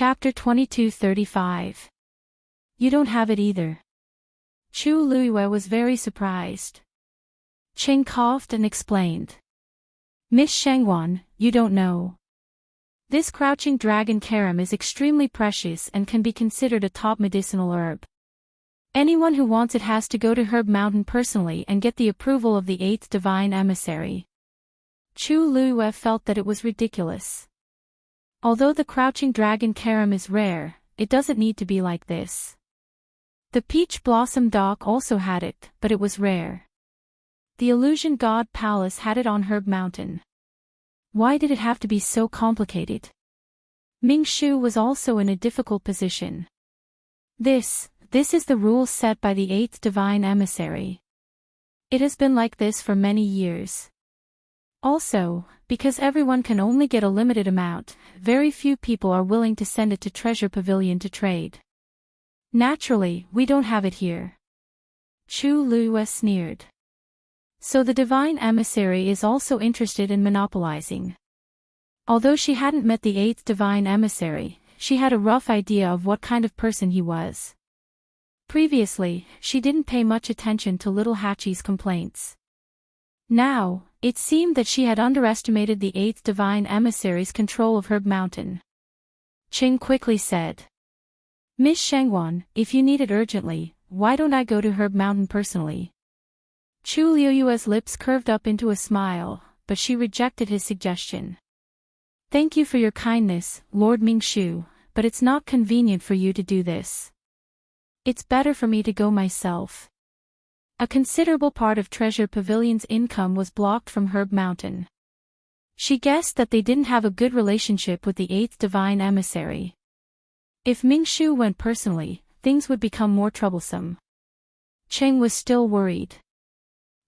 Chapter 2235. You don't have it either. Chu Luiyue was very surprised. Ching coughed and explained. Miss Shangwan, you don't know. This crouching dragon carom is extremely precious and can be considered a top medicinal herb. Anyone who wants it has to go to Herb Mountain personally and get the approval of the 8th divine emissary. Chu Luiyue felt that it was ridiculous. Although the crouching dragon carom is rare, it doesn't need to be like this. The peach blossom dock also had it, but it was rare. The illusion god palace had it on Herb Mountain. Why did it have to be so complicated? Ming Shu was also in a difficult position. This is the rules set by the 8th divine emissary. It has been like this for many years. Also, because everyone can only get a limited amount, very few people are willing to send it to Treasure Pavilion to trade. Naturally, we don't have it here. Chu Luiyue sneered. So the divine emissary is also interested in monopolizing. Although she hadn't met the 8th divine emissary, she had a rough idea of what kind of person he was. Previously, she didn't pay much attention to little Hachi's complaints. Now, it seemed that she had underestimated the 8th divine emissary's control of Herb Mountain. Ching quickly said. Miss Shangwan, if you need it urgently, why don't I go to Herb Mountain personally? Chu Luiyue's lips curved up into a smile, but she rejected his suggestion. Thank you for your kindness, Lord Ming Shu, but it's not convenient for you to do this. It's better for me to go myself. A considerable part of Treasure Pavilion's income was blocked from Herb Mountain. She guessed that they didn't have a good relationship with the 8th divine emissary. If Ming Shu went personally, things would become more troublesome. Cheng was still worried.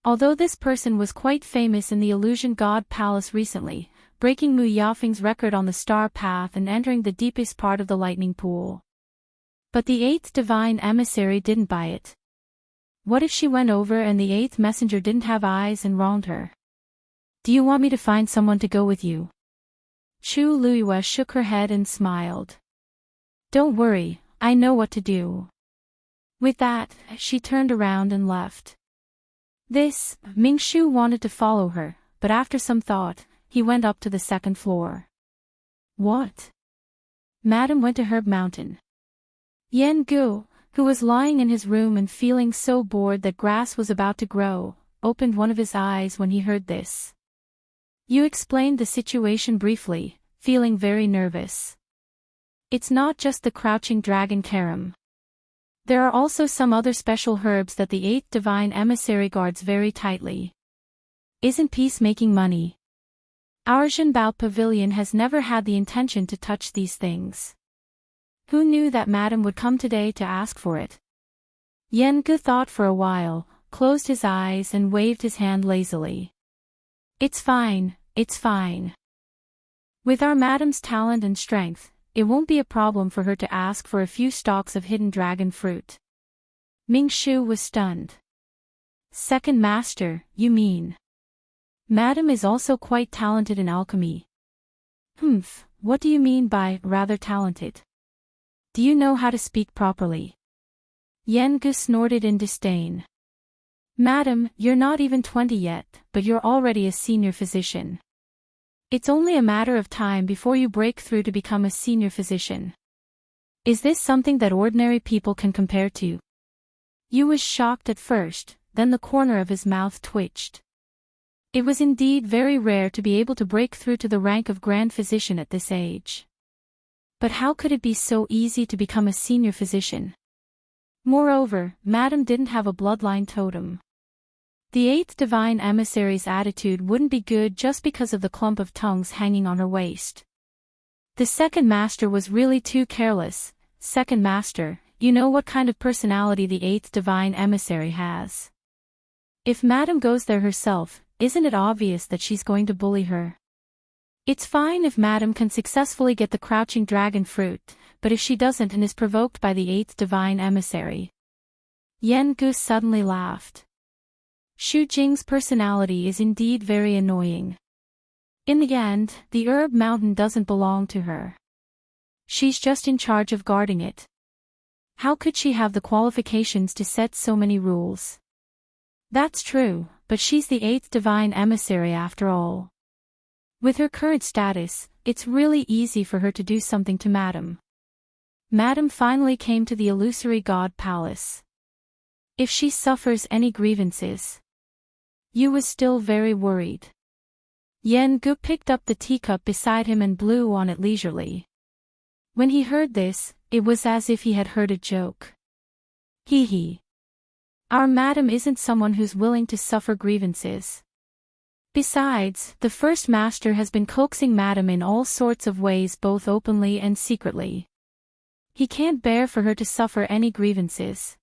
Although this person was quite famous in the Illusion God Palace recently, breaking Mu Yafeng's record on the star path and entering the deepest part of the lightning pool. But the 8th divine emissary didn't buy it. What if she went over and the 8th messenger didn't have eyes and wronged her? Do you want me to find someone to go with you? Chu Luiyue shook her head and smiled. Don't worry, I know what to do. With that, she turned around and left. Ming Shu wanted to follow her, but after some thought, he went up to the 2nd floor. What? Madam went to Herb Mountain. Yan Gu, who was lying in his room and feeling so bored that grass was about to grow, opened one of his eyes when he heard this. You explained the situation briefly, feeling very nervous. It's not just the crouching dragon carom. There are also some other special herbs that the 8th divine emissary guards very tightly. Isn't peace making money? Our Zhenbao Pavilion has never had the intention to touch these things. Who knew that Madam would come today to ask for it? Yan Gu thought for a while, closed his eyes and waved his hand lazily. It's fine, it's fine. With our Madam's talent and strength, it won't be a problem for her to ask for a few stalks of hidden dragon fruit. Ming Shu was stunned. Second master, you mean? Madam is also quite talented in alchemy. What do you mean by rather talented? Do you know how to speak properly? Yan Gu snorted in disdain. Madam, you're not even 20 yet, but you're already a senior physician. It's only a matter of time before you break through to become a senior physician. Is this something that ordinary people can compare to? Yu was shocked at first, then the corner of his mouth twitched. It was indeed very rare to be able to break through to the rank of grand physician at this age. But how could it be so easy to become a senior physician? Moreover, Madam didn't have a bloodline totem. The 8th divine emissary's attitude wouldn't be good just because of the clump of tongues hanging on her waist. The 2nd master was really too careless. 2nd master, you know what kind of personality the 8th divine emissary has. If Madam goes there herself, isn't it obvious that she's going to bully her? It's fine if Madam can successfully get the crouching dragon fruit, but if she doesn't and is provoked by the 8th divine emissary. Yan Gu suddenly laughed. Xu Jing's personality is indeed very annoying. In the end, the Herb Mountain doesn't belong to her. She's just in charge of guarding it. How could she have the qualifications to set so many rules? That's true, but she's the 8th divine emissary after all. With her current status, it's really easy for her to do something to Madame. Madame finally came to the illusory god palace. If she suffers any grievances. Yu was still very worried. Yen Gu picked up the teacup beside him and blew on it leisurely. When he heard this, it was as if he had heard a joke. Hee hee. Our Madame isn't someone who's willing to suffer grievances. Besides, the first master has been coaxing Madame in all sorts of ways both openly and secretly. He can't bear for her to suffer any grievances.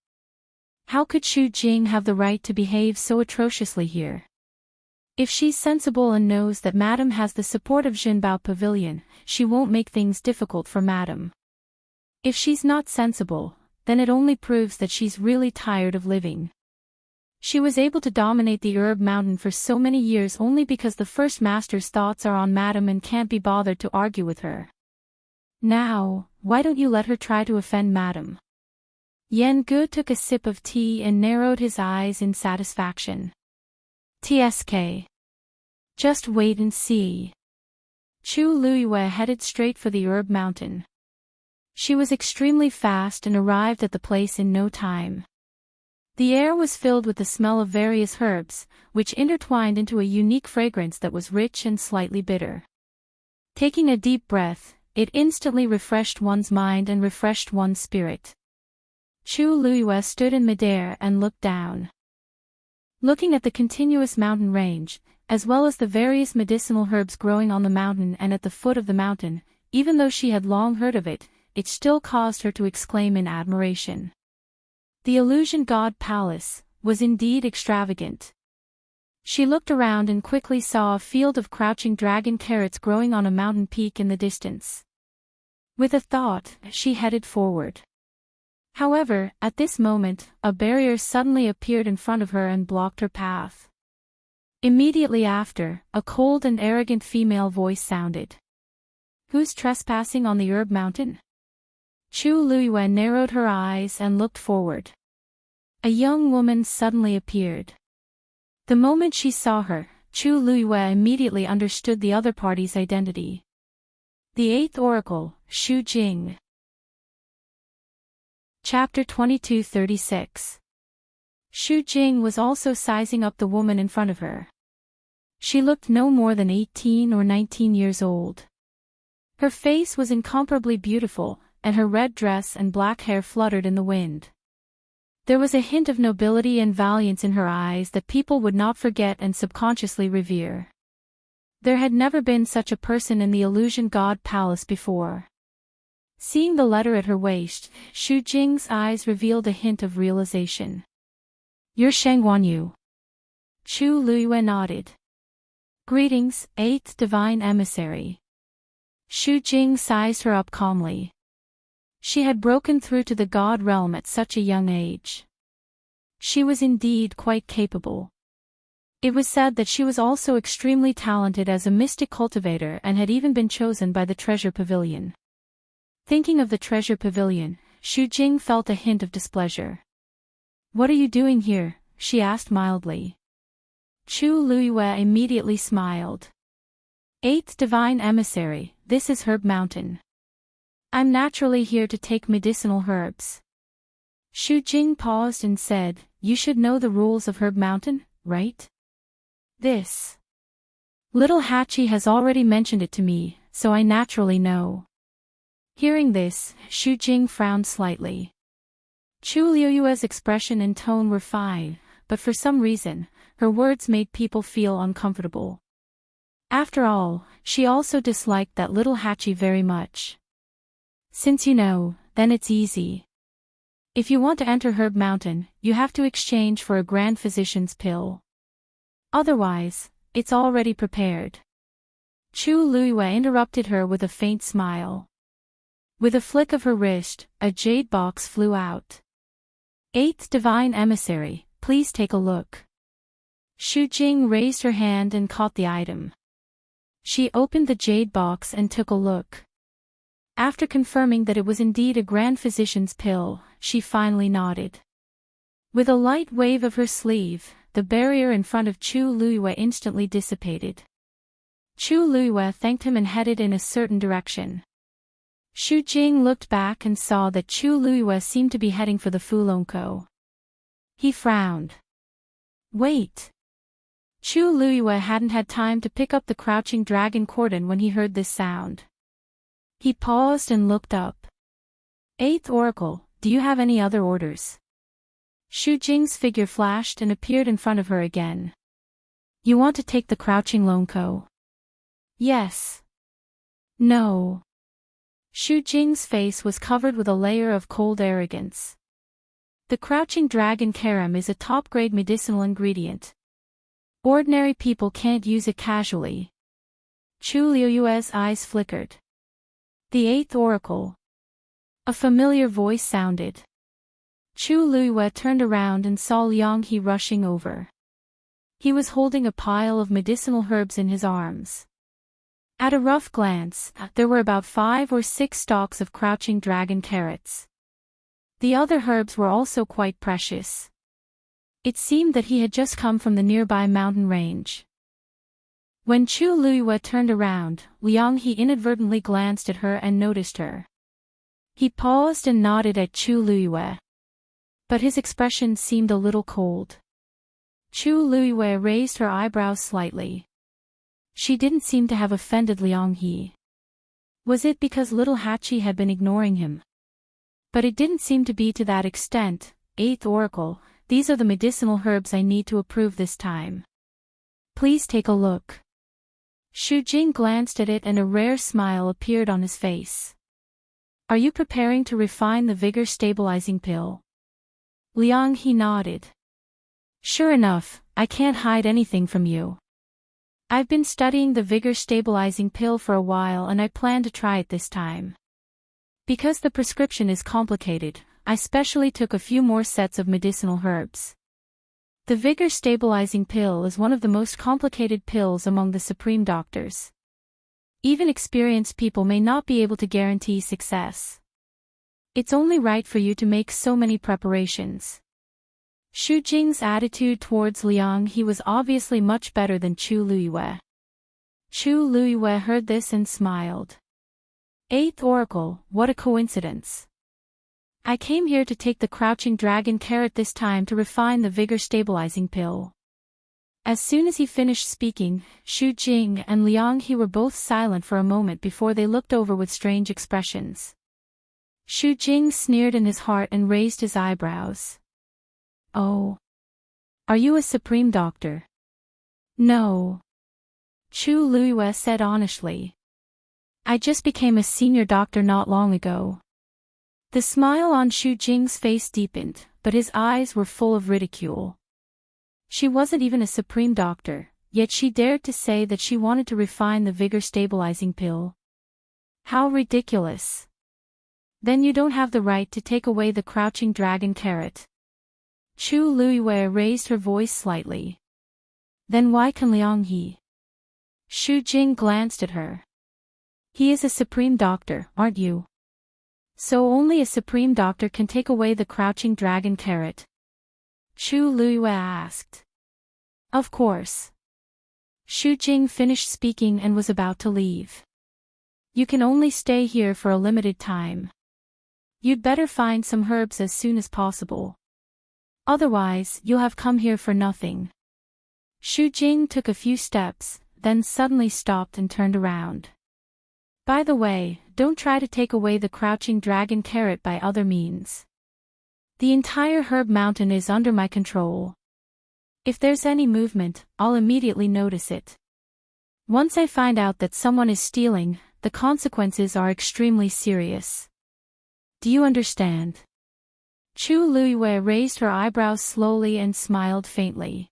How could Xu Jing have the right to behave so atrociously here? If she's sensible and knows that Madame has the support of Jinbao Pavilion, she won't make things difficult for Madame. If she's not sensible, then it only proves that she's really tired of living. She was able to dominate the Herb Mountain for so many years only because the first master's thoughts are on Madame and can't be bothered to argue with her. Now, why don't you let her try to offend Madame? Yen Gu took a sip of tea and narrowed his eyes in satisfaction. TSK. Just wait and see. Chu Luiyue headed straight for the Herb Mountain. She was extremely fast and arrived at the place in no time. The air was filled with the smell of various herbs, which intertwined into a unique fragrance that was rich and slightly bitter. Taking a deep breath, it instantly refreshed one's mind and refreshed one's spirit. Chu Luiyue stood in midair and looked down. Looking at the continuous mountain range, as well as the various medicinal herbs growing on the mountain and at the foot of the mountain, even though she had long heard of it, it still caused her to exclaim in admiration. The illusion god palace was indeed extravagant. She looked around and quickly saw a field of crouching dragon carrots growing on a mountain peak in the distance. With a thought, she headed forward. However, at this moment, a barrier suddenly appeared in front of her and blocked her path. Immediately after, a cold and arrogant female voice sounded. Who's trespassing on the Herb Mountain? Chu Luiyue narrowed her eyes and looked forward. A young woman suddenly appeared. The moment she saw her, Chu Luiyue immediately understood the other party's identity. The 8th Oracle, Xu Jing. Chapter 2236. Xu Jing was also sizing up the woman in front of her. She looked no more than 18 or 19 years old. Her face was incomparably beautiful, and her red dress and black hair fluttered in the wind. There was a hint of nobility and valiance in her eyes that people would not forget and subconsciously revere. There had never been such a person in the illusion god palace before. Seeing the letter at her waist, Xu Jing's eyes revealed a hint of realization. You're Sheng Wanyu. Chu Luiyue nodded. Greetings, 8th divine emissary. Xu Jing sized her up calmly. She had broken through to the god realm at such a young age. She was indeed quite capable. It was said that she was also extremely talented as a mystic cultivator and had even been chosen by the treasure pavilion. Thinking of the treasure pavilion, Xu Jing felt a hint of displeasure. What are you doing here? She asked mildly. Chu Luiyue immediately smiled. 8th divine emissary, this is Herb Mountain. I'm naturally here to take medicinal herbs. Xu Jing paused and said, You should know the rules of Herb Mountain, right? This little Hachi has already mentioned it to me, so I naturally know. Hearing this, Xu Jing frowned slightly. Chu Luiyue's expression and tone were fine, but for some reason, her words made people feel uncomfortable. After all, she also disliked that little Hachi very much. Since you know, then it's easy. If you want to enter Herb Mountain, you have to exchange for a grand physician's pill. Otherwise, it's already prepared. Chu Luiyue interrupted her with a faint smile. With a flick of her wrist, a jade box flew out. 8th divine emissary, please take a look. Xu Jing raised her hand and caught the item. She opened the jade box and took a look. After confirming that it was indeed a grand physician's pill, she finally nodded. With a light wave of her sleeve, the barrier in front of Chu Luiyue instantly dissipated. Chu Luiyue thanked him and headed in a certain direction. Xu Jing looked back and saw that Chu Luiyue seemed to be heading for the Fulongkou. He frowned. Wait! Chu Luiyue hadn't had time to pick up the crouching dragon cordon when he heard this sound. He paused and looked up. Eighth Oracle, do you have any other orders? Xu Jing's figure flashed and appeared in front of her again. You want to take the crouching Longkou? Yes. No. Xu Jing's face was covered with a layer of cold arrogance. The crouching dragon carom is a top-grade medicinal ingredient. Ordinary people can't use it casually. Chu Luiyue's eyes flickered. The Eighth Oracle. A familiar voice sounded. Chu Luiyue turned around and saw Liang He rushing over. He was holding a pile of medicinal herbs in his arms. At a rough glance, there were about 5 or 6 stalks of crouching dragon carrots. The other herbs were also quite precious. It seemed that he had just come from the nearby mountain range. When Chu Luiyue turned around, Liang He inadvertently glanced at her and noticed her. He paused and nodded at Chu Luiyue. But his expression seemed a little cold. Chu Luiyue raised her eyebrows slightly. She didn't seem to have offended Liang He. Was it because little Hachi had been ignoring him? But it didn't seem to be to that extent. Eighth Oracle, these are the medicinal herbs I need to approve this time. Please take a look. Xu Jing glanced at it and a rare smile appeared on his face. Are you preparing to refine the vigor-stabilizing pill? Liang He nodded. Sure enough, I can't hide anything from you. I've been studying the vigor-stabilizing pill for a while and I plan to try it this time. Because the prescription is complicated, I specially took a few more sets of medicinal herbs. The vigor-stabilizing pill is one of the most complicated pills among the supreme doctors. Even experienced people may not be able to guarantee success. It's only right for you to make so many preparations. Xu Jing's attitude towards Liang He was obviously much better than Chu Luiyue. Chu Luiyue heard this and smiled. Eighth Oracle, what a coincidence. I came here to take the crouching dragon carrot this time to refine the vigor-stabilizing pill. As soon as he finished speaking, Xu Jing and Liang He were both silent for a moment before they looked over with strange expressions. Xu Jing sneered in his heart and raised his eyebrows. Oh. Are you a supreme doctor? No. Chu Luiyue said honestly. I just became a senior doctor not long ago. The smile on Xu Jing's face deepened, but his eyes were full of ridicule. She wasn't even a supreme doctor, yet she dared to say that she wanted to refine the vigor-stabilizing pill. How ridiculous. Then you don't have the right to take away the crouching dragon carrot. Chu Luiyue raised her voice slightly. Then why can Liang He? Xu Jing glanced at her. He is a supreme doctor, aren't you? So only a supreme doctor can take away the crouching dragon carrot? Chu Luiyue asked. Of course. Xu Jing finished speaking and was about to leave. You can only stay here for a limited time. You'd better find some herbs as soon as possible. Otherwise, you'll have come here for nothing. Xu Jing took a few steps, then suddenly stopped and turned around. By the way, don't try to take away the crouching dragon carrot by other means. The entire herb mountain is under my control. If there's any movement, I'll immediately notice it. Once I find out that someone is stealing, the consequences are extremely serious. Do you understand? Chu Luiyue raised her eyebrows slowly and smiled faintly.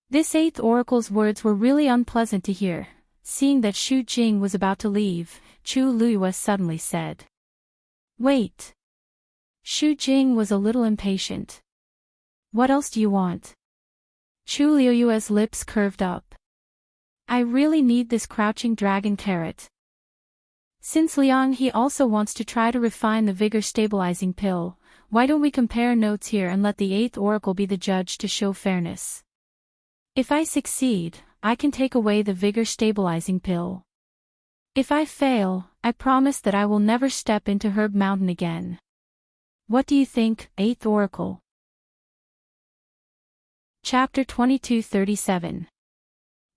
This Eighth Oracle's words were really unpleasant to hear. Seeing that Xu Jing was about to leave, Chu Luiyue suddenly said. Wait. Xu Jing was a little impatient. What else do you want? Chu Luiyue's lips curved up. I really need this crouching dragon carrot. Since Liang He also wants to try to refine the vigor stabilizing pill, why don't we compare notes here and let the 8th oracle be the judge to show fairness? If I succeed, I can take away the vigor stabilizing pill. If I fail, I promise that I will never step into Herb Mountain again. What do you think, 8th oracle? Chapter 22:37.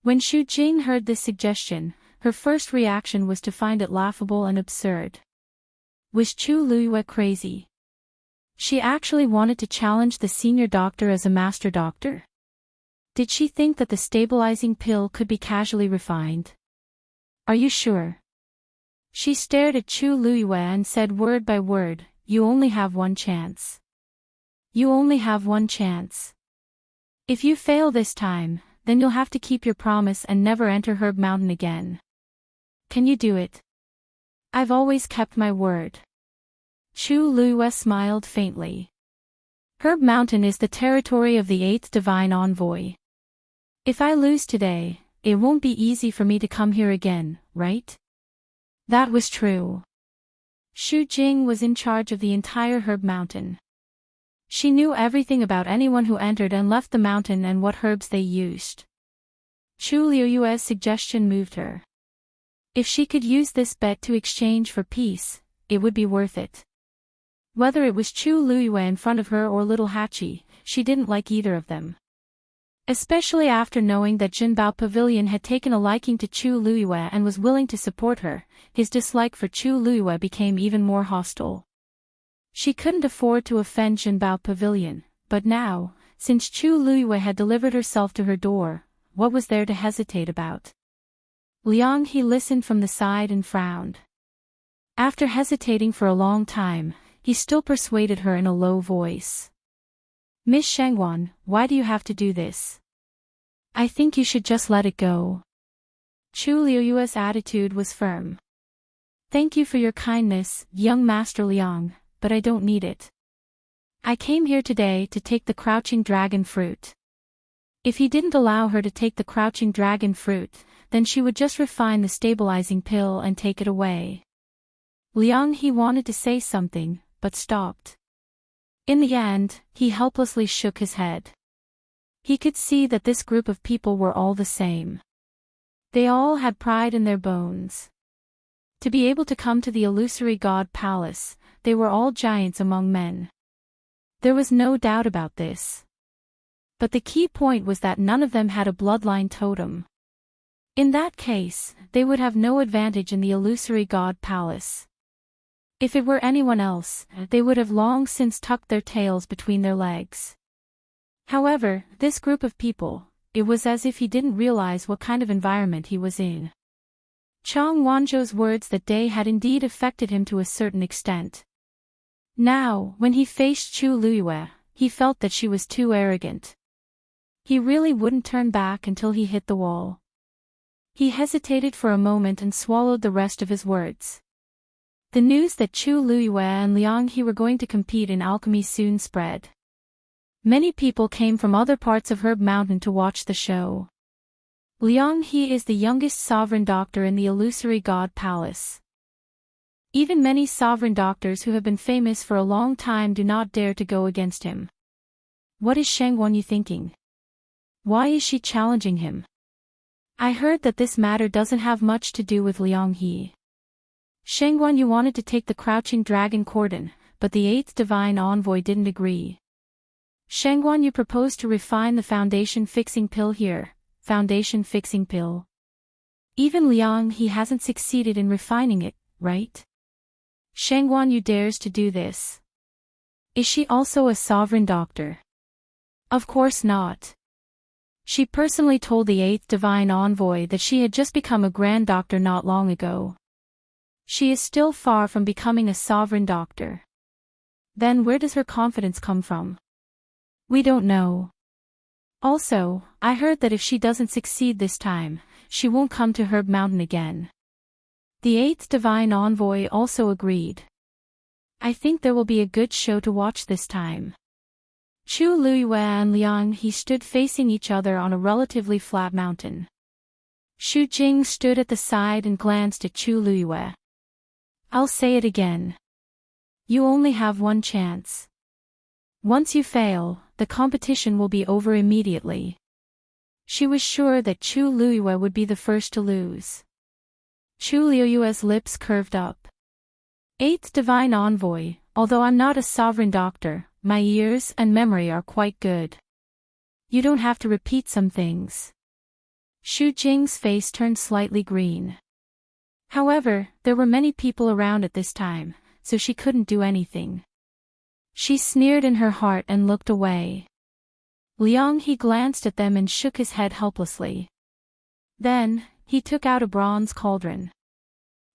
When Xu Jing heard this suggestion, her first reaction was to find it laughable and absurd. Was Chu Luiyue crazy? She actually wanted to challenge the senior doctor as a master doctor? Did she think that the stabilizing pill could be casually refined? Are you sure? She stared at Chu Luiyue and said word by word, "You only have one chance. You only have one chance. If you fail this time, then you'll have to keep your promise and never enter Herb Mountain again. Can you do it?" "I've always kept my word." Chu Luiyue smiled faintly. "Herb Mountain is the territory of the 8th divine envoy. If I lose today, it won't be easy for me to come here again, right?" That was true. Xu Jing was in charge of the entire Herb Mountain. She knew everything about anyone who entered and left the mountain and what herbs they used. Chu Luiyue's suggestion moved her. If she could use this bet to exchange for peace, it would be worth it. Whether it was Chu Luiyue in front of her or little Hachi, she didn't like either of them. Especially after knowing that Jinbao Pavilion had taken a liking to Chu Luiyue and was willing to support her, his dislike for Chu Luiyue became even more hostile. She couldn't afford to offend Jinbao Pavilion, but now, since Chu Luiyue had delivered herself to her door, what was there to hesitate about? Liang He listened from the side and frowned. After hesitating for a long time, he still persuaded her in a low voice. "Miss Shangwan, why do you have to do this? I think you should just let it go." Chu Luiyue's attitude was firm. "Thank you for your kindness, young Master Liang, but I don't need it. I came here today to take the crouching dragon fruit." If he didn't allow her to take the crouching dragon fruit, then she would just refine the stabilizing pill and take it away. Liang He wanted to say something, but stopped. In the end, he helplessly shook his head. He could see that this group of people were all the same. They all had pride in their bones. To be able to come to the illusory god palace, they were all giants among men. There was no doubt about this. But the key point was that none of them had a bloodline totem. In that case, they would have no advantage in the illusory god palace. If it were anyone else, they would have long since tucked their tails between their legs. However, this group of people, it was as if he didn't realize what kind of environment he was in. Chang Wanzhou's words that day had indeed affected him to a certain extent. Now, when he faced Chu Luiyue, he felt that she was too arrogant. He really wouldn't turn back until he hit the wall. He hesitated for a moment and swallowed the rest of his words. The news that Chu Luiyue and Liang He were going to compete in alchemy soon spread. Many people came from other parts of Herb Mountain to watch the show. Liang He is the youngest sovereign doctor in the illusory god palace. Even many sovereign doctors who have been famous for a long time do not dare to go against him. What is Shangwan thinking? Why is she challenging him? I heard that this matter doesn't have much to do with Liang He. Shangwan Yu wanted to take the crouching dragon cordon, but the 8th divine envoy didn't agree. Shangwan Yu proposed to refine the foundation fixing pill here. Foundation fixing pill. Even Liang He hasn't succeeded in refining it, right? Shangwan Yu dares to do this. Is she also a sovereign doctor? Of course not. She personally told the 8th divine envoy that she had just become a grand doctor not long ago. She is still far from becoming a sovereign doctor. Then where does her confidence come from? We don't know. Also, I heard that if she doesn't succeed this time, she won't come to Herb Mountain again. The 8th divine envoy also agreed. I think there will be a good show to watch this time. Chu Luiyue and Liang He stood facing each other on a relatively flat mountain. Xu Jing stood at the side and glanced at Chu Luiyue. I'll say it again. You only have one chance. Once you fail, the competition will be over immediately. She was sure that Chu Luiyue would be the first to lose. Chu Luiyue's lips curved up. Eighth Divine Envoy, although I'm not a sovereign doctor, my ears and memory are quite good. You don't have to repeat some things. Xu Jing's face turned slightly green. However, there were many people around at this time, so she couldn't do anything. She sneered in her heart and looked away. Liang He glanced at them and shook his head helplessly. Then, he took out a bronze cauldron.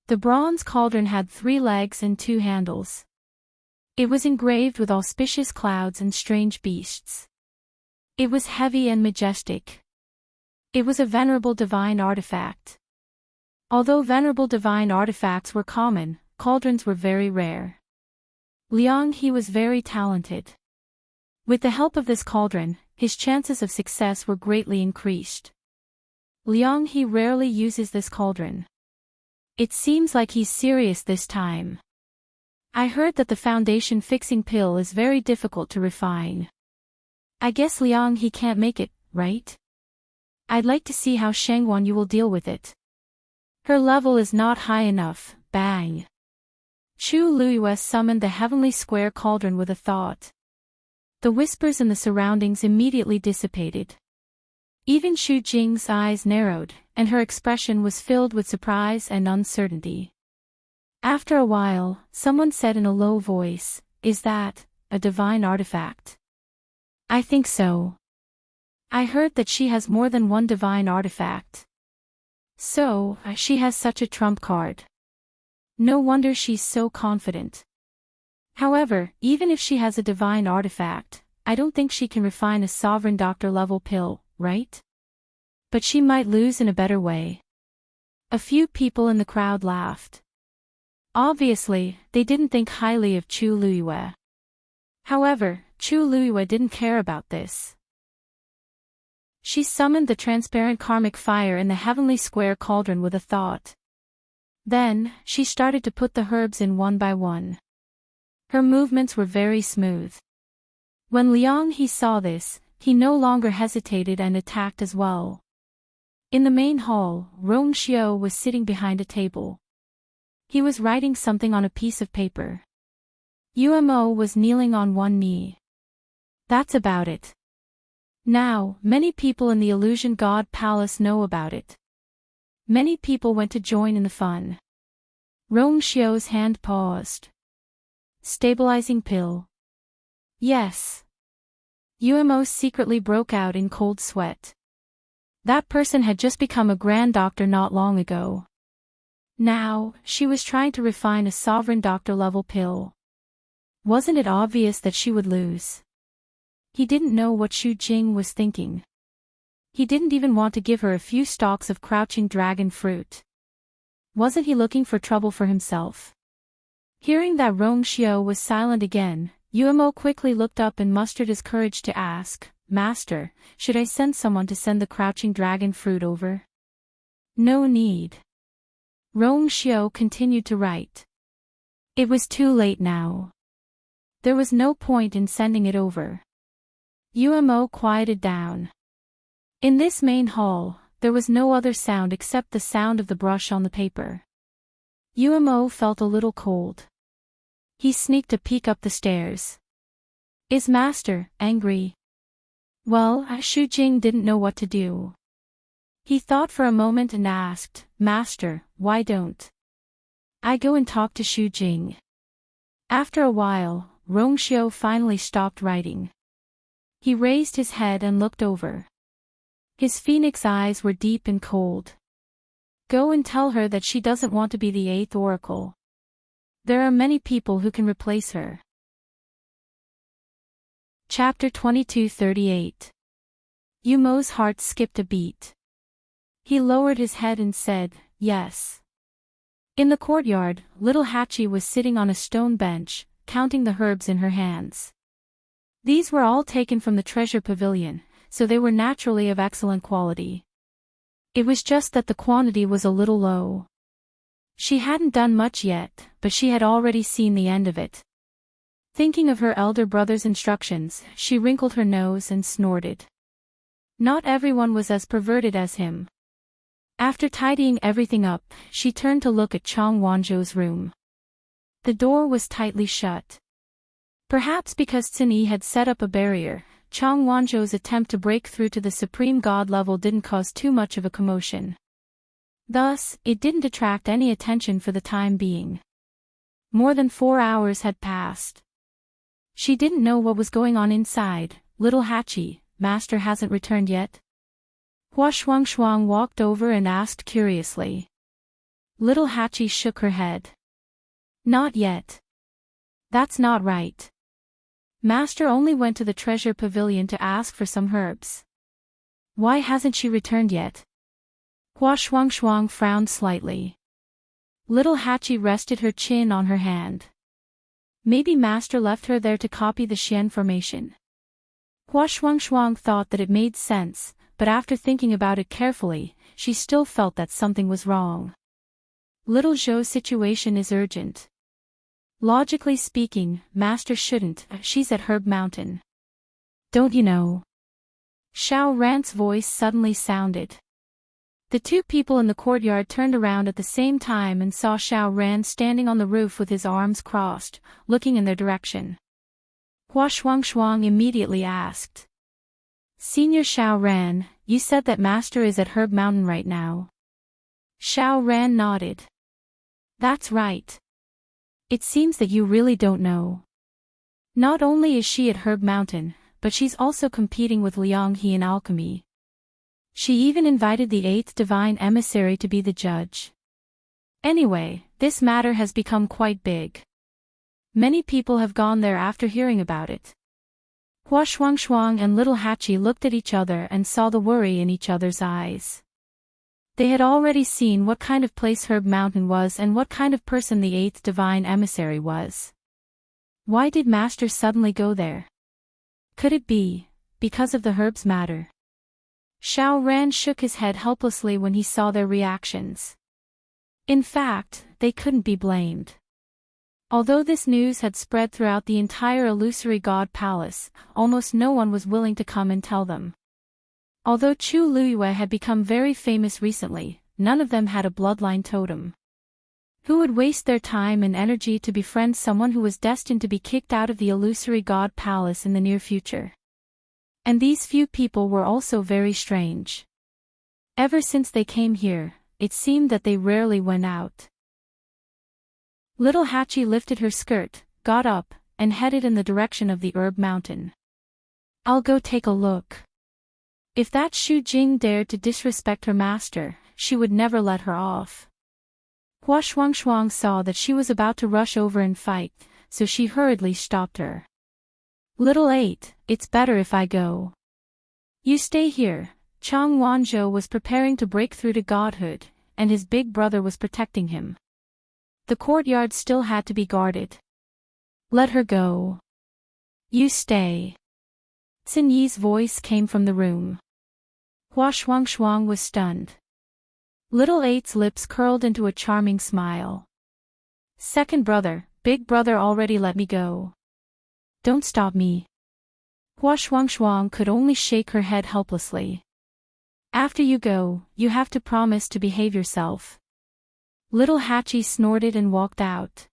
The bronze cauldron had 3 legs and 2 handles. It was engraved with auspicious clouds and strange beasts. It was heavy and majestic. It was a venerable divine artifact. Although venerable divine artifacts were common, cauldrons were very rare. Liang He was very talented. With the help of this cauldron, his chances of success were greatly increased. Liang He rarely uses this cauldron. It seems like he's serious this time. I heard that the foundation fixing pill is very difficult to refine. I guess Liang He can't make it, right? I'd like to see how Shengwan you will deal with it. Her level is not high enough, bang. Chu Luiyue summoned the heavenly square cauldron with a thought. The whispers in the surroundings immediately dissipated. Even Xu Jing's eyes narrowed, and her expression was filled with surprise and uncertainty. After a while, someone said in a low voice, "Is that a divine artifact?" "I think so. I heard that she has more than one divine artifact. So, she has such a trump card. No wonder she's so confident. However, even if she has a divine artifact, I don't think she can refine a sovereign doctor level pill, right? But she might lose in a better way." A few people in the crowd laughed. Obviously, they didn't think highly of Chu Luiyue. However, Chu Luiyue didn't care about this. She summoned the transparent karmic fire in the heavenly square cauldron with a thought. Then, she started to put the herbs in one by one. Her movements were very smooth. When Liang He saw this, he no longer hesitated and attacked as well. In the main hall, Rong Xiao was sitting behind a table. He was writing something on a piece of paper. Umo was kneeling on one knee. That's about it. Now, many people in the Illusion God Palace know about it. Many people went to join in the fun. Rong Xiao's hand paused. Stabilizing pill. Yes. Umo secretly broke out in cold sweat. That person had just become a grand doctor not long ago. Now, she was trying to refine a sovereign doctor level pill. Wasn't it obvious that she would lose? He didn't know what Xu Jing was thinking. He didn't even want to give her a few stalks of crouching dragon fruit. Wasn't he looking for trouble for himself? Hearing that Rong Xiao was silent again, Umo quickly looked up and mustered his courage to ask, "Master, should I send someone to send the crouching dragon fruit over?" "No need." Rong Xiao continued to write. It was too late now. There was no point in sending it over. Umo quieted down. In this main hall, there was no other sound except the sound of the brush on the paper. Umo felt a little cold. He sneaked a peek up the stairs. Is Master angry? Well, Xu Jing didn't know what to do. He thought for a moment and asked, "Master, why don't I go and talk to Xu Jing?" After a while, Rong Xiao finally stopped writing. He raised his head and looked over. His phoenix eyes were deep and cold. Go and tell her that she doesn't want to be the 8th oracle. There are many people who can replace her. Chapter 2238. Umo's heart skipped a beat. He lowered his head and said, "Yes." In the courtyard, little Hachi was sitting on a stone bench, counting the herbs in her hands. These were all taken from the treasure pavilion, so they were naturally of excellent quality. It was just that the quantity was a little low. She hadn't done much yet, but she had already seen the end of it. Thinking of her elder brother's instructions, she wrinkled her nose and snorted. Not everyone was as perverted as him. After tidying everything up, she turned to look at Chang Wanzhou's room. The door was tightly shut. Perhaps because Xin Yi had set up a barrier, Chang Wanzhou's attempt to break through to the supreme god level didn't cause too much of a commotion. Thus, it didn't attract any attention for the time being. More than 4 hours had passed. She didn't know what was going on inside. Little Hachi, master hasn't returned yet? Hua Shuang walked over and asked curiously. Little Hachi shook her head. Not yet. That's not right. Master only went to the treasure pavilion to ask for some herbs. Why hasn't she returned yet? Hua Shuang frowned slightly. Little Hachi rested her chin on her hand. Maybe Master left her there to copy the Xian formation. Hua Shuang thought that it made sense, but after thinking about it carefully, she still felt that something was wrong. Little Zhou's situation is urgent. Logically speaking, Master shouldn't. She's at Herb Mountain. Don't you know? Xiao Ran's voice suddenly sounded. The two people in the courtyard turned around at the same time and saw Xiao Ran standing on the roof with his arms crossed, looking in their direction. Hua Shuang immediately asked. Senior Xiao Ran, you said that Master is at Herb Mountain right now. Xiao Ran nodded. That's right. It seems that you really don't know. Not only is she at Herb Mountain, but she's also competing with Liang He in alchemy. She even invited the 8th divine emissary to be the judge. Anyway, this matter has become quite big. Many people have gone there after hearing about it. Hua Shuang and Little Hachi looked at each other and saw the worry in each other's eyes. They had already seen what kind of place Herb Mountain was and what kind of person the 8th divine emissary was. Why did Master suddenly go there? Could it be because of the herbs matter? Xiao Ran shook his head helplessly when he saw their reactions. In fact, they couldn't be blamed. Although this news had spread throughout the entire illusory god palace, almost no one was willing to come and tell them. Although Chu Luiyue had become very famous recently, none of them had a bloodline totem. Who would waste their time and energy to befriend someone who was destined to be kicked out of the illusory god palace in the near future? And these few people were also very strange. Ever since they came here, it seemed that they rarely went out. Little Hachi lifted her skirt, got up, and headed in the direction of the Herb Mountain. I'll go take a look. If that Xu Jing dared to disrespect her master, she would never let her off. Hua Shuang saw that she was about to rush over and fight, so she hurriedly stopped her. Little 8, it's better if I go. You stay here. Chang Wanzhou was preparing to break through to godhood, and his big brother was protecting him. The courtyard still had to be guarded. Let her go. You stay. Xin Yi's voice came from the room. Hua Shuang was stunned. Little 8's lips curled into a charming smile. Second brother, big brother already let me go. Don't stop me. Hua Shuang could only shake her head helplessly. After you go, you have to promise to behave yourself. Little Hachi snorted and walked out.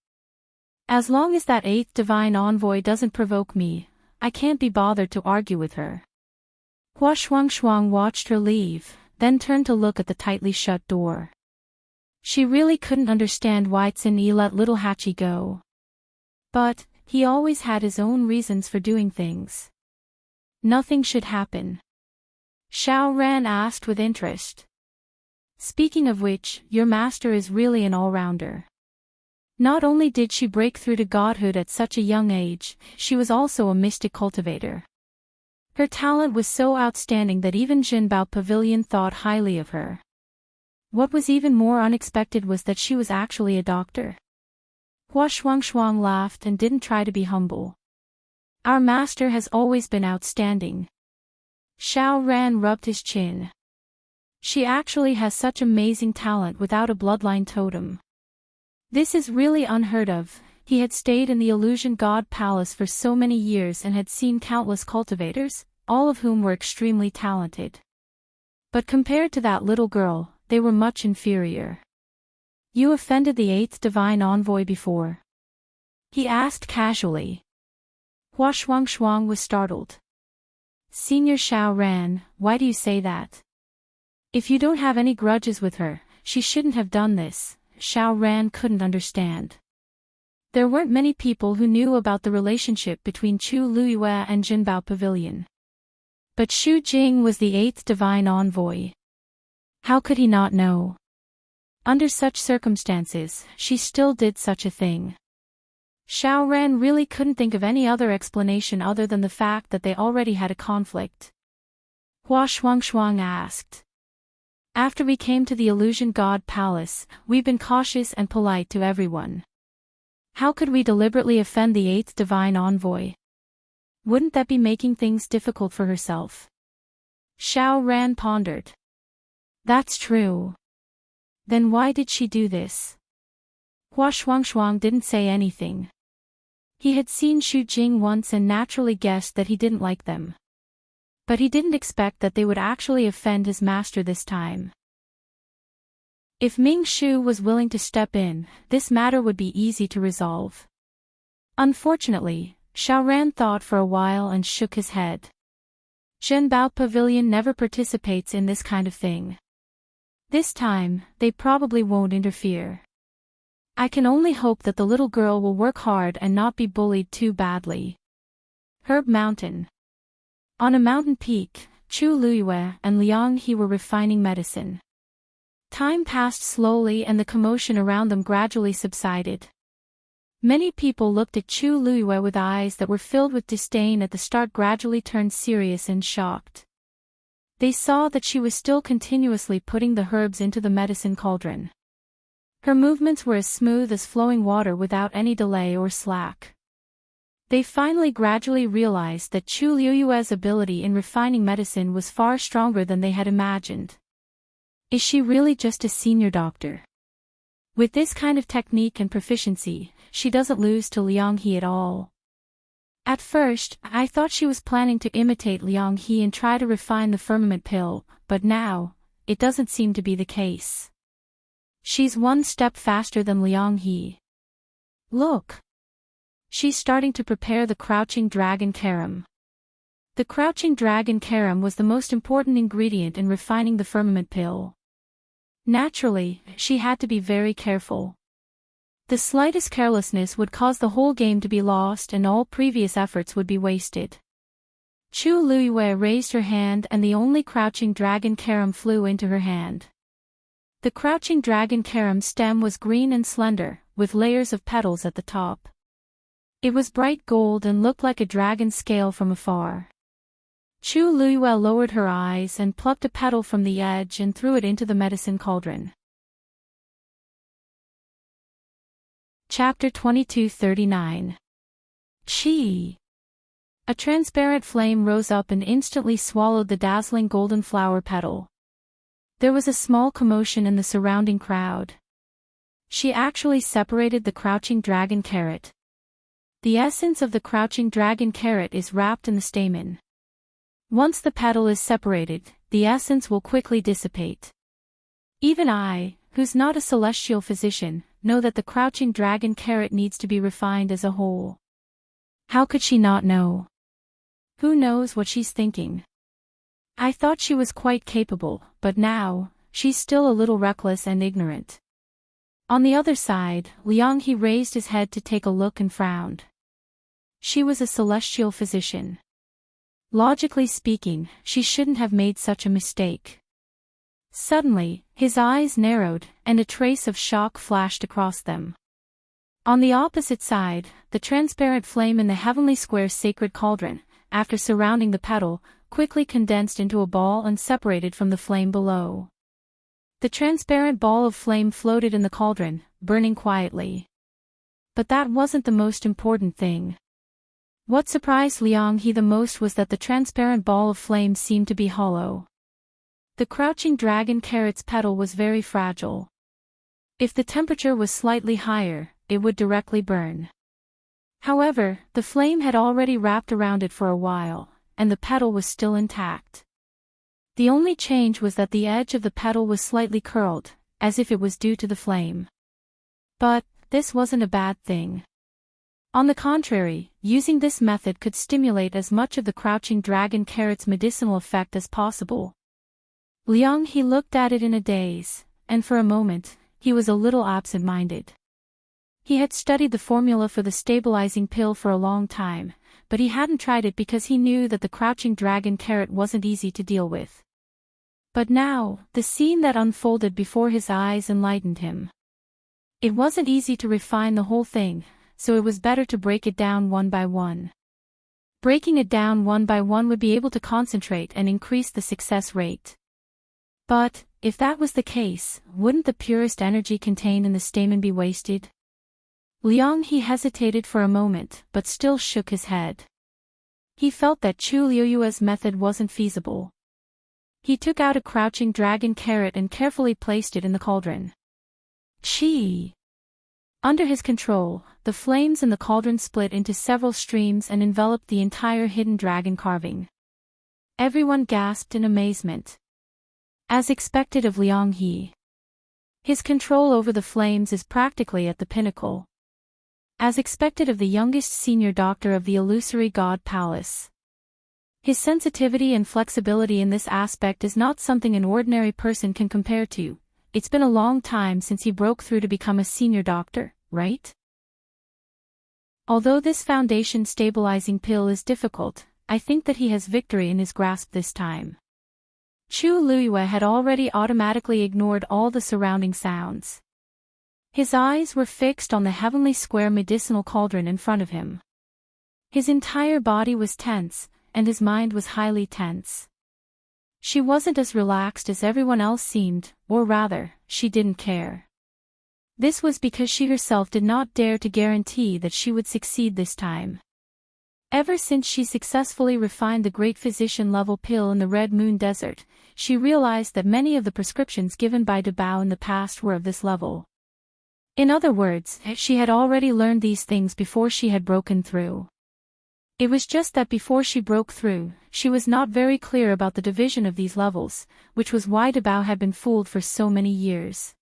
As long as that 8th divine envoy doesn't provoke me, I can't be bothered to argue with her. Hua Shuang watched her leave, then turned to look at the tightly shut door. She really couldn't understand why Xin Yi let Little Hachi go. But he always had his own reasons for doing things. Nothing should happen. Xiao Ran asked with interest. Speaking of which, your master is really an all-rounder. Not only did she break through to godhood at such a young age, she was also a mystic cultivator. Her talent was so outstanding that even Jinbao Pavilion thought highly of her. What was even more unexpected was that she was actually a doctor. Hua Shuang laughed and didn't try to be humble. Our master has always been outstanding. Xiao Ran rubbed his chin. She actually has such amazing talent without a bloodline totem. This is really unheard of. He had stayed in the illusion god palace for so many years and had seen countless cultivators, all of whom were extremely talented. But compared to that little girl, they were much inferior. You offended the 8th divine envoy before? He asked casually. Hua Shuang was startled. Senior Xiao Ran, why do you say that? If you don't have any grudges with her, she shouldn't have done this. Xiao Ran couldn't understand. There weren't many people who knew about the relationship between Chu Luiyue and Jinbao Pavilion. But Xu Jing was the 8th divine envoy. How could he not know? Under such circumstances, she still did such a thing. Xiao Ran really couldn't think of any other explanation other than the fact that they already had a conflict. Hua Shuang asked. After we came to the illusion god palace, we've been cautious and polite to everyone. How could we deliberately offend the 8th divine envoy? Wouldn't that be making things difficult for herself? Xiao Ran pondered. That's true. Then why did she do this? Hua Shuang didn't say anything. He had seen Xu Jing once and naturally guessed that he didn't like them. But he didn't expect that they would actually offend his master this time. If Ming Shu was willing to step in, this matter would be easy to resolve. Unfortunately, Xiao Ran thought for a while and shook his head. Jinbao Pavilion never participates in this kind of thing. This time, they probably won't interfere. I can only hope that the little girl will work hard and not be bullied too badly. Herb Mountain. On a mountain peak, Chu Luiyue and Liang He were refining medicine. Time passed slowly and the commotion around them gradually subsided. Many people looked at Chu Luiyue with eyes that were filled with disdain at the start, gradually turned serious and shocked. They saw that she was still continuously putting the herbs into the medicine cauldron. Her movements were as smooth as flowing water without any delay or slack. They finally gradually realized that Chu Luiyue's ability in refining medicine was far stronger than they had imagined. Is she really just a senior doctor? With this kind of technique and proficiency, she doesn't lose to Liang He at all. At first, I thought she was planning to imitate Liang He and try to refine the firmament pill, but now, it doesn't seem to be the case. She's one step faster than Liang He. Look! She's starting to prepare the crouching dragon carom. The crouching dragon carom was the most important ingredient in refining the firmament pill. Naturally, she had to be very careful. The slightest carelessness would cause the whole game to be lost and all previous efforts would be wasted. Chu Luiyue raised her hand and the only crouching dragon carom flew into her hand. The crouching dragon carom stem was green and slender, with layers of petals at the top. It was bright gold and looked like a dragon's scale from afar. Chu Luiyue lowered her eyes and plucked a petal from the edge and threw it into the medicine cauldron. Chapter 2239. Chi. A transparent flame rose up and instantly swallowed the dazzling golden flower petal. There was a small commotion in the surrounding crowd. She actually separated the crouching dragon carrot. The essence of the crouching dragon carrot is wrapped in the stamen. Once the petal is separated, the essence will quickly dissipate. Even I, who's not a celestial physician, know that the crouching dragon carrot needs to be refined as a whole. How could she not know? Who knows what she's thinking? I thought she was quite capable, but now, she's still a little reckless and ignorant. On the other side, Liang He raised his head to take a look and frowned. She was a celestial physician. Logically speaking, she shouldn't have made such a mistake. Suddenly, his eyes narrowed, and a trace of shock flashed across them. On the opposite side, the transparent flame in the heavenly square sacred cauldron, after surrounding the petal, quickly condensed into a ball and separated from the flame below. The transparent ball of flame floated in the cauldron, burning quietly. But that wasn't the most important thing. What surprised Liang He the most was that the transparent ball of flame seemed to be hollow. The crouching dragon carrot's petal was very fragile. If the temperature was slightly higher, it would directly burn. However, the flame had already wrapped around it for a while, and the petal was still intact. The only change was that the edge of the petal was slightly curled, as if it was due to the flame. But this wasn't a bad thing. On the contrary, using this method could stimulate as much of the crouching dragon carrot's medicinal effect as possible. Liang He looked at it in a daze, and for a moment, he was a little absent-minded. He had studied the formula for the stabilizing pill for a long time, but he hadn't tried it because he knew that the crouching dragon carrot wasn't easy to deal with. But now, the scene that unfolded before his eyes enlightened him. It wasn't easy to refine the whole thing, so it was better to break it down one by one. Breaking it down one by one would be able to concentrate and increase the success rate. But, if that was the case, wouldn't the purest energy contained in the stamen be wasted? Liang He hesitated for a moment, but still shook his head. He felt that Chu Liuyue's method wasn't feasible. He took out a crouching dragon carrot and carefully placed it in the cauldron. Chi! Under his control, the flames in the cauldron split into several streams and enveloped the entire hidden dragon carving. Everyone gasped in amazement. As expected of Liang He, his control over the flames is practically at the pinnacle. As expected of the youngest senior doctor of the illusory god palace, his sensitivity and flexibility in this aspect is not something an ordinary person can compare to. It's been a long time since he broke through to become a senior doctor, right? Although this foundation stabilizing pill is difficult, I think that he has victory in his grasp this time. Chu Liyue had already automatically ignored all the surrounding sounds. His eyes were fixed on the heavenly square medicinal cauldron in front of him. His entire body was tense, and his mind was highly tense. She wasn't as relaxed as everyone else seemed, or rather, she didn't care. This was because she herself did not dare to guarantee that she would succeed this time. Ever since she successfully refined the great physician-level pill in the Red Moon Desert, she realized that many of the prescriptions given by Dabao in the past were of this level. In other words, she had already learned these things before she had broken through. It was just that before she broke through, she was not very clear about the division of these levels, which was why Dabao had been fooled for so many years.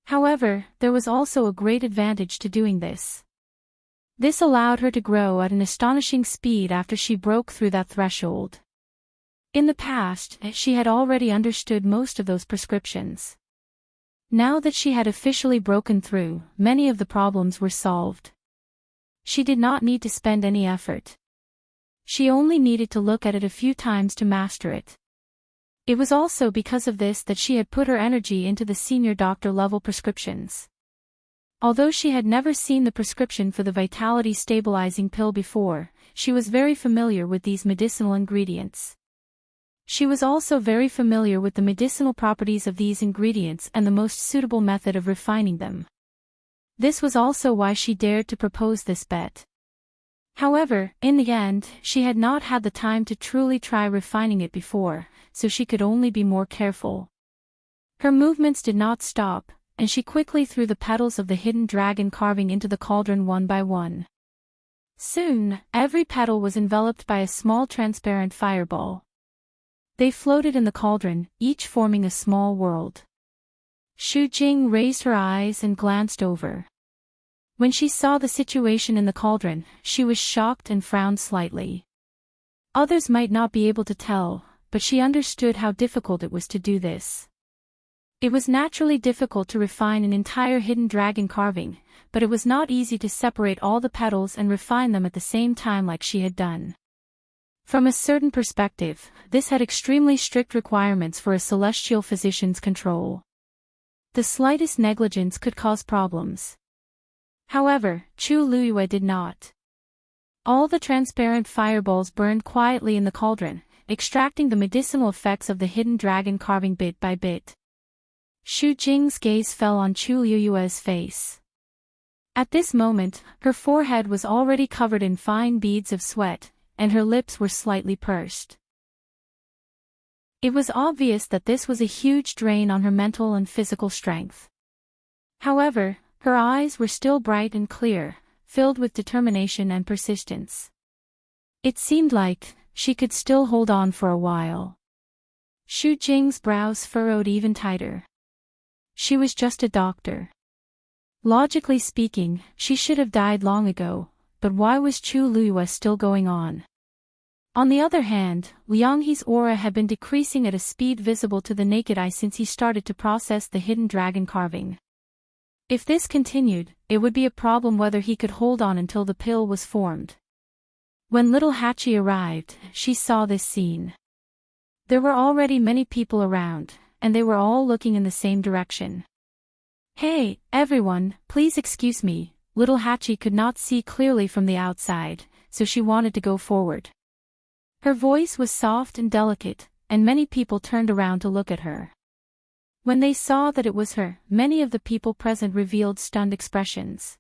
However, there was also a great advantage to doing this. This allowed her to grow at an astonishing speed after she broke through that threshold. In the past, she had already understood most of those prescriptions. Now that she had officially broken through, many of the problems were solved. She did not need to spend any effort. She only needed to look at it a few times to master it. It was also because of this that she had put her energy into the senior doctor level prescriptions. Although she had never seen the prescription for the vitality stabilizing pill before, she was very familiar with these medicinal ingredients. She was also very familiar with the medicinal properties of these ingredients and the most suitable method of refining them. This was also why she dared to propose this bet. However, in the end, she had not had the time to truly try refining it before, so she could only be more careful. Her movements did not stop, and she quickly threw the petals of the hidden dragon carving into the cauldron one by one. Soon, every petal was enveloped by a small transparent fireball. They floated in the cauldron, each forming a small world. Xu Jing raised her eyes and glanced over. When she saw the situation in the cauldron, she was shocked and frowned slightly. Others might not be able to tell, but she understood how difficult it was to do this. It was naturally difficult to refine an entire hidden dragon carving, but it was not easy to separate all the petals and refine them at the same time like she had done. From a certain perspective, this had extremely strict requirements for a celestial physician's control. The slightest negligence could cause problems. However, Chu Liyue did not. All the transparent fireballs burned quietly in the cauldron, extracting the medicinal effects of the hidden dragon carving bit by bit. Xu Jing's gaze fell on Chu Liyue's face. At this moment, her forehead was already covered in fine beads of sweat, and her lips were slightly pursed. It was obvious that this was a huge drain on her mental and physical strength. However, her eyes were still bright and clear, filled with determination and persistence. It seemed like she could still hold on for a while. Xu Jing's brows furrowed even tighter. She was just a doctor. Logically speaking, she should have died long ago, but why was Chu Luiyue still going on? On the other hand, Liang He's aura had been decreasing at a speed visible to the naked eye since he started to process the hidden dragon carving. If this continued, it would be a problem whether he could hold on until the pill was formed. When little Hachi arrived, she saw this scene. There were already many people around, and they were all looking in the same direction. "Hey, everyone, please excuse me." Little Hachi could not see clearly from the outside, so she wanted to go forward. Her voice was soft and delicate, and many people turned around to look at her. When they saw that it was her, many of the people present revealed stunned expressions.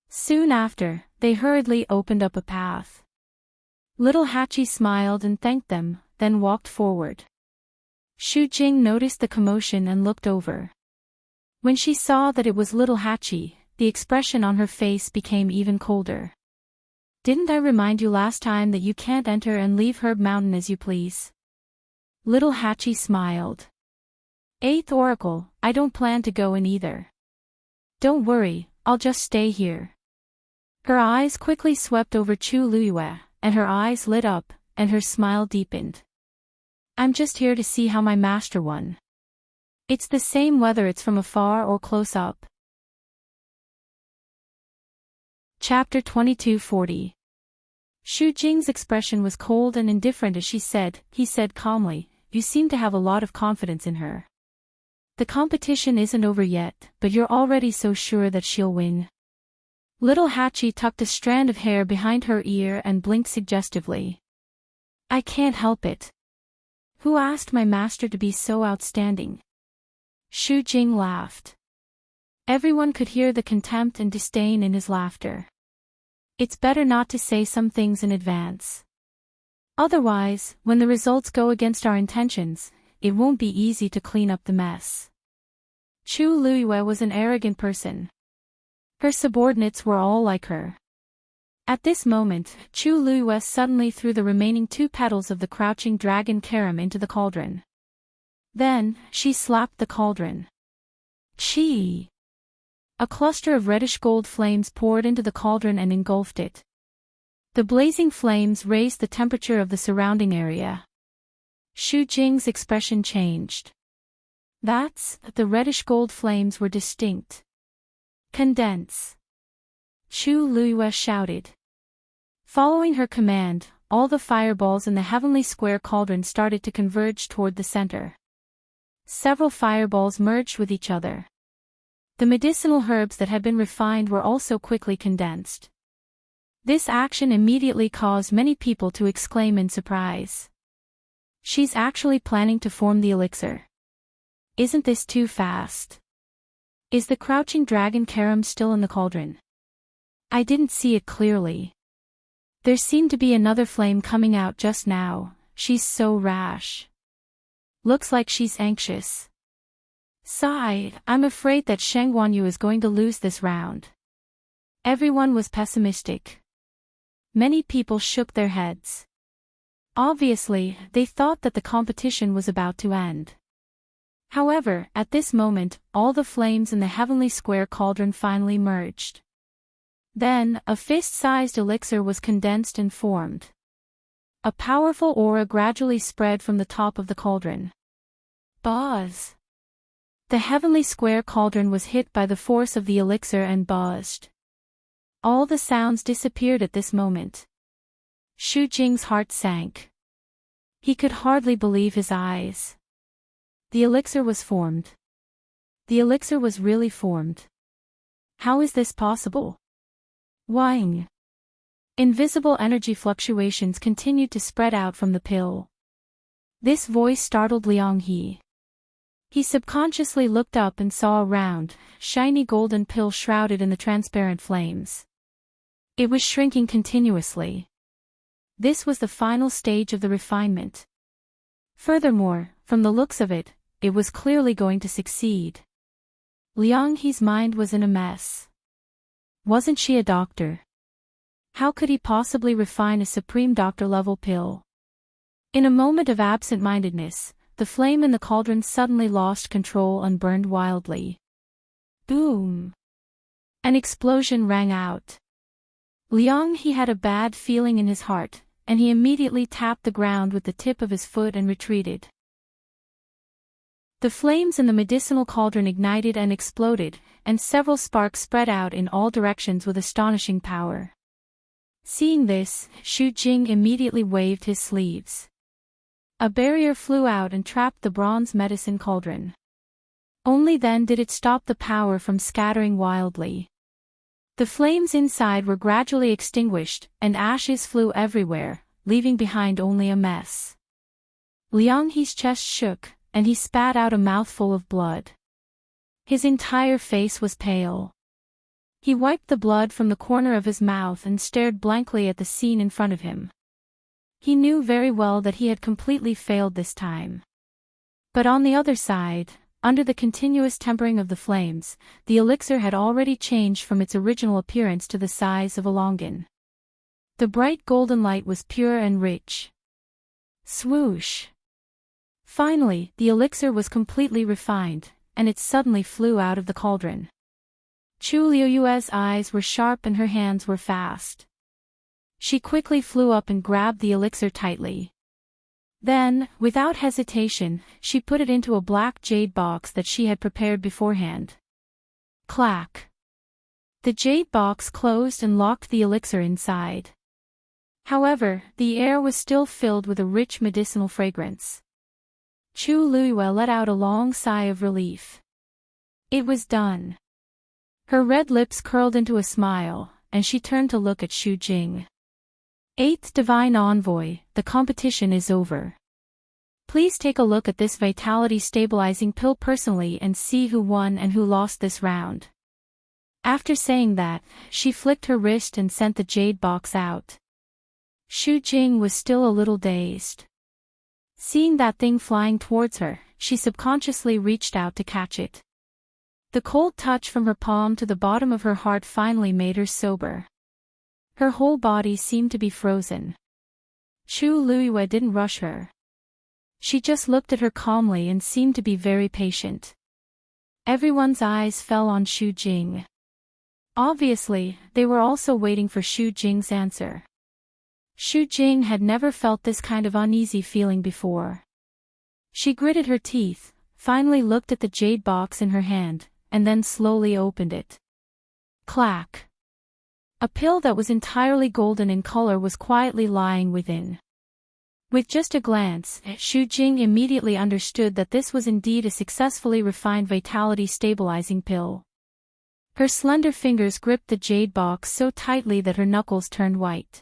Soon after, they hurriedly opened up a path. Little Hachi smiled and thanked them, then walked forward. Xu Jing noticed the commotion and looked over. When she saw that it was little Hachi, the expression on her face became even colder. "Didn't I remind you last time that you can't enter and leave Herb Mountain as you please?" Little Hachi smiled. "Eighth Oracle, I don't plan to go in either. Don't worry, I'll just stay here." Her eyes quickly swept over Chu Luiyue, and her eyes lit up, and her smile deepened. "I'm just here to see how my master won. It's the same whether it's from afar or close up." Chapter 2240. Xu Jing's expression was cold and indifferent as he said calmly, "You seem to have a lot of confidence in her. The competition isn't over yet, but you're already so sure that she'll win." Little Hachi tucked a strand of hair behind her ear and blinked suggestively. "I can't help it. Who asked my master to be so outstanding?" Xu Jing laughed. Everyone could hear the contempt and disdain in his laughter. It's better not to say some things in advance. Otherwise, when the results go against our intentions, it won't be easy to clean up the mess. Chu Luiyue was an arrogant person. Her subordinates were all like her. At this moment, Chu Luiyue suddenly threw the remaining 2 petals of the crouching dragon carom into the cauldron. Then, she slapped the cauldron. Chi! A cluster of reddish-gold flames poured into the cauldron and engulfed it. The blazing flames raised the temperature of the surrounding area. Xu Jing's expression changed. The reddish-gold flames were distinct. "Condense!" Chu Luiyue shouted. Following her command, all the fireballs in the heavenly square cauldron started to converge toward the center. Several fireballs merged with each other. The medicinal herbs that had been refined were also quickly condensed. This action immediately caused many people to exclaim in surprise. "She's actually planning to form the elixir. Isn't this too fast? Is the crouching dragon carom still in the cauldron? I didn't see it clearly. There seemed to be another flame coming out just now. She's so rash. Looks like she's anxious. Sigh, I'm afraid that Sheng Guanyu is going to lose this round." Everyone was pessimistic. Many people shook their heads. Obviously, they thought that the competition was about to end. However, at this moment, all the flames in the heavenly square cauldron finally merged. Then, a fist-sized elixir was condensed and formed. A powerful aura gradually spread from the top of the cauldron. Buzz! The heavenly square cauldron was hit by the force of the elixir and buzzed. All the sounds disappeared at this moment. Xu Jing's heart sank. He could hardly believe his eyes. The elixir was formed. The elixir was really formed. How is this possible? Wang! Invisible energy fluctuations continued to spread out from the pill. This voice startled Liang He. He subconsciously looked up and saw a round, shiny golden pill shrouded in the transparent flames. It was shrinking continuously. This was the final stage of the refinement. Furthermore, from the looks of it, it was clearly going to succeed. Liang He's mind was in a mess. Wasn't she a doctor? How could he possibly refine a supreme doctor-level pill? In a moment of absent-mindedness, the flame in the cauldron suddenly lost control and burned wildly. Boom! An explosion rang out. Liang He had a bad feeling in his heart, and he immediately tapped the ground with the tip of his foot and retreated. The flames in the medicinal cauldron ignited and exploded, and several sparks spread out in all directions with astonishing power. Seeing this, Xu Jing immediately waved his sleeves. A barrier flew out and trapped the bronze medicine cauldron. Only then did it stop the power from scattering wildly. The flames inside were gradually extinguished, and ashes flew everywhere, leaving behind only a mess. Liang He's chest shook, and he spat out a mouthful of blood. His entire face was pale. He wiped the blood from the corner of his mouth and stared blankly at the scene in front of him. He knew very well that he had completely failed this time. But on the other side, under the continuous tempering of the flames, the elixir had already changed from its original appearance to the size of a longan. The bright golden light was pure and rich. Swoosh! Finally, the elixir was completely refined, and it suddenly flew out of the cauldron. Chu Liuyue's eyes were sharp and her hands were fast. She quickly flew up and grabbed the elixir tightly. Then, without hesitation, she put it into a black jade box that she had prepared beforehand. Clack! The jade box closed and locked the elixir inside. However, the air was still filled with a rich medicinal fragrance. Chu Luyue let out a long sigh of relief. It was done. Her red lips curled into a smile, and she turned to look at Xu Jing. Eighth Divine Envoy, the competition is over. Please take a look at this vitality-stabilizing pill personally and see who won and who lost this round. After saying that, she flicked her wrist and sent the jade box out. Xu Jing was still a little dazed. Seeing that thing flying towards her, she subconsciously reached out to catch it. The cold touch from her palm to the bottom of her heart finally made her sober. Her whole body seemed to be frozen. Chu Luyue didn't rush her. She just looked at her calmly and seemed to be very patient. Everyone's eyes fell on Xu Jing. Obviously, they were also waiting for Xu Jing's answer. Xu Jing had never felt this kind of uneasy feeling before. She gritted her teeth, finally looked at the jade box in her hand, and then slowly opened it. Clack! A pill that was entirely golden in color was quietly lying within. With just a glance, Xu Jing immediately understood that this was indeed a successfully refined vitality-stabilizing pill. Her slender fingers gripped the jade box so tightly that her knuckles turned white.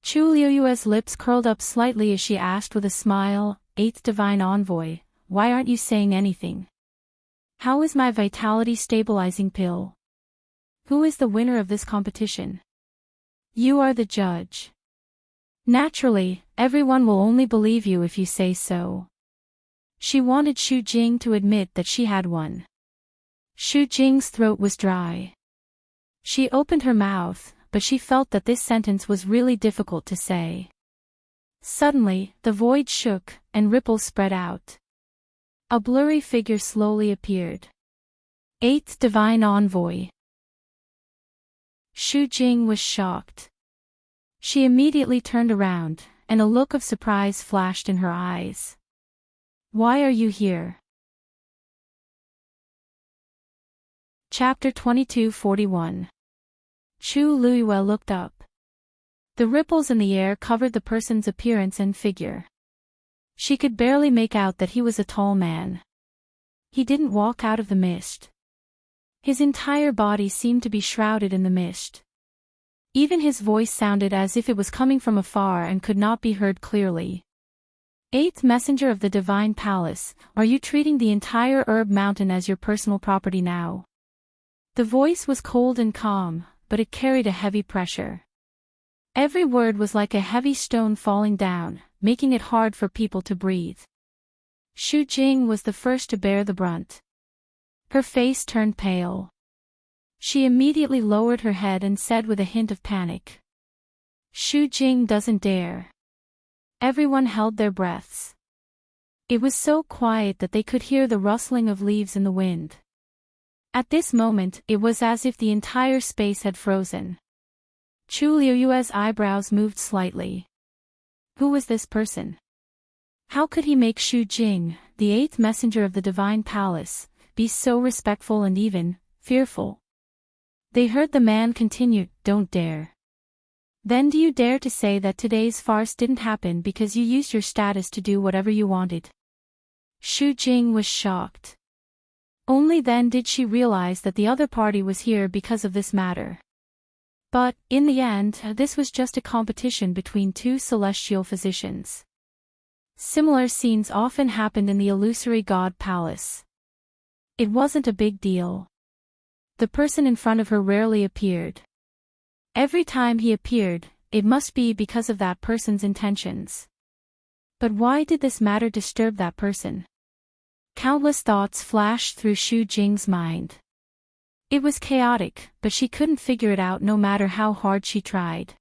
Chu Liuyue's lips curled up slightly as she asked with a smile, Eighth Divine Envoy, why aren't you saying anything? How is my vitality-stabilizing pill? Who is the winner of this competition? You are the judge. Naturally, everyone will only believe you if you say so. She wanted Xu Jing to admit that she had won. Xu Jing's throat was dry. She opened her mouth, but she felt that this sentence was really difficult to say. Suddenly, the void shook, and ripples spread out. A blurry figure slowly appeared. Eighth Divine Envoy. Xu Jing was shocked. She immediately turned around, and a look of surprise flashed in her eyes. Why are you here? Chapter 2241. Chu Luyue looked up. The ripples in the air covered the person's appearance and figure. She could barely make out that he was a tall man. He didn't walk out of the mist. His entire body seemed to be shrouded in the mist. Even his voice sounded as if it was coming from afar and could not be heard clearly. Eighth Messenger of the Divine Palace, are you treating the entire herb mountain as your personal property now? The voice was cold and calm, but it carried a heavy pressure. Every word was like a heavy stone falling down, making it hard for people to breathe. Xu Jing was the first to bear the brunt. Her face turned pale. She immediately lowered her head and said with a hint of panic, "Shu Jing doesn't dare." Everyone held their breaths. It was so quiet that they could hear the rustling of leaves in the wind. At this moment, it was as if the entire space had frozen. Chu Liuyue's eyebrows moved slightly. Who was this person? How could he make Shu Jing, the eighth messenger of the divine palace, be so respectful and even fearful? They heard the man continue, "Don't dare. Then do you dare to say that today's farce didn't happen because you used your status to do whatever you wanted?" Shu Jing was shocked. Only then did she realize that the other party was here because of this matter. But, in the end, this was just a competition between two celestial physicians. Similar scenes often happened in the illusory god palace. It wasn't a big deal. The person in front of her rarely appeared. Every time he appeared, it must be because of that person's intentions. But why did this matter disturb that person? Countless thoughts flashed through Shu Jing's mind. It was chaotic, but she couldn't figure it out no matter how hard she tried.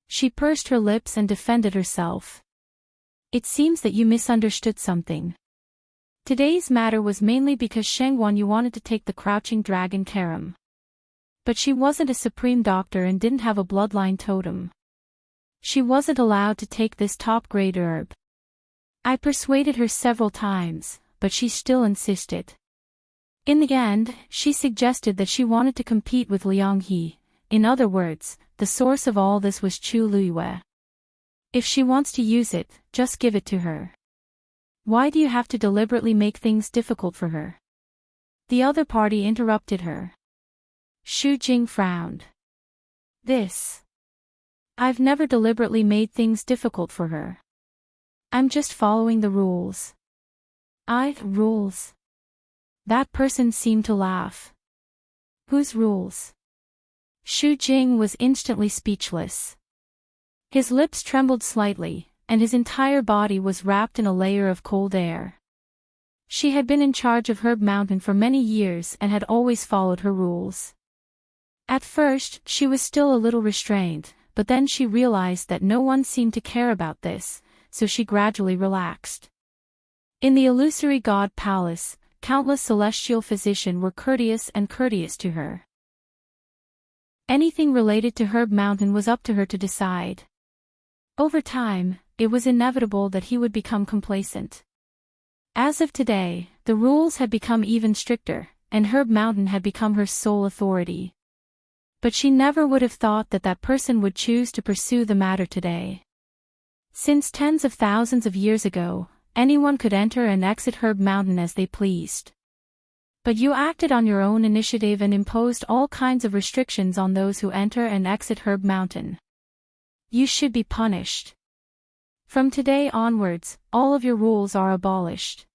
She pursed her lips and defended herself. "It seems that you misunderstood something. Today's matter was mainly because Shengwan you wanted to take the crouching dragon Karam. But she wasn't a supreme doctor and didn't have a bloodline totem. She wasn't allowed to take this top-grade herb. I persuaded her several times, but she still insisted. In the end, she suggested that she wanted to compete with Liang He. In other words, the source of all this was Chu Luyue. If she wants to use it, just give it to her. Why do you have to deliberately make things difficult for her?" The other party interrupted her. Shu Jing frowned. I've never deliberately made things difficult for her. I'm just following the rules." Rules? That person seemed to laugh. "Whose rules?" Shu Jing was instantly speechless. His lips trembled slightly, and his entire body was wrapped in a layer of cold air. She had been in charge of Herb Mountain for many years and had always followed her rules. At first, she was still a little restrained, but then she realized that no one seemed to care about this, so she gradually relaxed. In the illusory god palace, countless celestial physicians were courteous to her. Anything related to Herb Mountain was up to her to decide. Over time, it was inevitable that he would become complacent. As of today, the rules had become even stricter, and Herb Mountain had become her sole authority. But she never would have thought that that person would choose to pursue the matter today. Since tens of thousands of years ago, anyone could enter and exit Herb Mountain as they pleased. But you acted on your own initiative and imposed all kinds of restrictions on those who enter and exit Herb Mountain. You should be punished. From today onwards, all of your rules are abolished."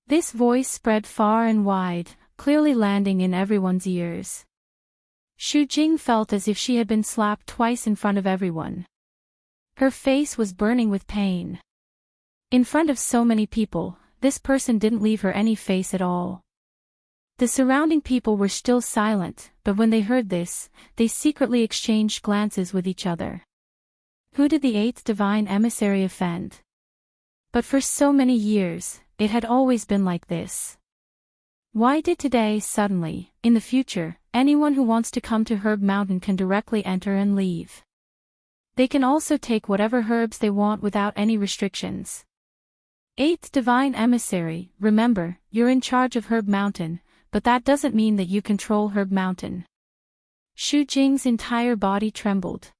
This voice spread far and wide, clearly landing in everyone's ears. Shu Jing felt as if she had been slapped twice in front of everyone. Her face was burning with pain. In front of so many people, this person didn't leave her any face at all. The surrounding people were still silent, but when they heard this, they secretly exchanged glances with each other. Who did the eighth divine emissary offend? But for so many years, it had always been like this. Why did today suddenly, in the future, anyone who wants to come to Herb Mountain can directly enter and leave? They can also take whatever herbs they want without any restrictions. Eighth divine emissary, remember, you're in charge of Herb Mountain, but that doesn't mean that you control Herb Mountain. Shu Jing's entire body trembled.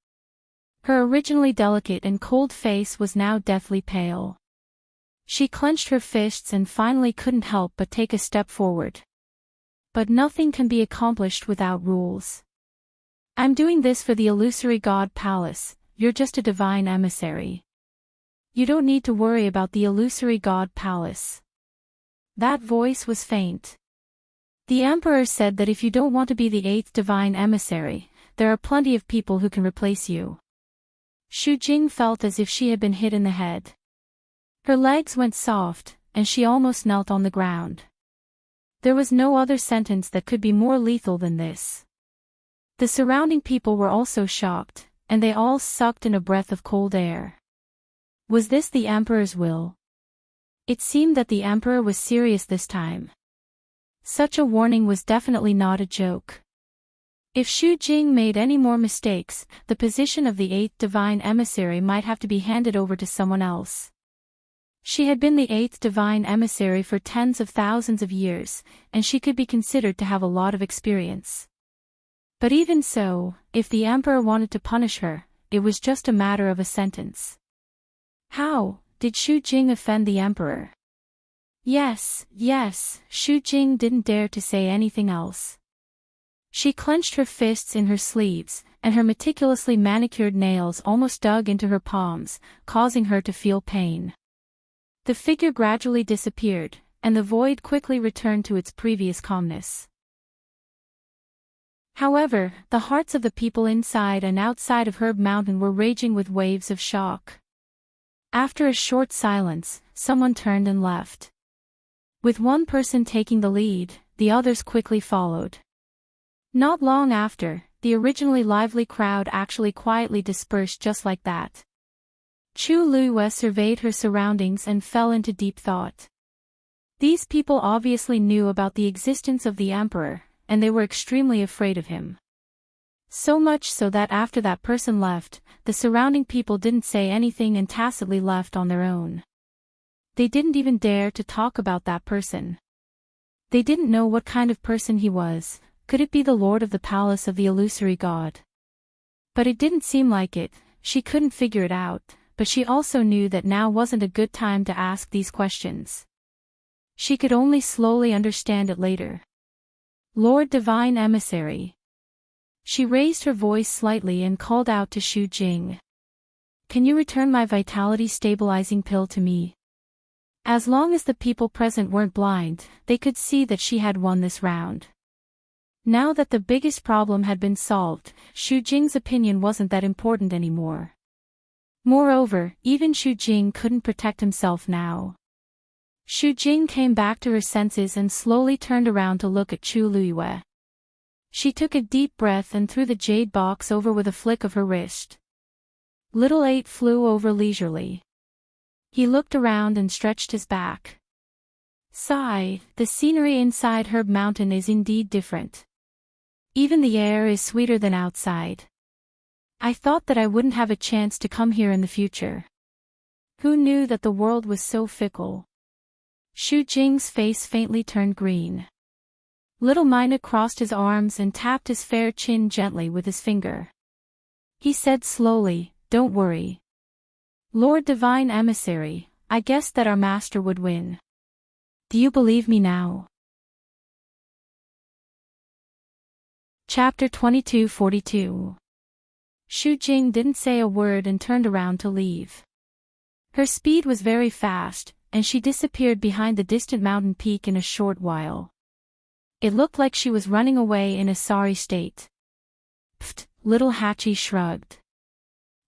Her originally delicate and cold face was now deathly pale. She clenched her fists and finally couldn't help but take a step forward. But nothing can be accomplished without rules. I'm doing this for the illusory god palace, you're just a divine emissary. You don't need to worry about the illusory god palace. That voice was faint. The emperor said that if you don't want to be the eighth divine emissary, there are plenty of people who can replace you. Shu Jing felt as if she had been hit in the head. Her legs went soft, and she almost knelt on the ground. There was no other sentence that could be more lethal than this. The surrounding people were also shocked, and they all sucked in a breath of cold air. Was this the emperor's will? It seemed that the emperor was serious this time. Such a warning was definitely not a joke. If Xu Jing made any more mistakes, the position of the 8th divine emissary might have to be handed over to someone else. She had been the 8th divine emissary for tens of thousands of years, and she could be considered to have a lot of experience. But even so, if the emperor wanted to punish her, it was just a matter of a sentence. How did Xu Jing offend the emperor? Yes, Xu Jing didn't dare to say anything else. She clenched her fists in her sleeves, and her meticulously manicured nails almost dug into her palms, causing her to feel pain. The figure gradually disappeared, and the void quickly returned to its previous calmness. However, the hearts of the people inside and outside of Herb Mountain were raging with waves of shock. After a short silence, someone turned and left. With one person taking the lead, the others quickly followed. Not long after, the originally lively crowd actually quietly dispersed just like that. Chu Luiyue surveyed her surroundings and fell into deep thought. These people obviously knew about the existence of the emperor, and they were extremely afraid of him. So much so that after that person left, the surrounding people didn't say anything and tacitly left on their own. They didn't even dare to talk about that person. They didn't know what kind of person he was. Could it be the lord of the palace of the illusory god? But it didn't seem like it. She couldn't figure it out, but she also knew that now wasn't a good time to ask these questions. She could only slowly understand it later. Lord Divine Emissary. She raised her voice slightly and called out to Xu Jing. Can you return my vitality stabilizing pill to me? As long as the people present weren't blind, they could see that she had won this round. Now that the biggest problem had been solved, Xu Jing's opinion wasn't that important anymore. Moreover, even Xu Jing couldn't protect himself now. Xu Jing came back to her senses and slowly turned around to look at Chu Luiyue. She took a deep breath and threw the jade box over with a flick of her wrist. Little 8 flew over leisurely. He looked around and stretched his back. Sigh, the scenery inside Herb Mountain is indeed different. Even the air is sweeter than outside. I thought that I wouldn't have a chance to come here in the future. Who knew that the world was so fickle? Xu Jing's face faintly turned green. Little Mina crossed his arms and tapped his fair chin gently with his finger. He said slowly, "Don't worry. Lord Divine Emissary, I guessed that our master would win. Do you believe me now?" Chapter 2242. Xu Jing didn't say a word and turned around to leave. Her speed was very fast, and she disappeared behind the distant mountain peak in a short while. It looked like she was running away in a sorry state. Pfft, little Hachi shrugged.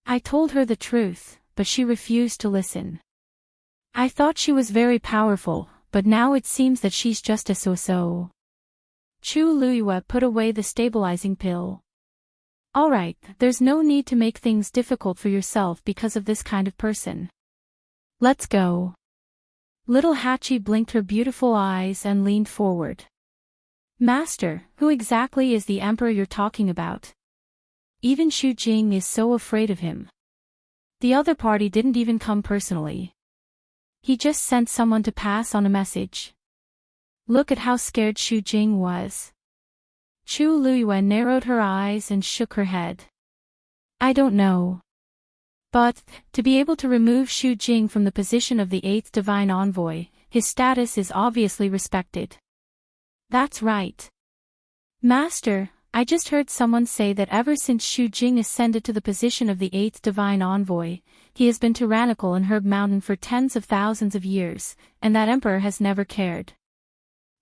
I told her the truth, but she refused to listen. I thought she was very powerful, but now it seems that she's just a so-so. Chu Luiyue put away the stabilizing pill. Alright, there's no need to make things difficult for yourself because of this kind of person. Let's go. Little Hachi blinked her beautiful eyes and leaned forward. Master, who exactly is the emperor you're talking about? Even Xu Jing is so afraid of him. The other party didn't even come personally. He just sent someone to pass on a message. Look at how scared Xu Jing was. Chu Luiyue narrowed her eyes and shook her head. I don't know. But, to be able to remove Xu Jing from the position of the 8th divine envoy, his status is obviously respected. That's right. Master, I just heard someone say that ever since Xu Jing ascended to the position of the 8th divine envoy, he has been tyrannical in Herb Mountain for tens of thousands of years, and that emperor has never cared.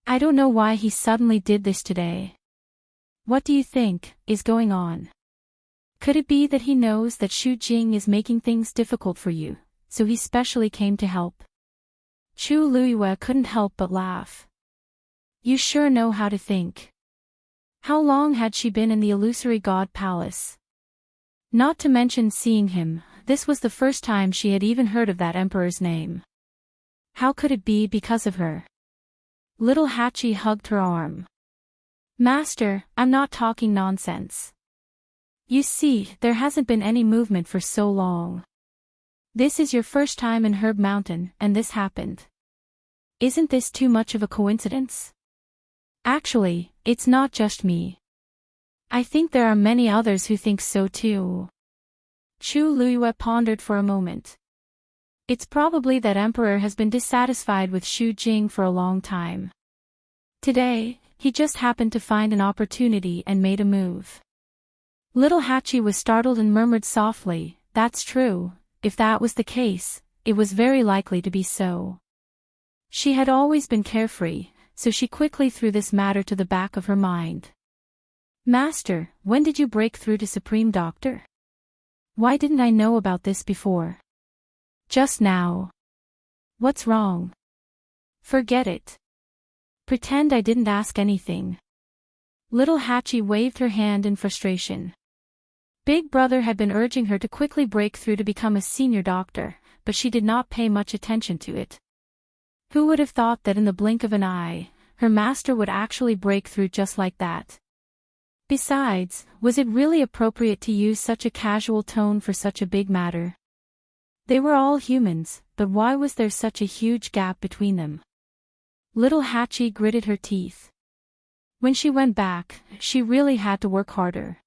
I don't know why he suddenly did this today. What do you think is going on? Could it be that he knows that Xu Jing is making things difficult for you, so he specially came to help? Chu Luiyue couldn't help but laugh. You sure know how to think. How long had she been in the illusory god palace? Not to mention seeing him, this was the first time she had even heard of that emperor's name. How could it be because of her? Little Hachi hugged her arm. Master, I'm not talking nonsense. You see, there hasn't been any movement for so long. This is your first time in Herb Mountain, and this happened. Isn't this too much of a coincidence? Actually, it's not just me. I think there are many others who think so too. Chu Luiyue pondered for a moment. It's probably that emperor has been dissatisfied with Xu Jing for a long time. Today, he just happened to find an opportunity and made a move. Little Hachi was startled and murmured softly, "That's true, if that was the case, it was very likely to be so." She had always been carefree, so she quickly threw this matter to the back of her mind. Master, when did you break through to Supreme Doctor? Why didn't I know about this before? Just now. What's wrong? Forget it. Pretend I didn't ask anything. Little Hachi waved her hand in frustration. Big Brother had been urging her to quickly break through to become a senior doctor, but she did not pay much attention to it. Who would have thought that in the blink of an eye, her master would actually break through just like that? Besides, was it really appropriate to use such a casual tone for such a big matter? They were all humans, but why was there such a huge gap between them? Little Hachi gritted her teeth. When she went back, she really had to work harder.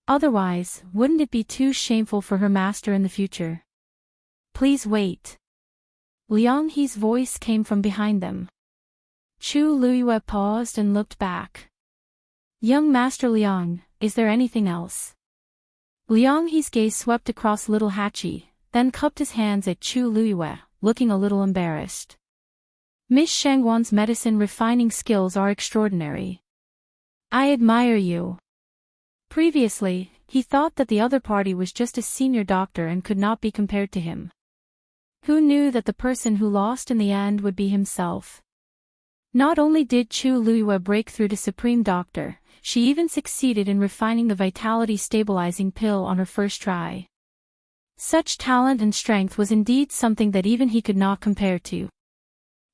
Otherwise, wouldn't it be too shameful for her master in the future? Please wait. Liang He's voice came from behind them. Chu Luiyue paused and looked back. Young Master Liang, is there anything else? Liang He's gaze swept across Little Hachi, then cupped his hands at Chu Luiyue, looking a little embarrassed. Miss Shangwan's medicine refining skills are extraordinary. I admire you. Previously, he thought that the other party was just a senior doctor and could not be compared to him. Who knew that the person who lost in the end would be himself? Not only did Chu Luiyue break through to Supreme Doctor, she even succeeded in refining the vitality stabilizing pill on her first try. Such talent and strength was indeed something that even he could not compare to.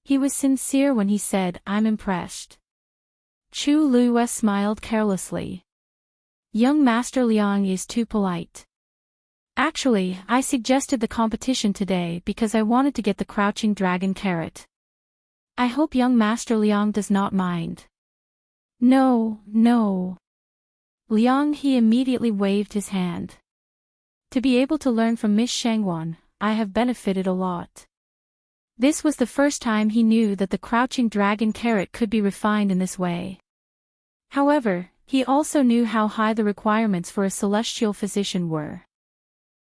He was sincere when he said, "I'm impressed." Chu Luiyue smiled carelessly. Young Master Liang is too polite. Actually, I suggested the competition today because I wanted to get the crouching dragon carrot. I hope young Master Liang does not mind. No, no. Liang He immediately waved his hand. To be able to learn from Miss Shangwan, I have benefited a lot. This was the first time he knew that the crouching dragon carrot could be refined in this way. However, he also knew how high the requirements for a celestial physician were.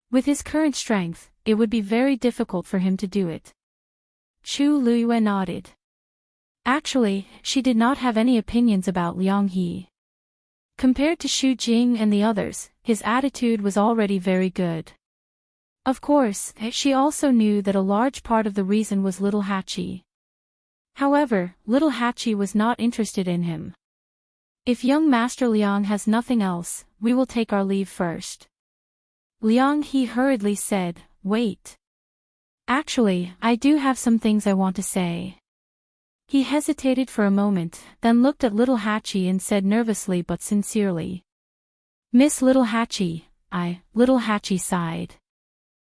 With his current strength, it would be very difficult for him to do it. Chu Luiyue nodded. Actually, she did not have any opinions about Liang He. Compared to Xu Jing and the others, his attitude was already very good. Of course, she also knew that a large part of the reason was Little Hachi. However, Little Hachi was not interested in him. If young Master Liang has nothing else, we will take our leave first. Liang He hurriedly said, "Wait. Actually, I do have some things I want to say." He hesitated for a moment, then looked at Little Hachi and said nervously but sincerely. "Miss Little Hachi." Little Hachi sighed.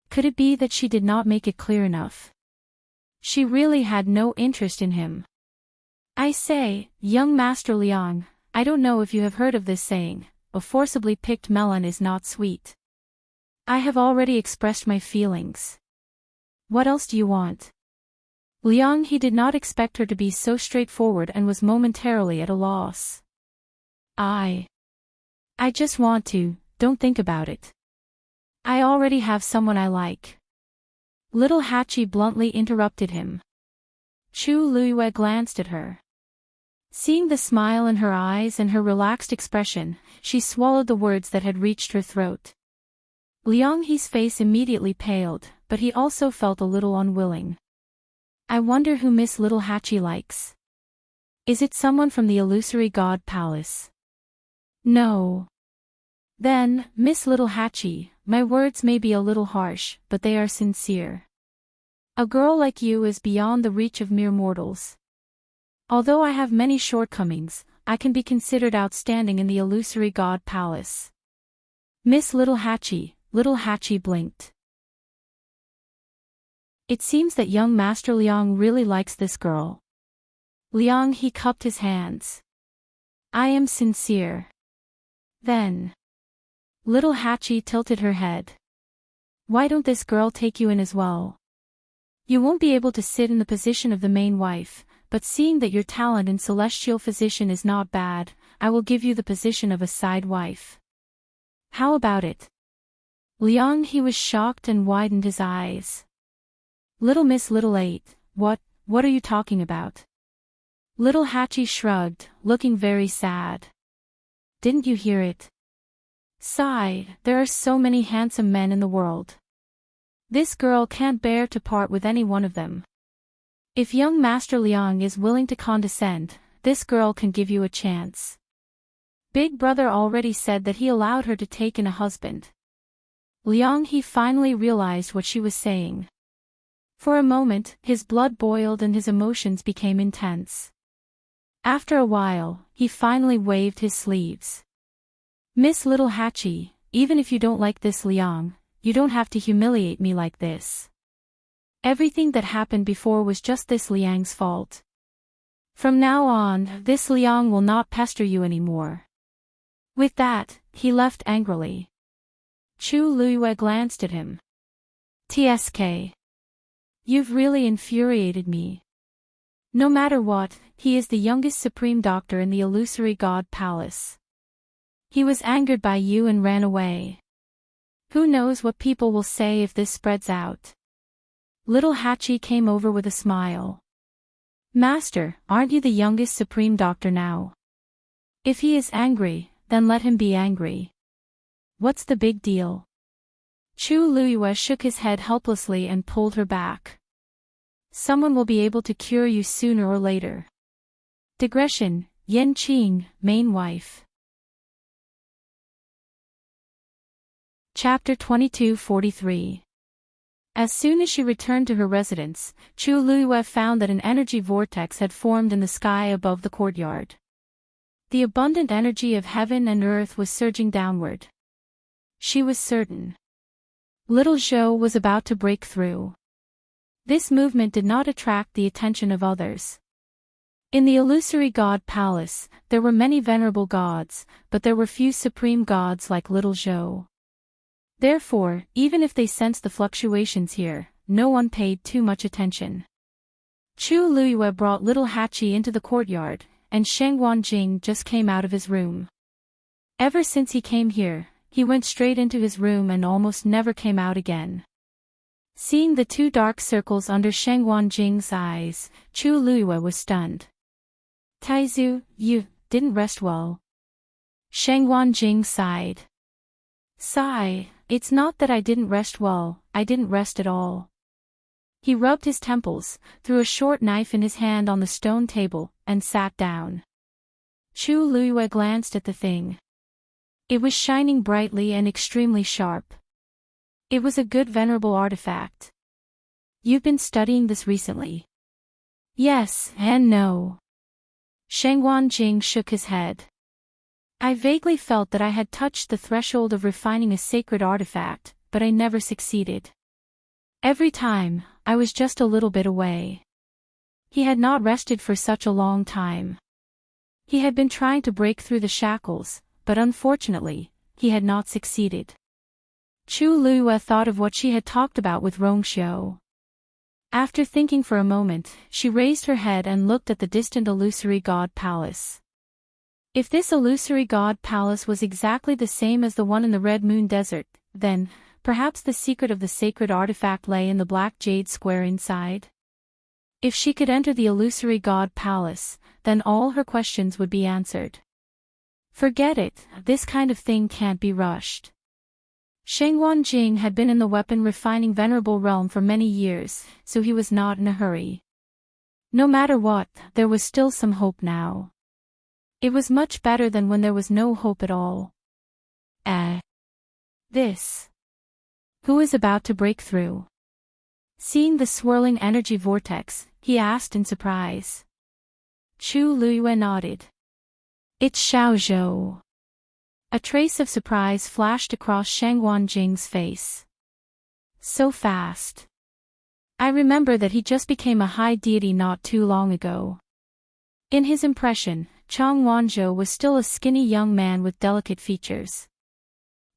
Could it be that she did not make it clear enough? She really had no interest in him. I say, young Master Liang, I don't know if you have heard of this saying, a forcibly picked melon is not sweet. I have already expressed my feelings. What else do you want? Liang He did not expect her to be so straightforward and was momentarily at a loss. I just want to, don't think about it. I already have someone I like. Little Hachi bluntly interrupted him. Chu Luiyue glanced at her. Seeing the smile in her eyes and her relaxed expression, she swallowed the words that had reached her throat. Liang He's face immediately paled, but he also felt a little unwilling. I wonder who Miss Little Hachi likes. Is it someone from the illusory god palace? No. Then, Miss Little Hatchie, my words may be a little harsh, but they are sincere. A girl like you is beyond the reach of mere mortals. Although I have many shortcomings, I can be considered outstanding in the illusory god palace. Miss Little Hatchie blinked. It seems that young Master Liang really likes this girl. Liang, he cupped his hands. I am sincere. Then. Little Hatchie tilted her head. Why don't this girl take you in as well? You won't be able to sit in the position of the main wife, but seeing that your talent in celestial physician is not bad, I will give you the position of a side wife. How about it? Liang, he was shocked and widened his eyes. Little Miss Little Eight, what are you talking about? Little Hatchie shrugged, looking very sad. Didn't you hear it? Sigh, there are so many handsome men in the world. This girl can't bear to part with any one of them. If young Master Liang is willing to condescend, this girl can give you a chance. Big Brother already said that he allowed her to take in a husband. Liang, he finally realized what she was saying. For a moment, his blood boiled and his emotions became intense. After a while, he finally waved his sleeves. Miss Little Hatchie, even if you don't like this Liang, you don't have to humiliate me like this. Everything that happened before was just this Liang's fault. From now on, this Liang will not pester you anymore. With that, he left angrily. Chu Luiyue glanced at him. TSK. You've really infuriated me. No matter what, he is the youngest supreme doctor in the illusory god palace. He was angered by you and ran away. Who knows what people will say if this spreads out. Little Hatchie came over with a smile. Master, aren't you the youngest supreme doctor now? If he is angry, then let him be angry. What's the big deal? Chu Luiyue shook his head helplessly and pulled her back. Someone will be able to cure you sooner or later. Digression, Yan Qing, main wife. Chapter 2243. As soon as she returned to her residence, Chu Luiyue found that an energy vortex had formed in the sky above the courtyard. The abundant energy of heaven and earth was surging downward. She was certain. Little Zhou was about to break through. This movement did not attract the attention of others. In the illusory god palace, there were many venerable gods, but there were few supreme gods like Little Zhou. Therefore, even if they sensed the fluctuations here, no one paid too much attention. Chu Luiyue brought Little Hatchie into the courtyard, and Sheng Wanjing just came out of his room. Ever since he came here, he went straight into his room and almost never came out again. Seeing the two dark circles under Sheng Wanjing's eyes, Chu Luiyue was stunned. Taizu, you didn't rest well. Sheng Wanjing sighed. Sigh, it's not that I didn't rest well, I didn't rest at all. He rubbed his temples, threw a short knife in his hand on the stone table, and sat down. Chu Luiyue glanced at the thing. It was shining brightly and extremely sharp. It was a good venerable artifact. You've been studying this recently? Yes and no. Sheng Wanjing shook his head. I vaguely felt that I had touched the threshold of refining a sacred artifact, but I never succeeded. Every time, I was just a little bit away. He had not rested for such a long time. He had been trying to break through the shackles, but unfortunately, he had not succeeded. Chu Luiyue thought of what she had talked about with Rongxiu. After thinking for a moment, she raised her head and looked at the distant illusory god palace. If this illusory god palace was exactly the same as the one in the Red Moon Desert, then, perhaps the secret of the sacred artifact lay in the black jade square inside? If she could enter the illusory god palace, then all her questions would be answered. Forget it, this kind of thing can't be rushed. Sheng Wanjing had been in the weapon refining venerable realm for many years, so he was not in a hurry. No matter what, there was still some hope now. It was much better than when there was no hope at all. This. Who is about to break through? Seeing the swirling energy vortex, he asked in surprise. Chu Luiyue nodded. It's Xiao Zhou. A trace of surprise flashed across Shangguan Jing's face. So fast. I remember that he just became a high deity not too long ago. In his impression, Chang Wanzhou was still a skinny young man with delicate features.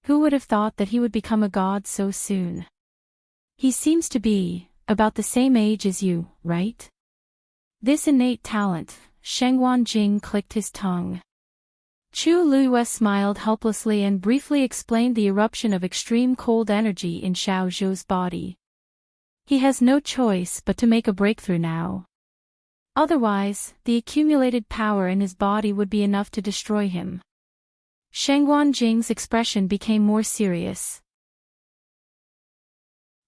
Who would have thought that he would become a god so soon? He seems to be about the same age as you, right? This innate talent, Shangguan Jing clicked his tongue. Chu Luiyue smiled helplessly and briefly explained the eruption of extreme cold energy in Xiao Zhou's body. He has no choice but to make a breakthrough now. Otherwise, the accumulated power in his body would be enough to destroy him. Shangguan Jing's expression became more serious.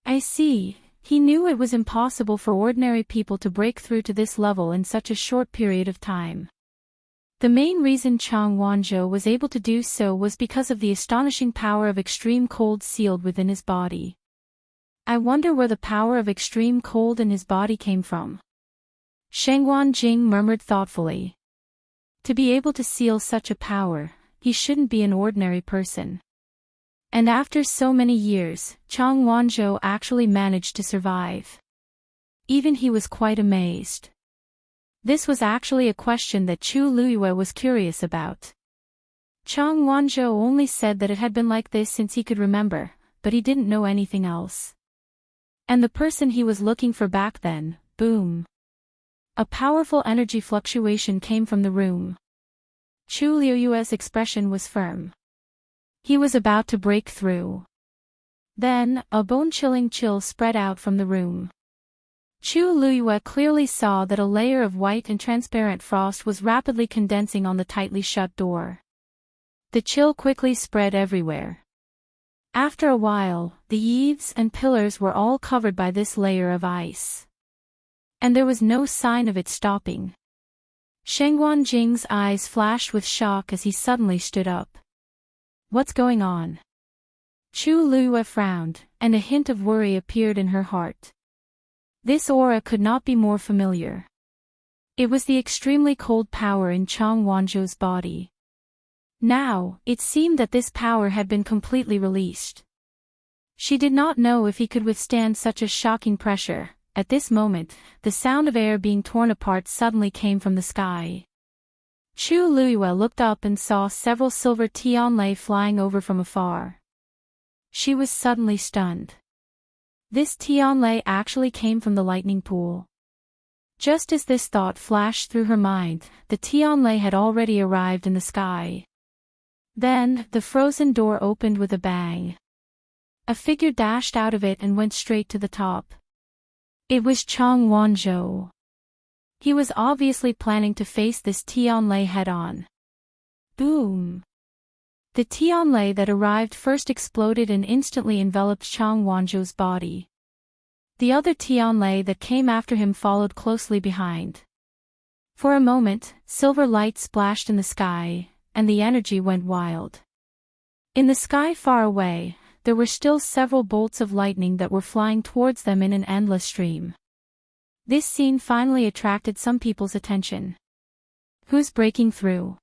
I see, he knew it was impossible for ordinary people to break through to this level in such a short period of time. The main reason Chang Wanzhou was able to do so was because of the astonishing power of extreme cold sealed within his body. I wonder where the power of extreme cold in his body came from. Shangguan Jing murmured thoughtfully. To be able to seal such a power, he shouldn't be an ordinary person. And after so many years, Chang Wanzhou actually managed to survive. Even he was quite amazed. This was actually a question that Chu Luiyue was curious about. Chang Wanzhou only said that it had been like this since he could remember, but he didn't know anything else. And the person he was looking for back then, boom. A powerful energy fluctuation came from the room. Chu Luiyue's expression was firm. He was about to break through. Then, a bone-chilling chill spread out from the room. Chu Luiyue clearly saw that a layer of white and transparent frost was rapidly condensing on the tightly shut door. The chill quickly spread everywhere. After a while, the eaves and pillars were all covered by this layer of ice. And there was no sign of it stopping. Shangguan Jing's eyes flashed with shock as he suddenly stood up. What's going on? Chu Luiyue frowned, and a hint of worry appeared in her heart. This aura could not be more familiar. It was the extremely cold power in Chang Wanzhou's body. Now, it seemed that this power had been completely released. She did not know if he could withstand such a shocking pressure. At this moment, the sound of air being torn apart suddenly came from the sky. Chu Luiyue looked up and saw several silver tianlei flying over from afar. She was suddenly stunned. This tianlei actually came from the lightning pool. Just as this thought flashed through her mind, the tianlei had already arrived in the sky. Then, the frozen door opened with a bang. A figure dashed out of it and went straight to the top. It was Chang Wanzhou. He was obviously planning to face this tianlei head-on. Boom! The tianlei that arrived first exploded and instantly enveloped Chang Wanzhou's body. The other tianlei that came after him followed closely behind. For a moment, silver light splashed in the sky, and the energy went wild. In the sky far away, there were still several bolts of lightning that were flying towards them in an endless stream. This scene finally attracted some people's attention. Who's breaking through?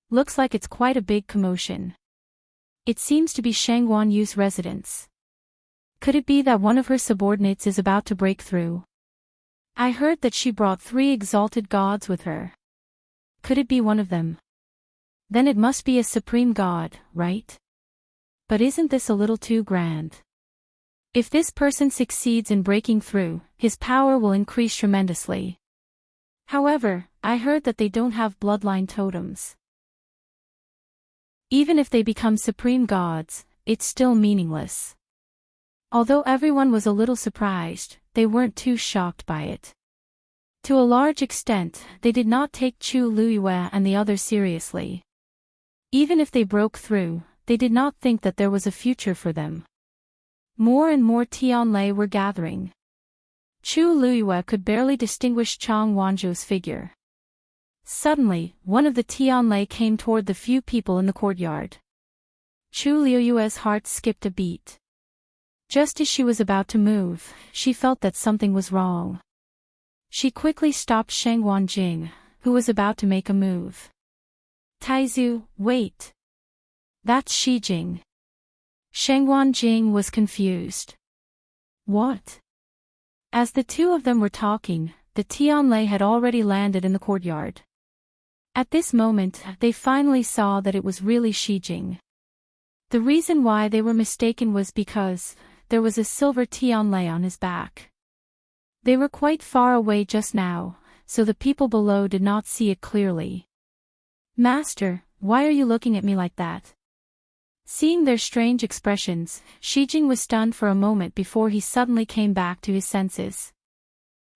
Looks like it's quite a big commotion. It seems to be Shangguan Yu's residence. Could it be that one of her subordinates is about to break through? I heard that she brought 3 exalted gods with her. Could it be one of them? Then it must be a supreme god, right? But isn't this a little too grand? If this person succeeds in breaking through, his power will increase tremendously. However, I heard that they don't have bloodline totems. Even if they become supreme gods, it's still meaningless. Although everyone was a little surprised, they weren't too shocked by it. To a large extent, they did not take Chu Luiyue and the others seriously. Even if they broke through, they did not think that there was a future for them. More and more tianlei were gathering. Chu Luiyue could barely distinguish Chang Wanzhou's figure. Suddenly, one of the Tianlai came toward the few people in the courtyard. Chu Luiyue's heart skipped a beat. Just as she was about to move, she felt that something was wrong. She quickly stopped Sheng Wanjing, who was about to make a move. Taizu, wait. That's Shi Jing. Sheng Wanjing was confused. What? As the two of them were talking, the Tianlai had already landed in the courtyard. At this moment, they finally saw that it was really Shi Jing. The reason why they were mistaken was because there was a silver Tianlai on his back. They were quite far away just now, so the people below did not see it clearly. Master, why are you looking at me like that? Seeing their strange expressions, Shi Jing was stunned for a moment before he suddenly came back to his senses.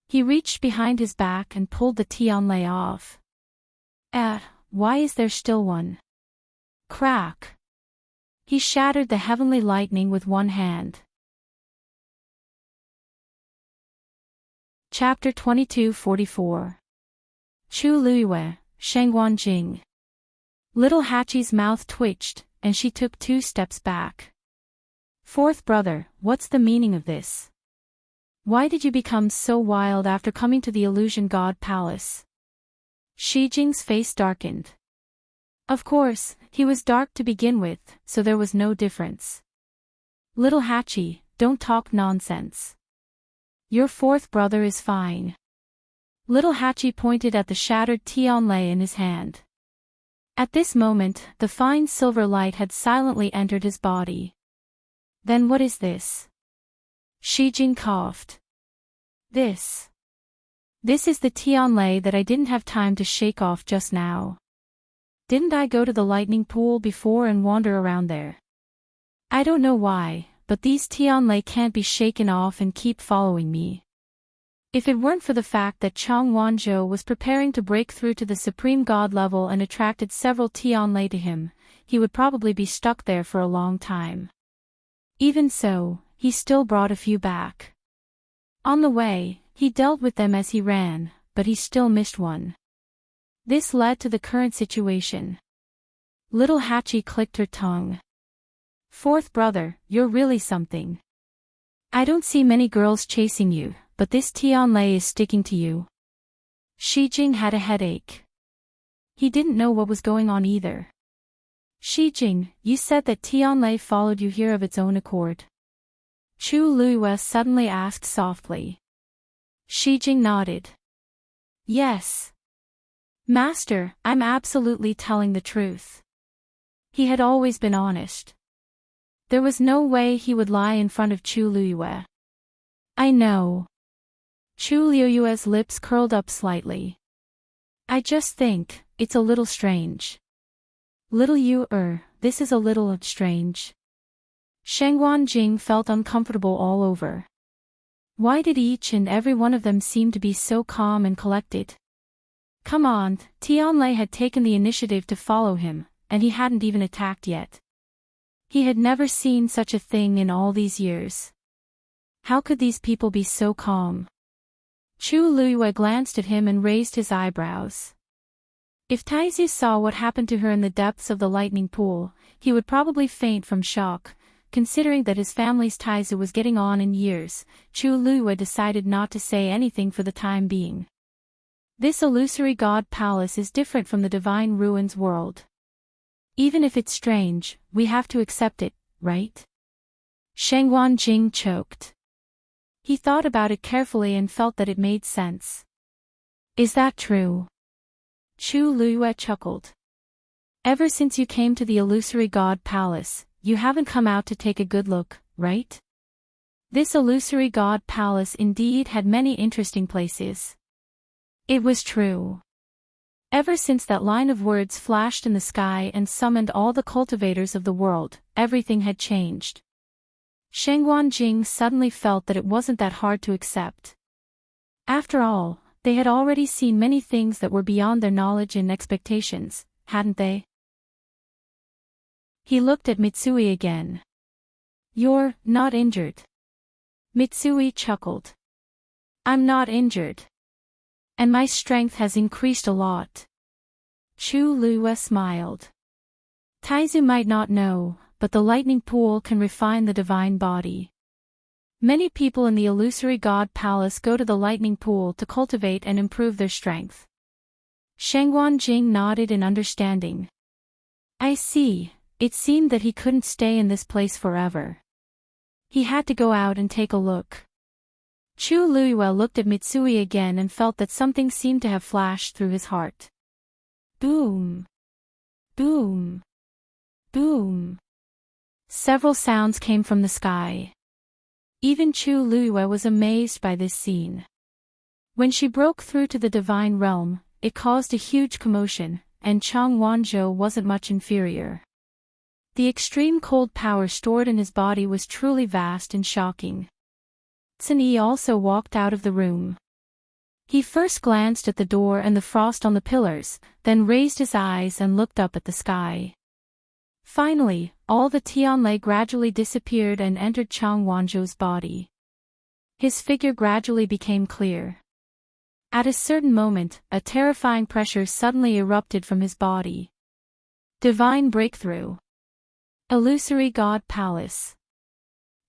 He reached behind his back and pulled the Tianlai off. Why is there still one? Crack! He shattered the heavenly lightning with one hand. Chapter 2244. Chu Luiyue, Sheng Wanjing. Little Hachi's mouth twitched, and she took 2 steps back. Fourth brother, what's the meaning of this? Why did you become so wild after coming to the Illusion God Palace? Shi Jing's face darkened. Of course, he was dark to begin with, so there was no difference. Little Hachi, don't talk nonsense. Your fourth brother is fine. Little Hachi pointed at the shattered Tianlai in his hand. At this moment, the fine silver light had silently entered his body. Then what is this? Shi Jing coughed. This is the Tianlai that I didn't have time to shake off just now. Didn't I go to the lightning pool before and wander around there? I don't know why, but these Tianlai can't be shaken off and keep following me. If it weren't for the fact that Chang Wanzhou was preparing to break through to the Supreme God level and attracted several Tianlai to him, he would probably be stuck there for a long time. Even so, he still brought a few back. On the way, he dealt with them as he ran, but he still missed one. This led to the current situation. Little Hachi clicked her tongue. Fourth brother, you're really something. I don't see many girls chasing you, but this Tianlai is sticking to you. Shi Jing had a headache. He didn't know what was going on either. Shi Jing, you said that Tianlai followed you here of its own accord. Chu Luiyue suddenly asked softly. Shi Jing nodded. Yes. Master, I'm absolutely telling the truth. He had always been honest. There was no way he would lie in front of Chu Luiyue. I know. Chu Luiyue's lips curled up slightly. I just think, it's a little strange. Little you, this is a little strange. Sheng Wanjing felt uncomfortable all over. Why did each and every one of them seem to be so calm and collected? Come on, Tianlai had taken the initiative to follow him, and he hadn't even attacked yet. He had never seen such a thing in all these years. How could these people be so calm? Chu Luiyue glanced at him and raised his eyebrows. If Taizu saw what happened to her in the depths of the lightning pool, he would probably faint from shock. Considering that his family's Taizu was getting on in years, Chu Luiyue decided not to say anything for the time being. This illusory god palace is different from the divine ruins world. Even if it's strange, we have to accept it, right? Sheng Wanjing choked. He thought about it carefully and felt that it made sense. Is that true? Chu Luiyue chuckled. Ever since you came to the illusory god palace, you haven't come out to take a good look, right? This illusory god palace indeed had many interesting places. It was true. Ever since that line of words flashed in the sky and summoned all the cultivators of the world, everything had changed. Sheng Wanjing suddenly felt that it wasn't that hard to accept. After all, they had already seen many things that were beyond their knowledge and expectations, hadn't they? He looked at Mitsui again. You're not injured. Mitsui chuckled. I'm not injured. And my strength has increased a lot. Chu Luiyue smiled. Taizu might not know, but the lightning pool can refine the divine body. Many people in the illusory god palace go to the lightning pool to cultivate and improve their strength. Shengguan Jing nodded in understanding. I see, it seemed that he couldn't stay in this place forever. He had to go out and take a look. Chu Luiyue looked at Mitsui again and felt that something seemed to have flashed through his heart. Boom! Boom! Boom! Several sounds came from the sky. Even Chu Luiyue was amazed by this scene. When she broke through to the divine realm, it caused a huge commotion, and Chang Wanzhou wasn't much inferior. The extreme cold power stored in his body was truly vast and shocking. Sun Yi also walked out of the room. He first glanced at the door and the frost on the pillars, then raised his eyes and looked up at the sky. Finally, all the Tianlei gradually disappeared and entered Chang Wanzhou's body. His figure gradually became clear. At a certain moment, a terrifying pressure suddenly erupted from his body. Divine breakthrough. Illusory God Palace.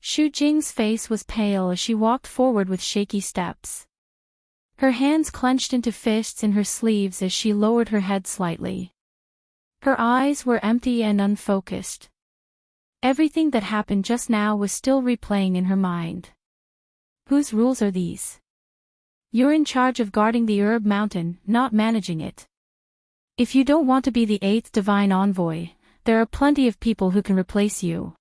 Xu Jing's face was pale as she walked forward with shaky steps. Her hands clenched into fists in her sleeves as she lowered her head slightly. Her eyes were empty and unfocused. Everything that happened just now was still replaying in her mind. Whose rules are these? You're in charge of guarding the herb mountain, not managing it. If you don't want to be the 8th divine envoy, there are plenty of people who can replace you.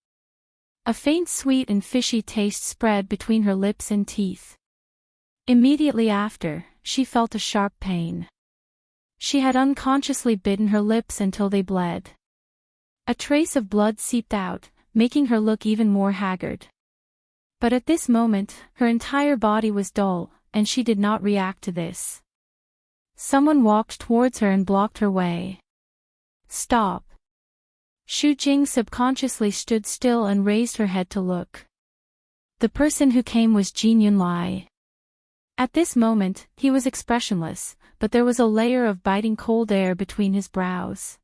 A faint sweet and fishy taste spread between her lips and teeth. Immediately after, she felt a sharp pain. She had unconsciously bitten her lips until they bled. A trace of blood seeped out, making her look even more haggard. But at this moment, her entire body was dull, and she did not react to this. Someone walked towards her and blocked her way. Stop. Xu Jing subconsciously stood still and raised her head to look. The person who came was Jin Yunlai. At this moment, he was expressionless, but there was a layer of biting cold air between his brows.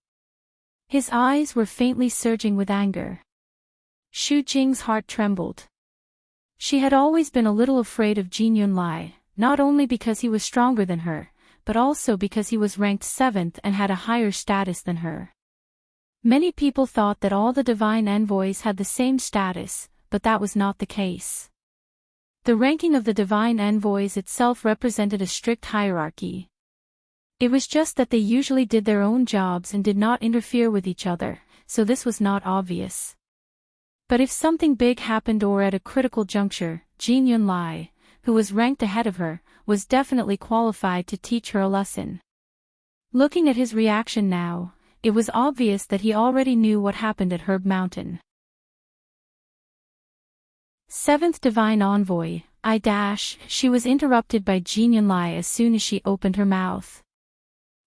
His eyes were faintly surging with anger. Xu Jing's heart trembled. She had always been a little afraid of Jin Yunlai, not only because he was stronger than her, but also because he was ranked 7th and had a higher status than her. Many people thought that all the divine envoys had the same status, but that was not the case. The ranking of the divine envoys itself represented a strict hierarchy. It was just that they usually did their own jobs and did not interfere with each other, so this was not obvious. But if something big happened or at a critical juncture, Jin Yunlai, who was ranked ahead of her, was definitely qualified to teach her a lesson. Looking at his reaction now, it was obvious that he already knew what happened at Herb Mountain. 7th Divine Envoy, she was interrupted by Jin Yunlai as soon as she opened her mouth.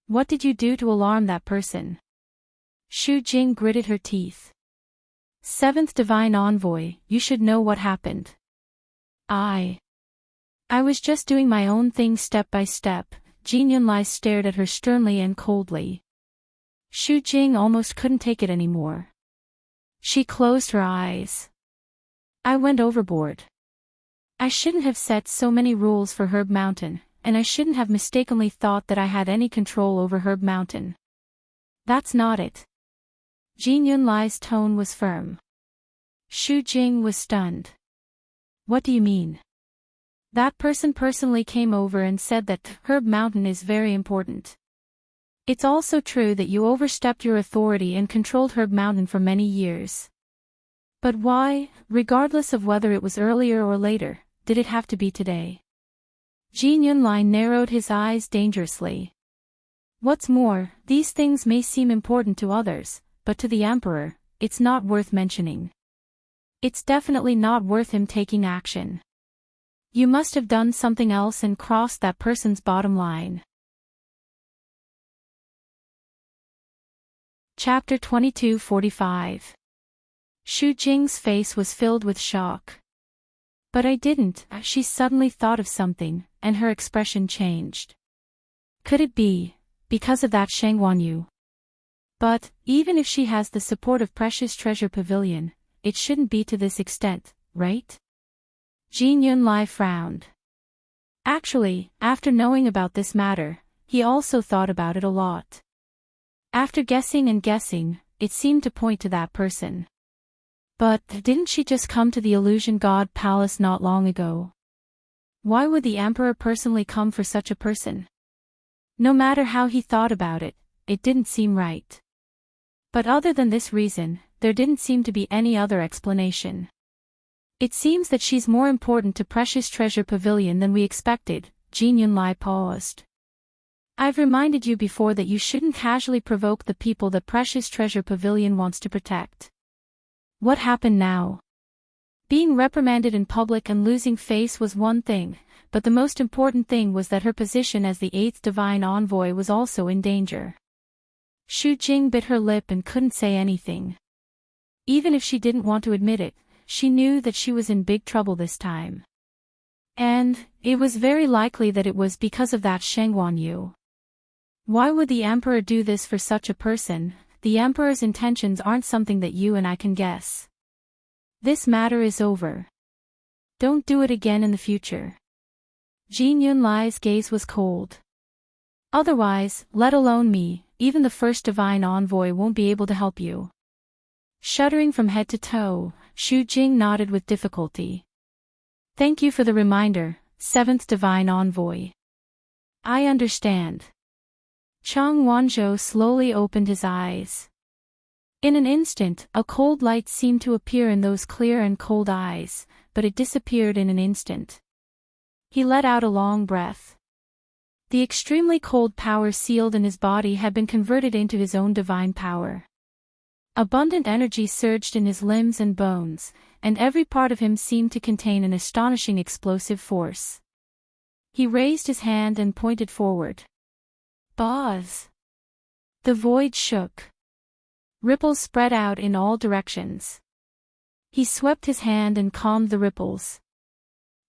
What did you do to alarm that person? Xu Jing gritted her teeth. 7th Divine Envoy, you should know what happened. I was just doing my own thing step by step. Jin Yunlai stared at her sternly and coldly. Xu Jing almost couldn't take it anymore. She closed her eyes. I went overboard. I shouldn't have set so many rules for Herb Mountain, and I shouldn't have mistakenly thought that I had any control over Herb Mountain. That's not it. Jin Yunlai's tone was firm. Xu Jing was stunned. What do you mean? That person personally came over and said that Herb Mountain is very important. It's also true that you overstepped your authority and controlled Herb Mountain for many years. But why, regardless of whether it was earlier or later, did it have to be today? Jin Yunlai narrowed his eyes dangerously. What's more, these things may seem important to others, but to the Emperor, it's not worth mentioning. It's definitely not worth him taking action. You must have done something else and crossed that person's bottom line. Chapter 2245. Xu Jing's face was filled with shock. But I didn't. She suddenly thought of something, and her expression changed. Could it be because of that Shang Wanyu? But, even if she has the support of Precious Treasure Pavilion, it shouldn't be to this extent, right? Jin Yunlai frowned. Actually, after knowing about this matter, he also thought about it a lot. After guessing and guessing, it seemed to point to that person. But, didn't she just come to the Illusion God Palace not long ago? Why would the Emperor personally come for such a person? No matter how he thought about it, it didn't seem right. But other than this reason, there didn't seem to be any other explanation. It seems that she's more important to Precious Treasure Pavilion than we expected, Jin Yunlai paused. I've reminded you before that you shouldn't casually provoke the people that Precious Treasure Pavilion wants to protect. What happened now? Being reprimanded in public and losing face was one thing, but the most important thing was that her position as the 8th Divine Envoy was also in danger. Xu Jing bit her lip and couldn't say anything. Even if she didn't want to admit it, she knew that she was in big trouble this time. And, it was very likely that it was because of that Shang Wanyu. Why would the Emperor do this for such a person? The Emperor's intentions aren't something that you and I can guess. This matter is over. Don't do it again in the future. Jin Yunlai's gaze was cold. Otherwise, let alone me, even the first Divine Envoy won't be able to help you. Shuddering from head to toe, Xu Jing nodded with difficulty. Thank you for the reminder, 7th Divine Envoy. I understand. Chang Wanzhou slowly opened his eyes. In an instant, a cold light seemed to appear in those clear and cold eyes, but it disappeared in an instant. He let out a long breath. The extremely cold power sealed in his body had been converted into his own divine power. Abundant energy surged in his limbs and bones, and every part of him seemed to contain an astonishing explosive force. He raised his hand and pointed forward. Buzz! The void shook. Ripples spread out in all directions. He swept his hand and calmed the ripples.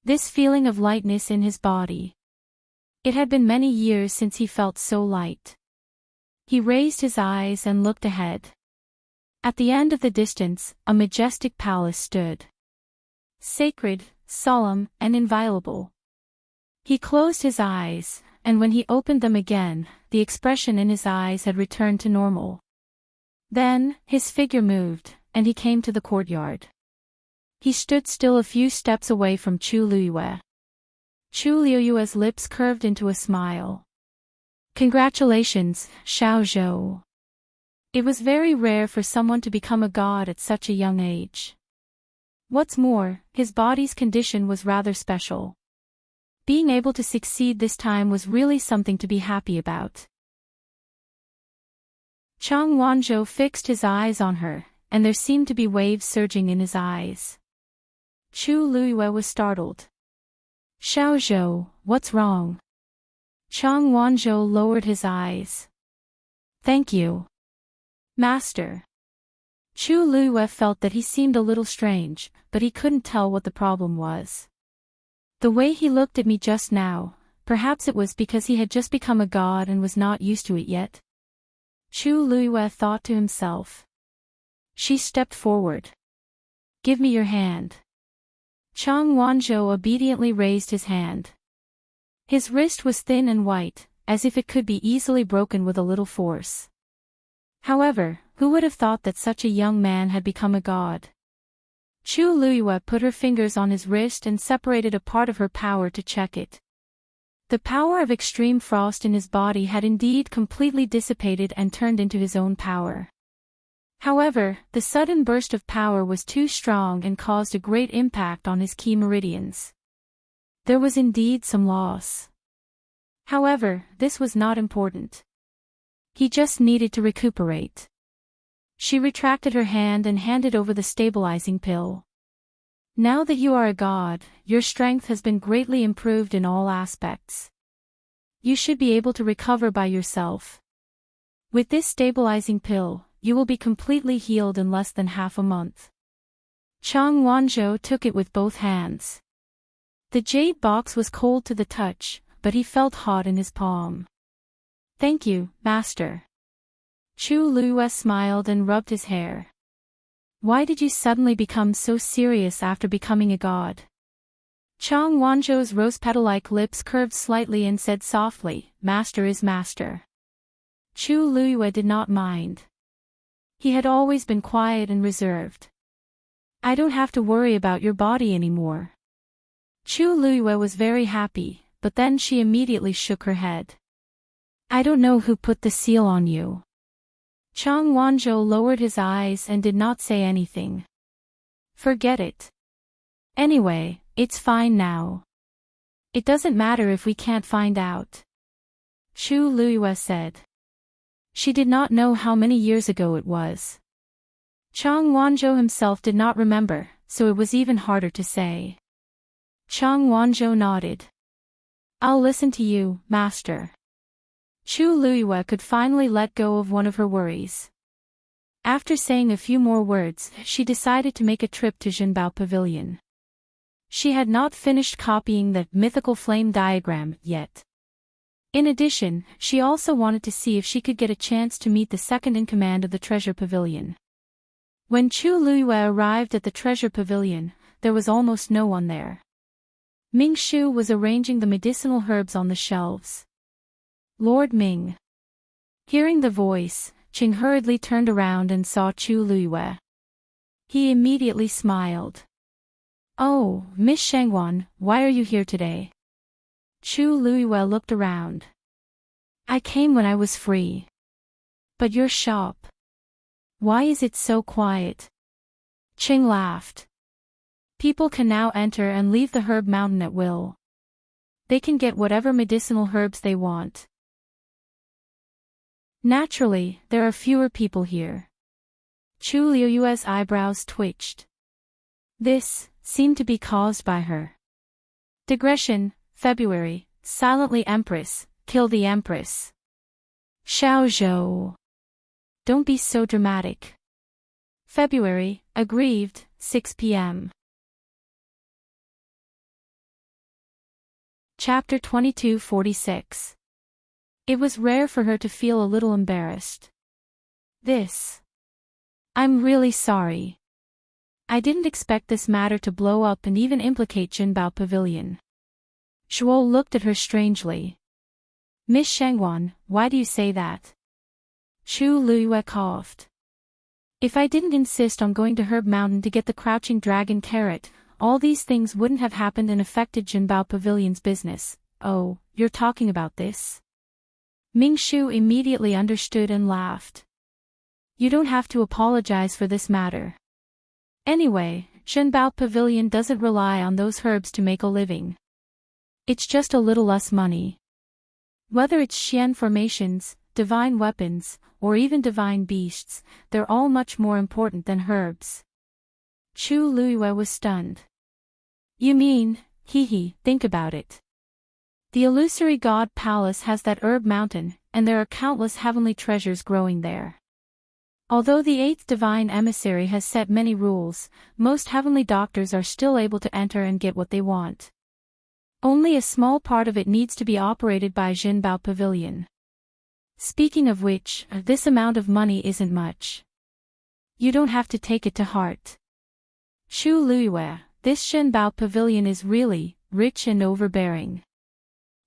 This feeling of lightness in his body. It had been many years since he felt so light. He raised his eyes and looked ahead. At the end of the distance, a majestic palace stood. Sacred, solemn, and inviolable. He closed his eyes, and when he opened them again, the expression in his eyes had returned to normal. Then, his figure moved, and he came to the courtyard. He stood still a few steps away from Chu Liyue. Chu Liyue's lips curved into a smile. Congratulations, Xiao Zhou. It was very rare for someone to become a god at such a young age. What's more, his body's condition was rather special. Being able to succeed this time was really something to be happy about. Chang Wanzhou fixed his eyes on her, and there seemed to be waves surging in his eyes. Chu Liyue was startled. Xiao Zhou, what's wrong? Chang Wanzhou lowered his eyes. Thank you, Master. Chu Liyue felt that he seemed a little strange, but he couldn't tell what the problem was. The way he looked at me just now, perhaps it was because he had just become a god and was not used to it yet. Chu Liyue thought to himself. She stepped forward. Give me your hand. Chang Wanzhou obediently raised his hand. His wrist was thin and white, as if it could be easily broken with a little force. However, who would have thought that such a young man had become a god? Chu Liyue put her fingers on his wrist and separated a part of her power to check it. The power of extreme frost in his body had indeed completely dissipated and turned into his own power. However, the sudden burst of power was too strong and caused a great impact on his key meridians. There was indeed some loss. However, this was not important. He just needed to recuperate. She retracted her hand and handed over the stabilizing pill. Now that you are a god, your strength has been greatly improved in all aspects. You should be able to recover by yourself. With this stabilizing pill, you will be completely healed in less than half a month. Chang Wanzhou took it with both hands. The jade box was cold to the touch, but he felt hot in his palm. "Thank you, master." Chu Luiyue smiled and rubbed his hair. "Why did you suddenly become so serious after becoming a god?" Chang Wanzhou's rose-petal-like lips curved slightly and said softly, "Master is master." Chu Luiyue did not mind. He had always been quiet and reserved. "I don't have to worry about your body anymore." Chu Luiyue was very happy, but then she immediately shook her head. "I don't know who put the seal on you." Chang Wanzhou lowered his eyes and did not say anything. "Forget it. Anyway, it's fine now. It doesn't matter if we can't find out," Chu Luiyue said. She did not know how many years ago it was. Chang Wanzhou himself did not remember, so it was even harder to say. Chang Wanzhou nodded. "I'll listen to you, master." Chu Luiyue could finally let go of one of her worries. After saying a few more words, she decided to make a trip to Zhenbao Pavilion. She had not finished copying the mythical flame diagram yet. In addition, she also wanted to see if she could get a chance to meet the second-in-command of the Treasure Pavilion. When Chu Luiyue arrived at the Treasure Pavilion, there was almost no one there. Ming Shu was arranging the medicinal herbs on the shelves. "Lord Ming." Hearing the voice, Qing hurriedly turned around and saw Chu Luiyue. He immediately smiled. "Oh, Miss Shangwan, why are you here today?" Chu Luiyue looked around. "I came when I was free." "But your shop. Why is it so quiet?" Qing laughed. "People can now enter and leave the herb mountain at will. They can get whatever medicinal herbs they want. Naturally, there are fewer people here." Chu Luiyue's eyebrows twitched. This seemed to be caused by her. Digression, February, silently Empress, kill the Empress. Xiao Zhou. Don't be so dramatic. February, aggrieved, 6 p.m. Chapter 2246. It was rare for her to feel a little embarrassed. I'm really sorry. I didn't expect this matter to blow up and even implicate Zhenbao Pavilion. Zhuo looked at her strangely. "Miss Shangwan, why do you say that?" Chu Luiyue coughed. "If I didn't insist on going to Herb Mountain to get the crouching dragon carrot, all these things wouldn't have happened and affected Zhenbao Pavilion's business." "Oh, you're talking about this?" Ming Shu immediately understood and laughed. "You don't have to apologize for this matter. Anyway, Zhenbao Pavilion doesn't rely on those herbs to make a living. It's just a little less money. Whether it's Xian formations, divine weapons, or even divine beasts, they're all much more important than herbs." Chu Luiyue was stunned. "You mean, think about it. The illusory god palace has that herb mountain, and there are countless heavenly treasures growing there. Although the eighth divine emissary has set many rules, most heavenly doctors are still able to enter and get what they want. Only a small part of it needs to be operated by Zhenbao Pavilion. Speaking of which, this amount of money isn't much. You don't have to take it to heart. Chu Luiyue, this Zhenbao Pavilion is really rich and overbearing.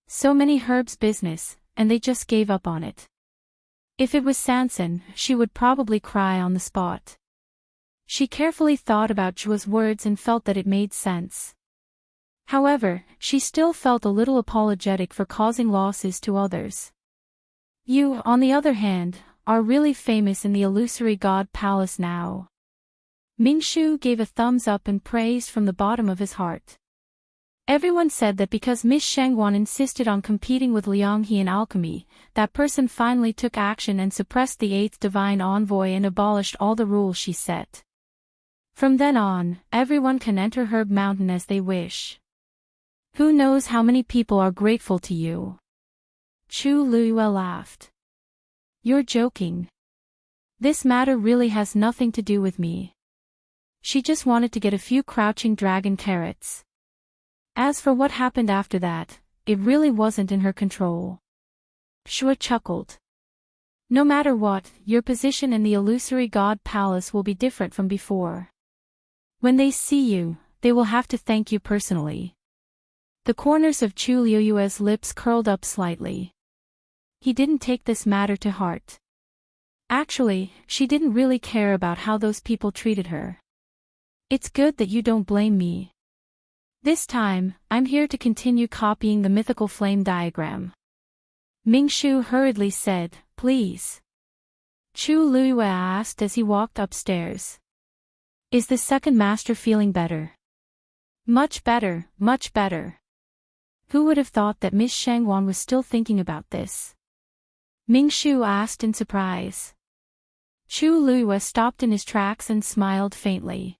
So many herbs business, and they just gave up on it. If it was Sansan, she would probably cry on the spot." She carefully thought about Zhuo's words and felt that it made sense. However, she still felt a little apologetic for causing losses to others. "You, on the other hand, are really famous in the illusory god palace now." Ming Shu gave a thumbs up and praised from the bottom of his heart. Everyone said that because Miss Shangwan insisted on competing with Liang He in alchemy, that person finally took action and suppressed the eighth divine envoy and abolished all the rules she set. From then on, everyone can enter Herb Mountain as they wish. Who knows how many people are grateful to you? Chu Luiyue laughed. "You're joking. This matter really has nothing to do with me. She just wanted to get a few crouching dragon carrots." As for what happened after that, it really wasn't in her control. Shua chuckled. No matter what, your position in the illusory god palace will be different from before. When they see you, they will have to thank you personally. The corners of Chu Liuyue's lips curled up slightly. He didn't take this matter to heart. Actually, she didn't really care about how those people treated her. It's good that you don't blame me. This time, I'm here to continue copying the mythical flame diagram. Mingshu hurriedly said, please. Chu Luyue asked as he walked upstairs. Is the second master feeling better? Much better, much better. Who would have thought that Miss Shangwan was still thinking about this? Mingshu asked in surprise. Chu Luyue stopped in his tracks and smiled faintly.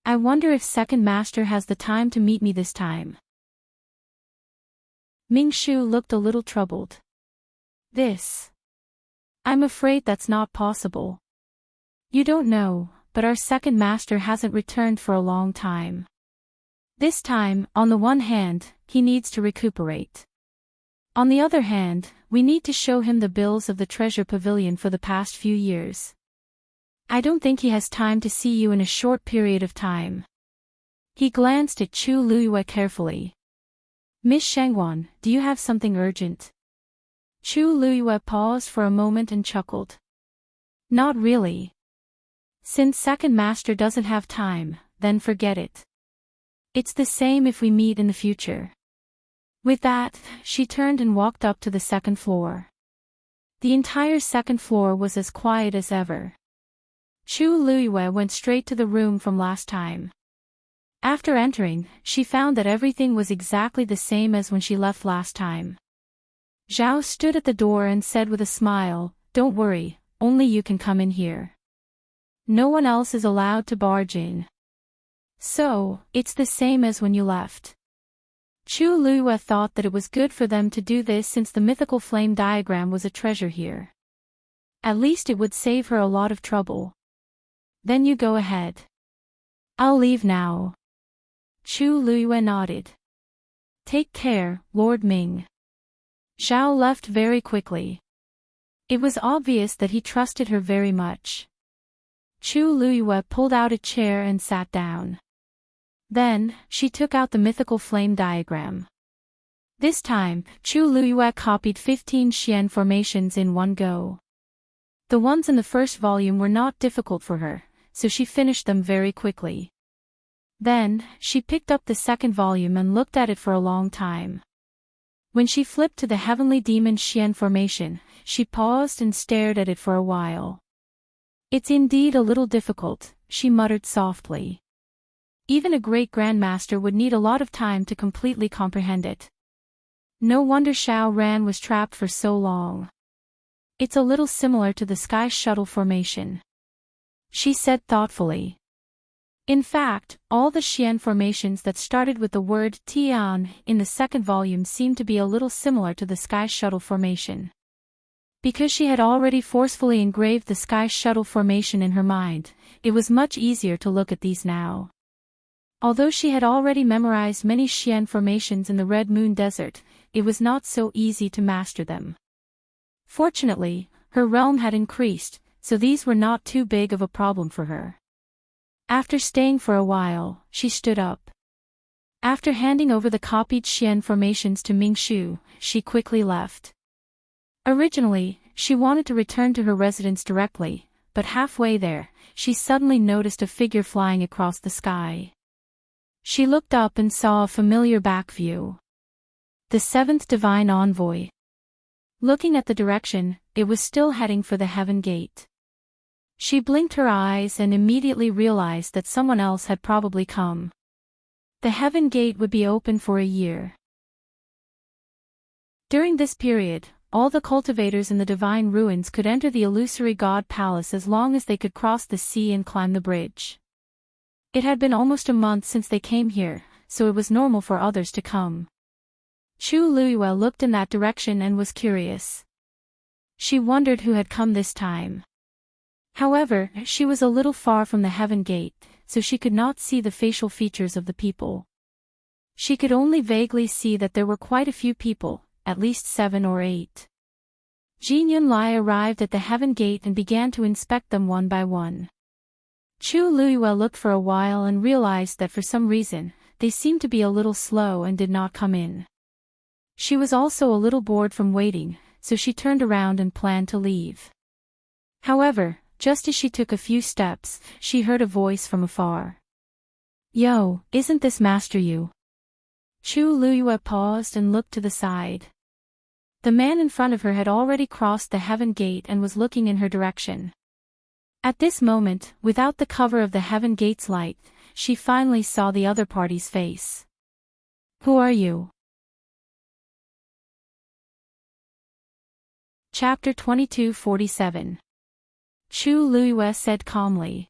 I wonder if second master has the time to meet me this time. Mingshu looked a little troubled. I'm afraid that's not possible. You don't know, but our second master hasn't returned for a long time. This time, on the one hand, he needs to recuperate. On the other hand, we need to show him the bills of the treasure pavilion for the past few years. I don't think he has time to see you in a short period of time. He glanced at Chu Luyue carefully. Miss Shangwan, do you have something urgent? Chu Luyue paused for a moment and chuckled. Not really. Since second master doesn't have time, then forget it. It's the same if we meet in the future. With that, she turned and walked up to the second floor. The entire second floor was as quiet as ever. Chu Luyue went straight to the room from last time. After entering, she found that everything was exactly the same as when she left last time. Zhao stood at the door and said with a smile, Don't worry, only you can come in here. No one else is allowed to barge in. So, it's the same as when you left. Chu Luyue thought that it was good for them to do this since the mythical flame diagram was a treasure here. At least it would save her a lot of trouble. Then you go ahead. I'll leave now. Chu Luyue nodded. Take care, Lord Ming. Zhao left very quickly. It was obvious that he trusted her very much. Chu Luyue pulled out a chair and sat down. Then, she took out the mythical flame diagram. This time, Chu Luyue copied 15 Xian formations in one go. The ones in the first volume were not difficult for her, so she finished them very quickly. Then, she picked up the second volume and looked at it for a long time. When she flipped to the Heavenly Demon Xian formation, she paused and stared at it for a while. It's indeed a little difficult, she muttered softly. Even a great grandmaster would need a lot of time to completely comprehend it. No wonder Xiao Ran was trapped for so long. It's a little similar to the Sky Shuttle formation, she said thoughtfully. In fact, all the Xian formations that started with the word Tian in the second volume seemed to be a little similar to the Sky Shuttle formation. Because she had already forcefully engraved the Sky Shuttle formation in her mind, it was much easier to look at these now. Although she had already memorized many Xian formations in the Red Moon Desert, it was not so easy to master them. Fortunately, her realm had increased, so these were not too big of a problem for her. After staying for a while, she stood up. After handing over the copied Xian formations to Mingshu, she quickly left. Originally, she wanted to return to her residence directly, but halfway there, she suddenly noticed a figure flying across the sky. She looked up and saw a familiar back view. The seventh divine envoy. Looking at the direction, it was still heading for the Heaven Gate. She blinked her eyes and immediately realized that someone else had probably come. The Heaven Gate would be open for a year. During this period, all the cultivators in the divine ruins could enter the illusory god palace as long as they could cross the sea and climb the bridge. It had been almost a month since they came here, so it was normal for others to come. Chu Luyue looked in that direction and was curious. She wondered who had come this time. However, she was a little far from the Heaven Gate, so she could not see the facial features of the people. She could only vaguely see that there were quite a few people, at least 7 or 8. Jin Yunlai arrived at the heaven gate and began to inspect them one by one. Chu Luiyue looked for a while and realized that for some reason, they seemed to be a little slow and did not come in. She was also a little bored from waiting, so she turned around and planned to leave. However, just as she took a few steps, she heard a voice from afar. "Yo, isn't this Master Yu?" Chu Luiyue paused and looked to the side. The man in front of her had already crossed the heaven gate and was looking in her direction. At this moment, without the cover of the heaven gate's light, she finally saw the other party's face. "Who are you?" Chapter 22:47. Chu Luiyue said calmly.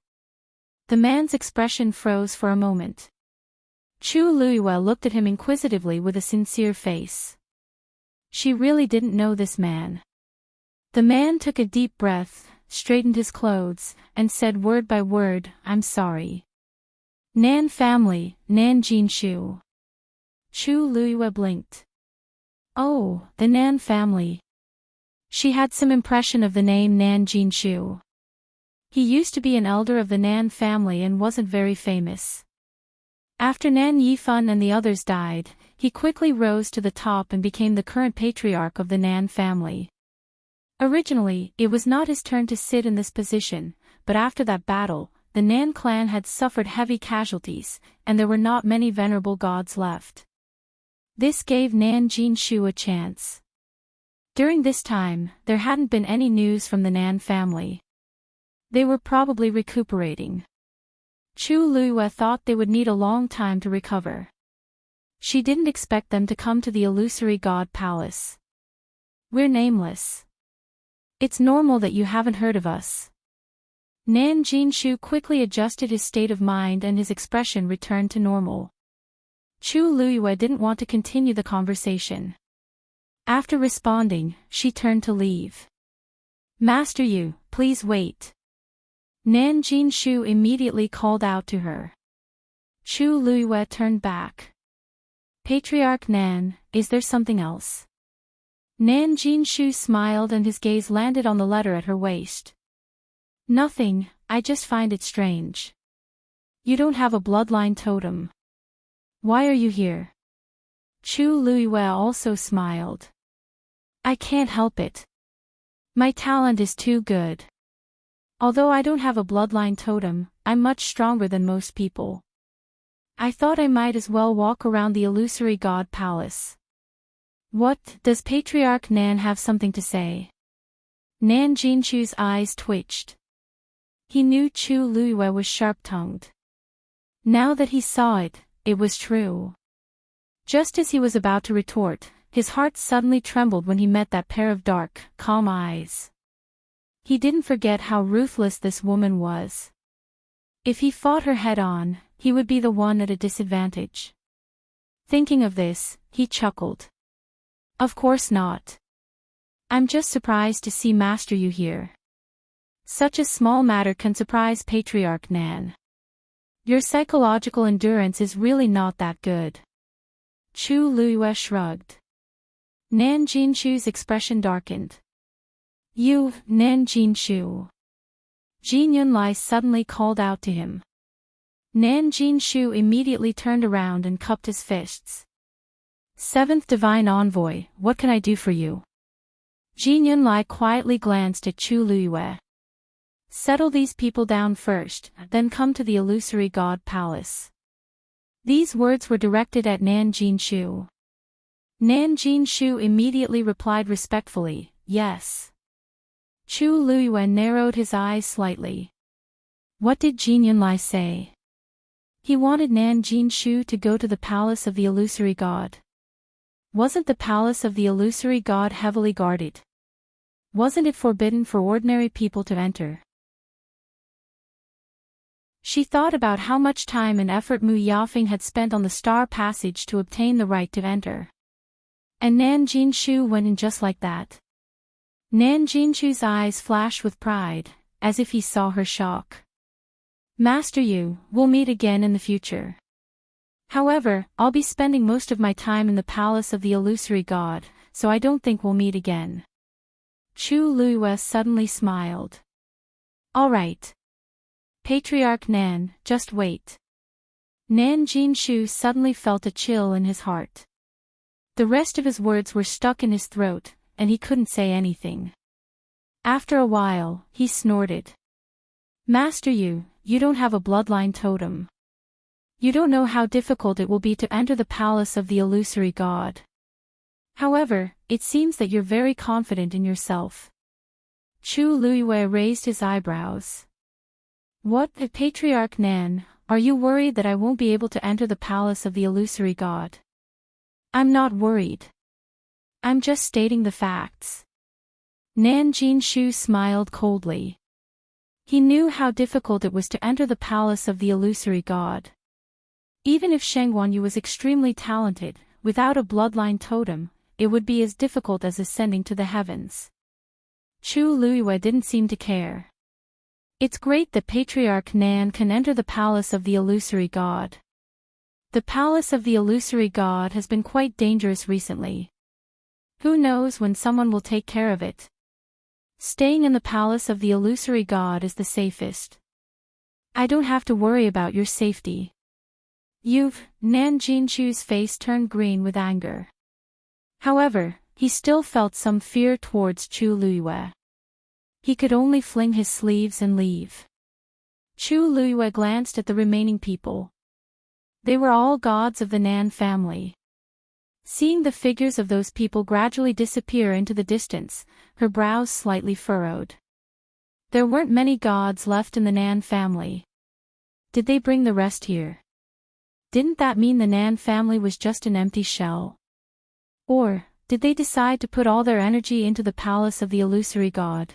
The man's expression froze for a moment. Chu Luiyue looked at him inquisitively with a sincere face. She really didn't know this man. The man took a deep breath, straightened his clothes, and said word by word, "I'm sorry. Nan family, Nan Jinshu." Chu Luiyue blinked. Oh, the Nan family. She had some impression of the name Nan Jinshu. He used to be an elder of the Nan family and wasn't very famous. After Nan Yifan and the others died, he quickly rose to the top and became the current patriarch of the Nan family. Originally, it was not his turn to sit in this position, but after that battle, the Nan clan had suffered heavy casualties, and there were not many venerable gods left. This gave Nan Jinshu a chance. During this time, there hadn't been any news from the Nan family. They were probably recuperating. Chu Luiyue thought they would need a long time to recover. She didn't expect them to come to the illusory god palace. "We're nameless. It's normal that you haven't heard of us." Nan Jinshu quickly adjusted his state of mind and his expression returned to normal. Chu Luiyue didn't want to continue the conversation. After responding, she turned to leave. "Master Yu, please wait." Nan Jinshu immediately called out to her. Chu Luiyue turned back. "Patriarch Nan, is there something else?" Nan Jinshu smiled and his gaze landed on the letter at her waist. "Nothing, I just find it strange. You don't have a bloodline totem. Why are you here?" Chu Luiyue also smiled. "I can't help it. My talent is too good. Although I don't have a bloodline totem, I'm much stronger than most people. I thought I might as well walk around the illusory god palace." "What, does Patriarch Nan have something to say?" Nan Jinshu's eyes twitched. He knew Chu Luiyue was sharp-tongued. Now that he saw it, it was true. Just as he was about to retort, his heart suddenly trembled when he met that pair of dark, calm eyes. He didn't forget how ruthless this woman was. If he fought her head-on, he would be the one at a disadvantage. Thinking of this, he chuckled. "Of course not. I'm just surprised to see Master Yu here. Such a small matter can surprise Patriarch Nan. Your psychological endurance is really not that good." Chu Luiyue shrugged. Nan Jinshu's expression darkened. "You, Nan Jinshu." Jin Yunlai suddenly called out to him. Nan Jinshu immediately turned around and cupped his fists. "Seventh Divine Envoy, what can I do for you?" Jin Yunlai quietly glanced at Chu Luiyue. "Settle these people down first, then come to the illusory god palace." These words were directed at Nan Jinshu. Nan Jinshu immediately replied respectfully, "Yes." Chu Luiyue narrowed his eyes slightly. What did Jin Yunlai say? He wanted Nan Jinshu to go to the palace of the illusory god. Wasn't the palace of the illusory god heavily guarded? Wasn't it forbidden for ordinary people to enter? She thought about how much time and effort Mu Yafeng had spent on the star passage to obtain the right to enter. And Nan Jinshu went in just like that. Nan Jinshu's eyes flashed with pride, as if he saw her shock. "Master Yu, we'll meet again in the future." However, I'll be spending most of my time in the palace of the illusory god, so I don't think we'll meet again. Chu Luiyue suddenly smiled. All right. Patriarch Nan, just wait. Nan Jinshu suddenly felt a chill in his heart. The rest of his words were stuck in his throat, and he couldn't say anything. After a while, he snorted. Master you don't have a bloodline totem. You don't know how difficult it will be to enter the palace of the illusory god. However, it seems that you're very confident in yourself. Chu Luiyue raised his eyebrows. What, Patriarch Nan, are you worried that I won't be able to enter the palace of the illusory god? I'm not worried. I'm just stating the facts. Nan Jinshu smiled coldly. He knew how difficult it was to enter the palace of the illusory god. Even if Sheng Wanyu was extremely talented, without a bloodline totem, it would be as difficult as ascending to the heavens. Chu Luiyue didn't seem to care. It's great that Patriarch Nan can enter the palace of the illusory god. The palace of the illusory god has been quite dangerous recently. Who knows when someone will take care of it? Staying in the palace of the illusory god is the safest. I don't have to worry about your safety. Nan Jinshu's face turned green with anger. However, he still felt some fear towards Chu Luiyue. He could only fling his sleeves and leave. Chu Luiyue glanced at the remaining people. They were all gods of the Nan family. Seeing the figures of those people gradually disappear into the distance, her brows slightly furrowed. There weren't many gods left in the Nan family. Did they bring the rest here? Didn't that mean the Nan family was just an empty shell? Or, did they decide to put all their energy into the palace of the illusory god?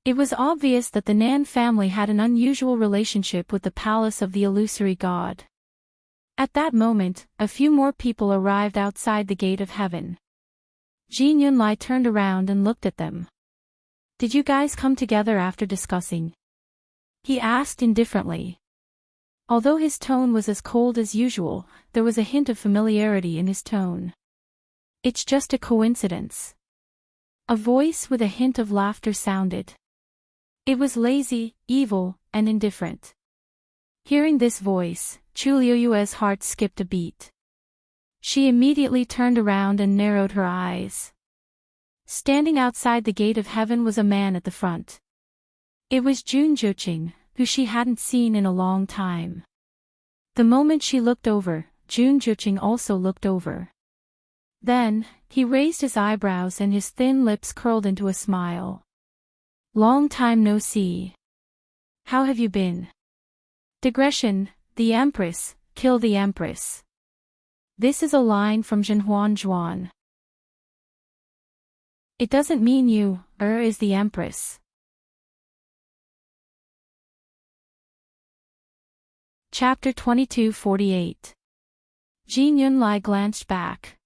It was obvious that the Nan family had an unusual relationship with the palace of the illusory god. At that moment, a few more people arrived outside the gate of heaven. Jin Yunlai turned around and looked at them. Did you guys come together after discussing? He asked indifferently. Although his tone was as cold as usual, there was a hint of familiarity in his tone. It's just a coincidence. A voice with a hint of laughter sounded. It was lazy, evil, and indifferent. Hearing this voice, Chu Luiyue's heart skipped a beat. She immediately turned around and narrowed her eyes. Standing outside the gate of heaven was a man at the front. It was Jun Juqing, who she hadn't seen in a long time. The moment she looked over, Jun Juqing also looked over. Then, he raised his eyebrows and his thin lips curled into a smile. Long time no see. How have you been? Digression, the Empress, kill the Empress. This is a line from Zhenhuan Zhuan. It doesn't mean you, is the Empress. Chapter 2248. Jin Yunlai glanced back.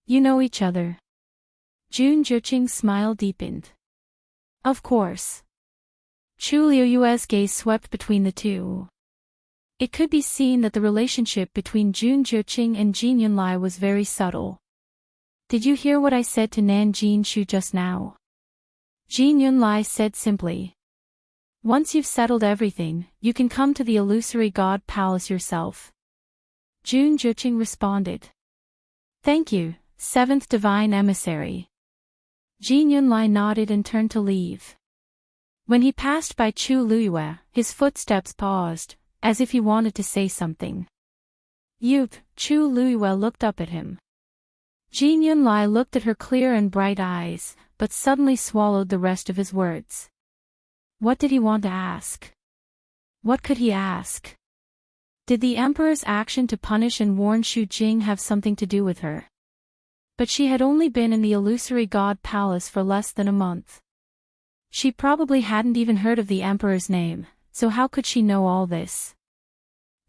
You know each other. Jun Juqing's smile deepened. Of course. Chu Luiyue's gaze swept between the two. It could be seen that the relationship between Jun Juqing and Jin Yunlai was very subtle. Did you hear what I said to Nan Jinshu just now? Jin Yunlai said simply. Once you've settled everything, you can come to the illusory god palace yourself. Jun Juqing responded. Thank you, seventh divine emissary. Jin Yunlai nodded and turned to leave. When he passed by Chu Luiyue, his footsteps paused, as if he wanted to say something. Chu Luiyue looked up at him. Jin Yunlai looked at her clear and bright eyes, but suddenly swallowed the rest of his words. What did he want to ask? What could he ask? Did the emperor's action to punish and warn Xu Jing have something to do with her? But she had only been in the illusory god palace for less than a month. She probably hadn't even heard of the emperor's name, so how could she know all this?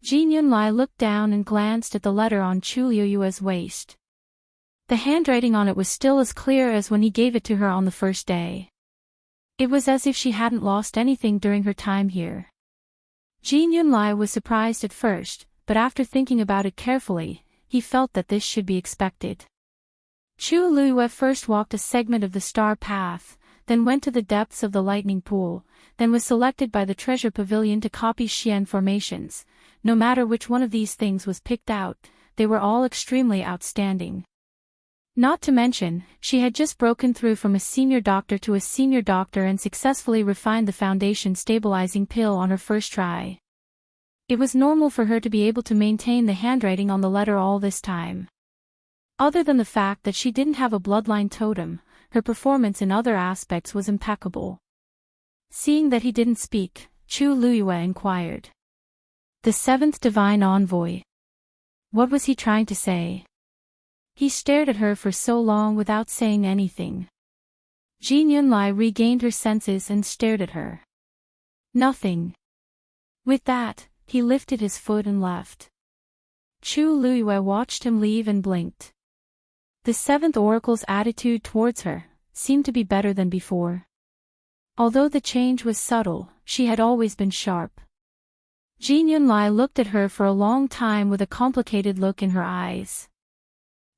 Jin Yunlai looked down and glanced at the letter on Chu Luiyue's waist. The handwriting on it was still as clear as when he gave it to her on the first day. It was as if she hadn't lost anything during her time here. Jin Yunlai was surprised at first, but after thinking about it carefully, he felt that this should be expected. Chu Luiyue first walked a segment of the star path, then went to the depths of the lightning pool, then was selected by the treasure pavilion to copy Xian formations. No matter which one of these things was picked out, they were all extremely outstanding. Not to mention, she had just broken through from a senior doctor to a senior doctor and successfully refined the foundation stabilizing pill on her first try. It was normal for her to be able to maintain the handwriting on the letter all this time. Other than the fact that she didn't have a bloodline totem, her performance in other aspects was impeccable. Seeing that he didn't speak, Chu Luiyue inquired. The seventh divine envoy. What was he trying to say? He stared at her for so long without saying anything. Jin Yunlai regained her senses and stared at her. Nothing. With that, he lifted his foot and left. Chu Luiyue watched him leave and blinked. The seventh oracle's attitude towards her seemed to be better than before. Although the change was subtle, she had always been sharp. Jin Yunlai looked at her for a long time with a complicated look in her eyes.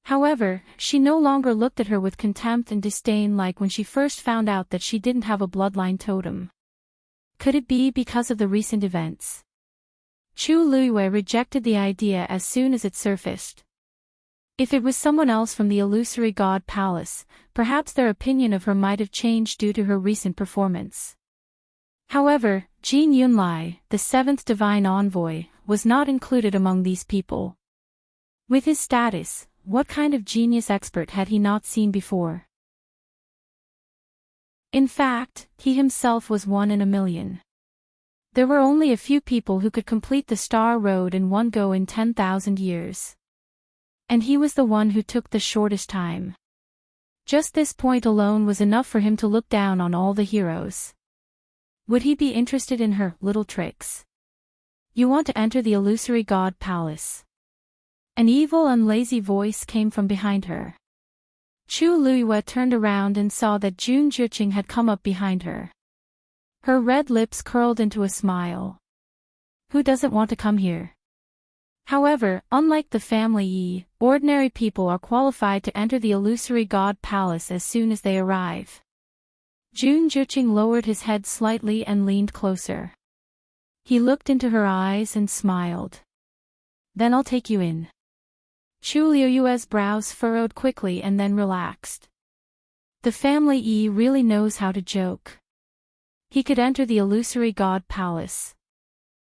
However, she no longer looked at her with contempt and disdain like when she first found out that she didn't have a bloodline totem. Could it be because of the recent events? Chu Luiyue rejected the idea as soon as it surfaced. If it was someone else from the illusory god palace, perhaps their opinion of her might have changed due to her recent performance. However, Jin Yunlai, the seventh divine envoy, was not included among these people. With his status, what kind of genius expert had he not seen before? In fact, he himself was one in a million. There were only a few people who could complete the Star Road in one go in 10,000 years. And he was the one who took the shortest time. Just this point alone was enough for him to look down on all the heroes. Would he be interested in her little tricks? You want to enter the illusory god palace. An evil and lazy voice came from behind her. Chu Luiyue turned around and saw that Jun Zhiqing had come up behind her. Her red lips curled into a smile. Who doesn't want to come here? However, unlike the family Yi, ordinary people are qualified to enter the illusory god palace as soon as they arrive. Jun Zhiqing lowered his head slightly and leaned closer. He looked into her eyes and smiled. Then I'll take you in. Chu Luiyue's brows furrowed quickly and then relaxed. The family Yi really knows how to joke. He could enter the illusory god palace.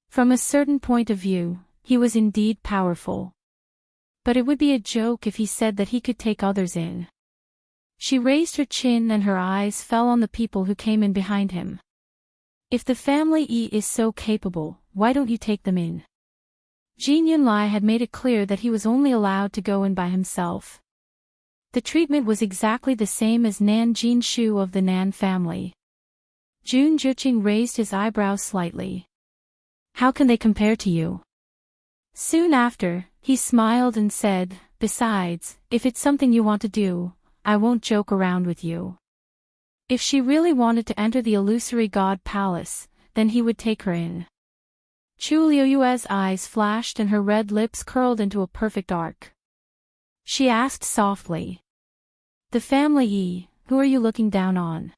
From a certain point of view, he was indeed powerful. But it would be a joke if he said that he could take others in. She raised her chin and her eyes fell on the people who came in behind him. If the family Yi is so capable, why don't you take them in? Jin Yunlai had made it clear that he was only allowed to go in by himself. The treatment was exactly the same as Nan Jinshu of the Nan family. Jun Zhiqing raised his eyebrows slightly. How can they compare to you? Soon after, he smiled and said, besides, if it's something you want to do, I won't joke around with you. If she really wanted to enter the illusory god palace, then he would take her in. Chu Luiyue's eyes flashed and her red lips curled into a perfect arc. She asked softly. The family Yi, who are you looking down on?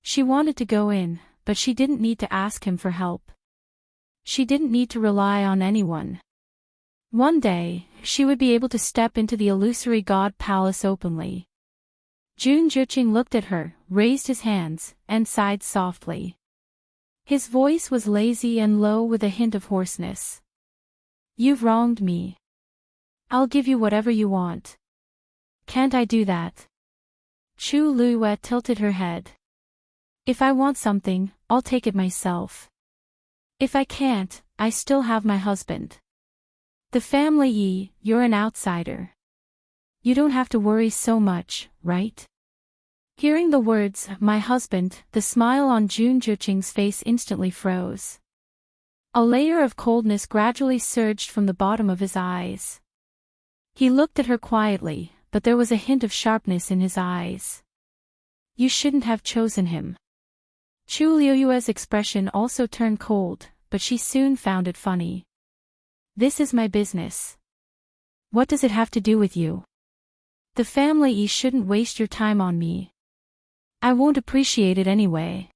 She wanted to go in, but she didn't need to ask him for help. She didn't need to rely on anyone. One day, she would be able to step into the illusory god palace openly. Jun Zhiqing looked at her, raised his hands, and sighed softly. His voice was lazy and low with a hint of hoarseness. You've wronged me. I'll give you whatever you want. Can't I do that? Chu Luiyue tilted her head. If I want something, I'll take it myself. If I can't, I still have my husband. The family Yi, you're an outsider. You don't have to worry so much, right? Hearing the words, my husband, the smile on Jun Zhiqing's face instantly froze. A layer of coldness gradually surged from the bottom of his eyes. He looked at her quietly, but there was a hint of sharpness in his eyes. You shouldn't have chosen him. Chu Luiyue's expression also turned cold, but she soon found it funny. This is my business. What does it have to do with you? The family shouldn't waste your time on me. I won't appreciate it anyway.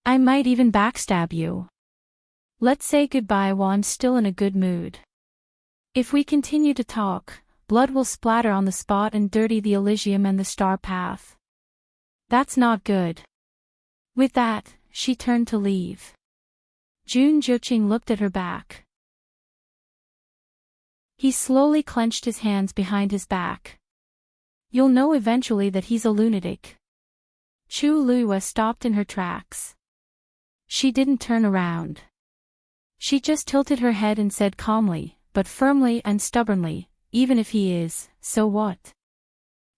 I might even backstab you. Let's say goodbye while I'm still in a good mood. If we continue to talk, blood will splatter on the spot and dirty the Elysium and the star path. That's not good. With that, she turned to leave. Jun Juqing looked at her back. He slowly clenched his hands behind his back. You'll know eventually that he's a lunatic. Chu Luiyue stopped in her tracks. She didn't turn around. She just tilted her head and said calmly, but firmly and stubbornly, even if he is, so what?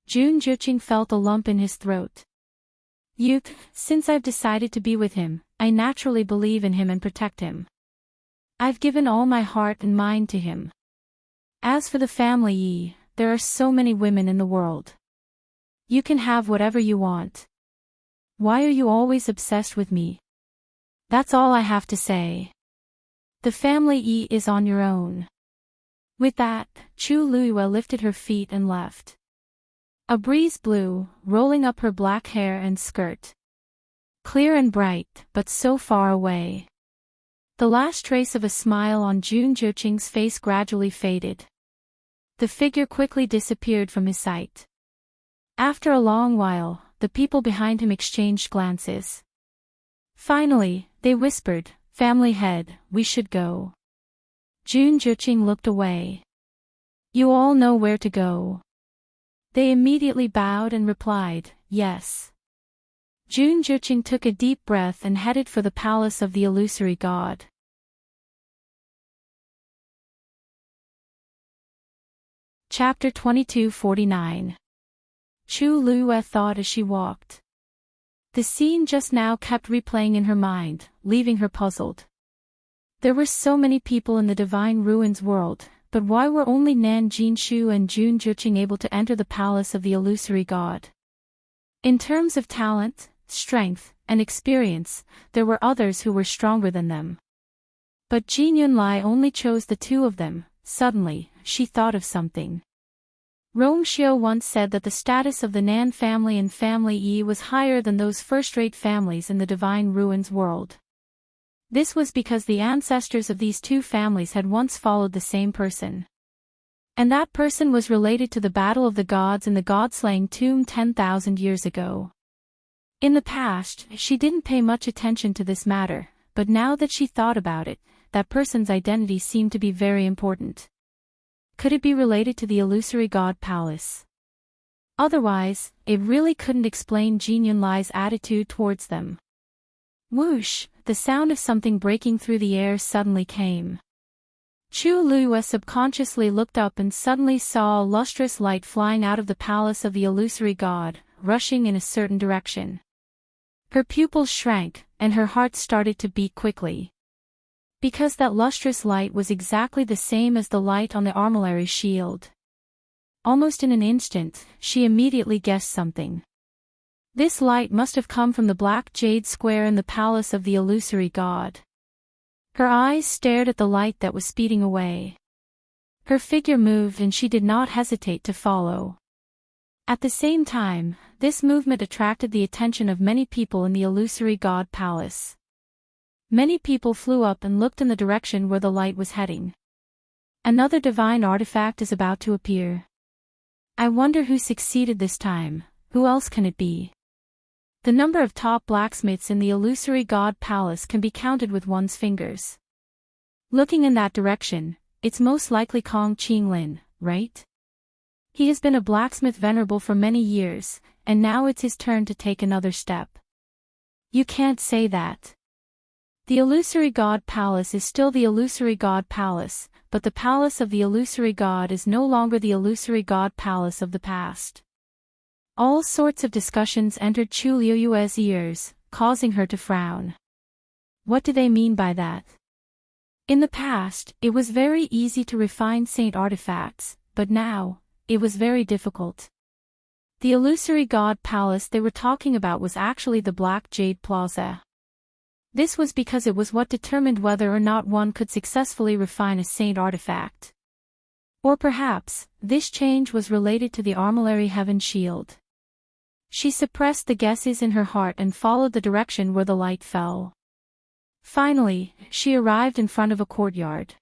Jun Juqing felt a lump in his throat. Since I've decided to be with him, I naturally believe in him and protect him. I've given all my heart and mind to him. As for the family, there are so many women in the world. You can have whatever you want. Why are you always obsessed with me? That's all I have to say. The family is on your own. With that, Chu Luiyue lifted her feet and left. A breeze blew, rolling up her black hair and skirt. Clear and bright, but so far away. The last trace of a smile on Jun Juqing's face gradually faded. The figure quickly disappeared from his sight. After a long while, the people behind him exchanged glances. Finally, they whispered, "Family head, we should go." Jun Juqing looked away. "You all know where to go." They immediately bowed and replied, "Yes." Jun Juqing took a deep breath and headed for the palace of the illusory god. Chapter 2249. Chu Luiyue thought as she walked. The scene just now kept replaying in her mind, leaving her puzzled. There were so many people in the divine ruins world, but why were only Nan Jinshu and Jun Juqing able to enter the palace of the illusory god? In terms of talent, strength, and experience, there were others who were stronger than them. But Jin Yunlai only chose the two of them. Suddenly, she thought of something. Rong Xiu once said that the status of the Nan family and family Yi was higher than those first-rate families in the divine ruins world. This was because the ancestors of these two families had once followed the same person. And that person was related to the battle of the gods in the god-slaying tomb 10,000 years ago. In the past, she didn't pay much attention to this matter, but now that she thought about it, that person's identity seemed to be very important. Could it be related to the illusory god palace? Otherwise, it really couldn't explain Jin Yunlai's attitude towards them. Whoosh, the sound of something breaking through the air suddenly came. Chu Luiyue subconsciously looked up and suddenly saw a lustrous light flying out of the palace of the illusory god, rushing in a certain direction. Her pupils shrank, and her heart started to beat quickly. Because that lustrous light was exactly the same as the light on the armillary shield. Almost in an instant, she immediately guessed something. This light must have come from the black jade square in the palace of the illusory god. Her eyes stared at the light that was speeding away. Her figure moved and she did not hesitate to follow. At the same time, this movement attracted the attention of many people in the illusory god palace. Many people flew up and looked in the direction where the light was heading. Another divine artifact is about to appear. I wonder who succeeded this time. Who else can it be? The number of top blacksmiths in the illusory god palace can be counted with one's fingers. Looking in that direction, it's most likely Kong Qinglin, right? He has been a blacksmith venerable for many years, and now it's his turn to take another step. You can't say that. The illusory god palace is still the illusory god palace, but the palace of the illusory god is no longer the illusory god palace of the past. All sorts of discussions entered Chu Luiyue's ears, causing her to frown. What do they mean by that? In the past, it was very easy to refine saint artifacts, but now, it was very difficult. The illusory god palace they were talking about was actually the Black Jade Plaza. This was because it was what determined whether or not one could successfully refine a saint artifact. Or perhaps, this change was related to the armillary heaven shield. She suppressed the guesses in her heart and followed the direction where the light fell. Finally, she arrived in front of a courtyard.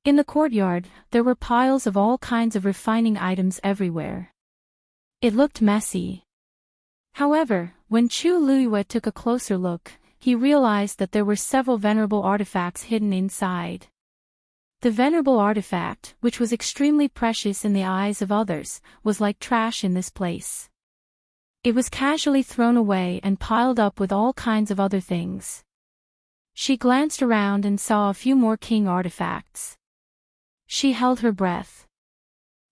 In the courtyard, there were piles of all kinds of refining items everywhere. It looked messy. However, when Chu Luiyue took a closer look, he realized that there were several venerable artifacts hidden inside. The venerable artifact, which was extremely precious in the eyes of others, was like trash in this place. It was casually thrown away and piled up with all kinds of other things. She glanced around and saw a few more king artifacts. She held her breath.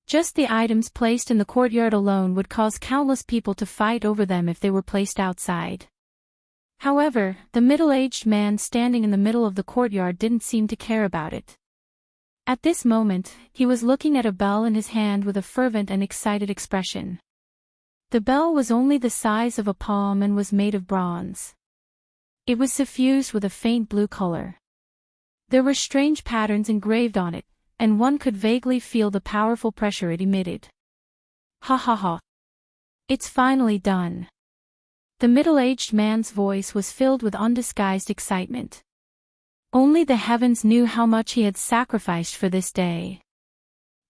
Just the items placed in the courtyard alone would cause countless people to fight over them if they were placed outside. However, the middle-aged man standing in the middle of the courtyard didn't seem to care about it. At this moment, he was looking at a bell in his hand with a fervent and excited expression. The bell was only the size of a palm and was made of bronze. It was suffused with a faint blue color. There were strange patterns engraved on it, and one could vaguely feel the powerful pressure it emitted. Ha ha ha. It's finally done. The middle-aged man's voice was filled with undisguised excitement. Only the heavens knew how much he had sacrificed for this day.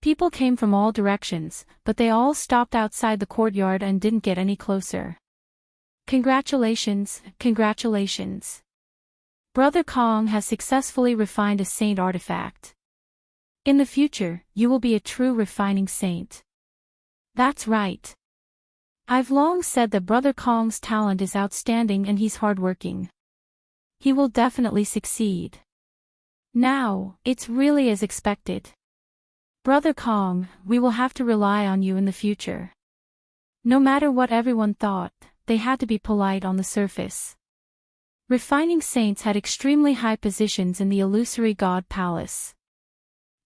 People came from all directions, but they all stopped outside the courtyard and didn't get any closer. Congratulations, congratulations. Brother Kong has successfully refined a saint artifact. In the future, you will be a true refining saint. That's right. I've long said that Brother Kong's talent is outstanding and he's hardworking. He will definitely succeed. Now, it's really as expected. Brother Kong, we will have to rely on you in the future. No matter what everyone thought, they had to be polite on the surface. Refining saints had extremely high positions in the illusory god palace.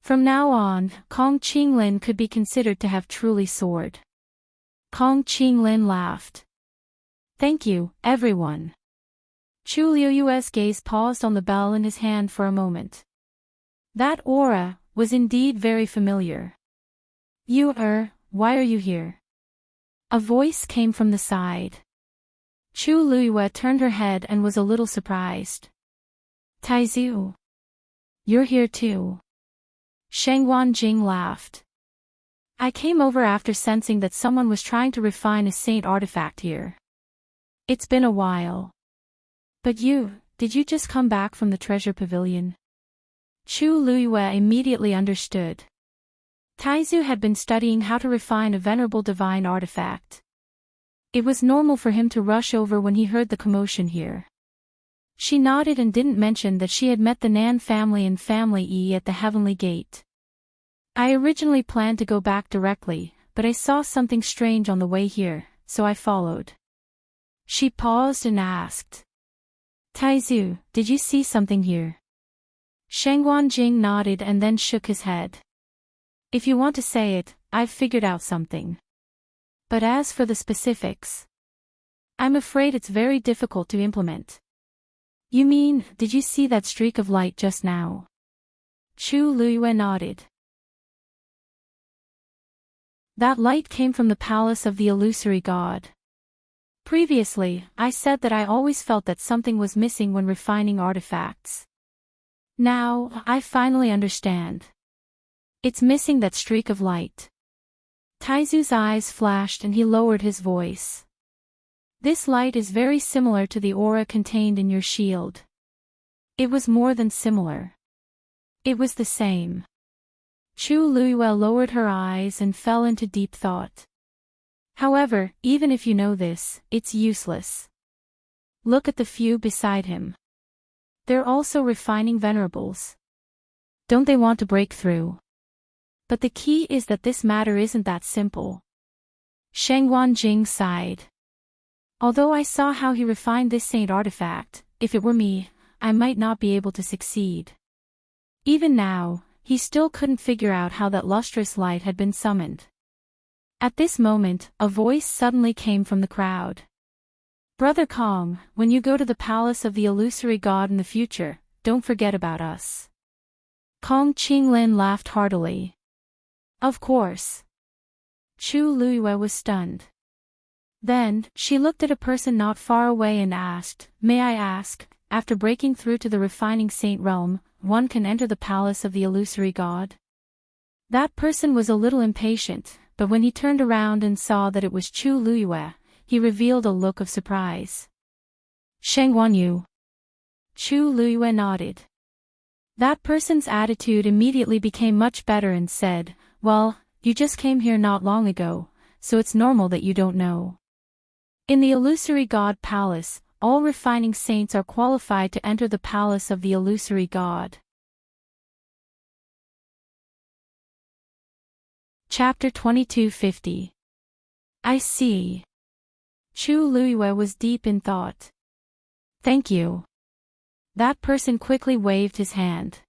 From now on, Kong Qinglin could be considered to have truly soared. Kong Qinglin laughed. Thank you, everyone. Chu Liuyue's gaze paused on the bell in his hand for a moment. That aura was indeed very familiar. Why are you here? A voice came from the side. Chu Luiyue turned her head and was a little surprised. Taizu. You're here too. Shengwan Jing laughed. I came over after sensing that someone was trying to refine a saint artifact here. It's been a while. But did you just come back from the treasure pavilion? Chu Luiyue immediately understood. Taizu had been studying how to refine a venerable divine artifact. It was normal for him to rush over when he heard the commotion here. She nodded and didn't mention that she had met the Nan family and Family E at the Heavenly Gate. I originally planned to go back directly, but I saw something strange on the way here, so I followed. She paused and asked. Taizu, did you see something here? Shengwan Jing nodded and then shook his head. If you want to say it, I've figured out something. But as for the specifics, I'm afraid it's very difficult to implement. You mean, did you see that streak of light just now? Chu Luiyue nodded. That light came from the palace of the illusory god. Previously, I said that I always felt that something was missing when refining artifacts. Now, I finally understand. It's missing that streak of light. Taizu's eyes flashed and he lowered his voice. This light is very similar to the aura contained in your shield. It was more than similar. It was the same. Chu Luiyue lowered her eyes and fell into deep thought. However, even if you know this, it's useless. Look at the few beside him. They're also refining venerables. Don't they want to break through? But the key is that this matter isn't that simple. Shengwan Jing sighed. Although I saw how he refined this saint artifact, if it were me, I might not be able to succeed. Even now, he still couldn't figure out how that lustrous light had been summoned. At this moment, a voice suddenly came from the crowd. Brother Kong, when you go to the palace of the illusory god in the future, don't forget about us. Kong Qinglin laughed heartily. Of course. Chu Luiyue was stunned. Then, she looked at a person not far away and asked, "May I ask, after breaking through to the refining saint realm, one can enter the palace of the illusory god?" That person was a little impatient, but when he turned around and saw that it was Chu Luiyue, he revealed a look of surprise. "Shengguan Yu." Chu Luiyue nodded. That person's attitude immediately became much better and said, "Well, you just came here not long ago, so it's normal that you don't know. In the illusory god palace, all refining saints are qualified to enter the palace of the illusory god." Chapter 2250. I see. Chu Luiyue was deep in thought. Thank you. That person quickly waved his hand.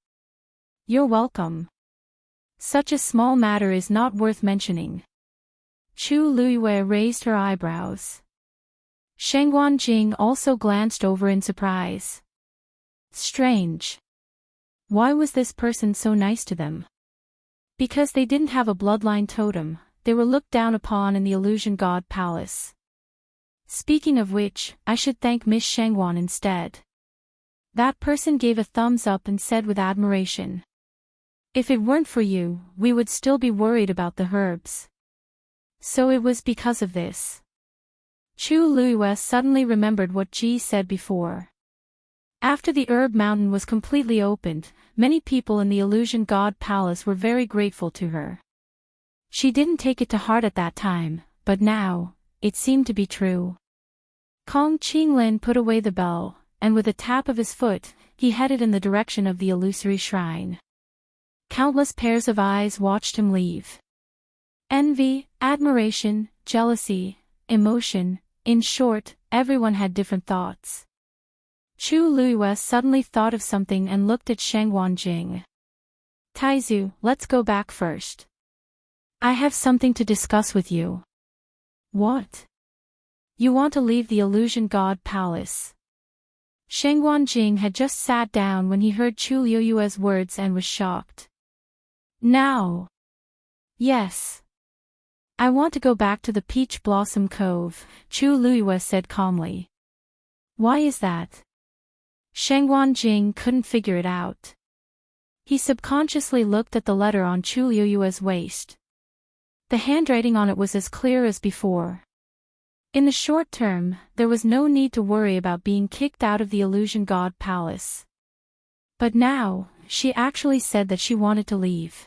You're welcome. Such a small matter is not worth mentioning. Chu Luiyue raised her eyebrows. Shengguan Jing also glanced over in surprise. Strange. Why was this person so nice to them? Because they didn't have a bloodline totem, they were looked down upon in the illusion god palace. Speaking of which, I should thank Miss Shengguan instead. That person gave a thumbs up and said with admiration. If it weren't for you, we would still be worried about the herbs. So it was because of this. Chu Luiyue suddenly remembered what Ji said before. After the herb mountain was completely opened, many people in the illusion god palace were very grateful to her. She didn't take it to heart at that time, but now, it seemed to be true. Kong Qinglin put away the bell, and with a tap of his foot, he headed in the direction of the illusory shrine. Countless pairs of eyes watched him leave. Envy, admiration, jealousy, emotion, in short, everyone had different thoughts. Chu Luiyue suddenly thought of something and looked at Shengguan Jing. Taizu, let's go back first. I have something to discuss with you. What? You want to leave the illusion god palace? Shengguan Jing had just sat down when he heard Chu Luiyue's words and was shocked. Now? Yes. I want to go back to the Peach Blossom Cove, Chu Luiyue said calmly. Why is that? Shengguan Jing couldn't figure it out. He subconsciously looked at the letter on Chu Luiyue's waist. The handwriting on it was as clear as before. In the short term, there was no need to worry about being kicked out of the illusion god palace. But now, she actually said that she wanted to leave.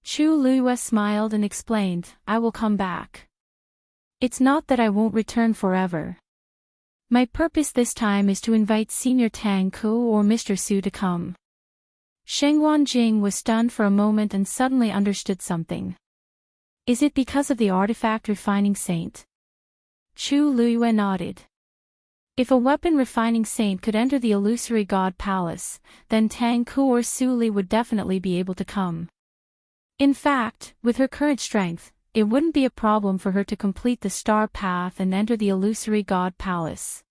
Chu Luiyue smiled and explained, I will come back. It's not that I won't return forever. My purpose this time is to invite Senior Tang Ku or Mr. Su to come. Shengguan Jing was stunned for a moment and suddenly understood something. Is it because of the artifact refining saint? Chu Luiyue nodded. If a weapon refining saint could enter the illusory god palace, then Tang Ku or Su Li would definitely be able to come. In fact, with her current strength, it wouldn't be a problem for her to complete the star path and enter the illusory god palace.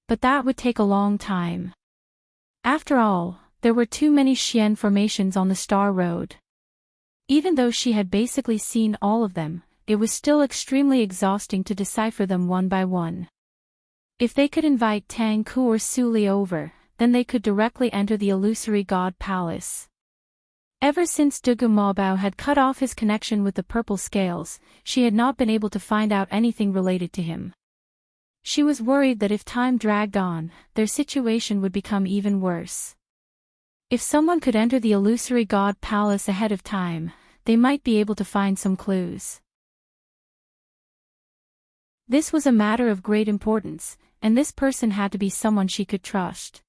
But that would take a long time. After all, there were too many Xian formations on the star road. Even though she had basically seen all of them, it was still extremely exhausting to decipher them one by one. If they could invite Tang Ku or Su Li over, then they could directly enter the illusory god palace. Ever since Dugu Maobao had cut off his connection with the purple scales, she had not been able to find out anything related to him. She was worried that if time dragged on, their situation would become even worse. If someone could enter the illusory god palace ahead of time, they might be able to find some clues. This was a matter of great importance, and this person had to be someone she could trust.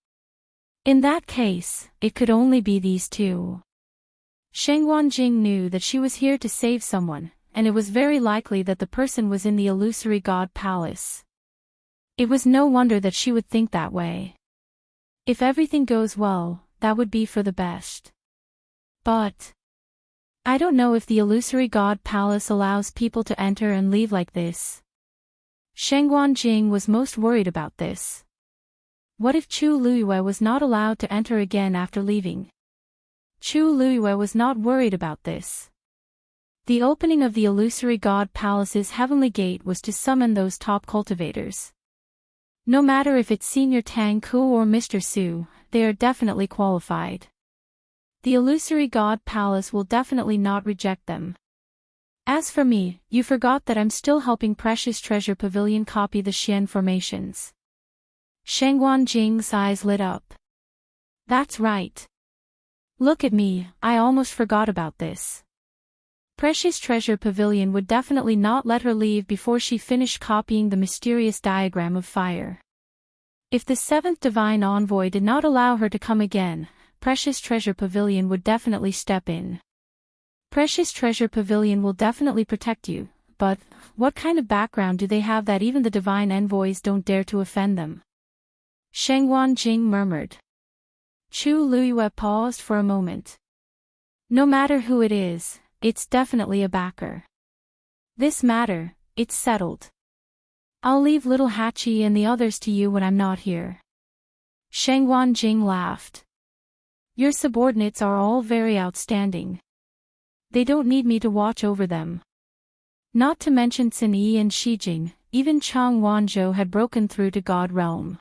In that case, it could only be these two. Shengguan Jing knew that she was here to save someone, and it was very likely that the person was in the illusory god palace. It was no wonder that she would think that way. If everything goes well, that would be for the best. But I don't know if the illusory god palace allows people to enter and leave like this. Shengguan Jing was most worried about this. What if Chu Luiyue was not allowed to enter again after leaving? Chu Luiyue was not worried about this. The opening of the illusory God Palace's heavenly gate was to summon those top cultivators. No matter if it's Senior Tang Ku or Mr. Su, they are definitely qualified. The illusory God Palace will definitely not reject them. As for me, you forgot that I'm still helping Precious Treasure Pavilion copy the Xian formations. Shengguan Jing's eyes lit up. That's right. Look at me, I almost forgot about this. Precious Treasure Pavilion would definitely not let her leave before she finished copying the mysterious diagram of fire. If the seventh divine envoy did not allow her to come again, Precious Treasure Pavilion would definitely step in. Precious Treasure Pavilion will definitely protect you, but what kind of background do they have that even the divine envoys don't dare to offend them? Shengguan Jing murmured. Chu Luiyue paused for a moment. No matter who it is, it's definitely a backer. This matter, it's settled. I'll leave little Hachi and the others to you when I'm not here. Shengguan Jing laughed. Your subordinates are all very outstanding. They don't need me to watch over them. Not to mention Xin Yi and Shijing, even Chang Wanzhou had broken through to God realm.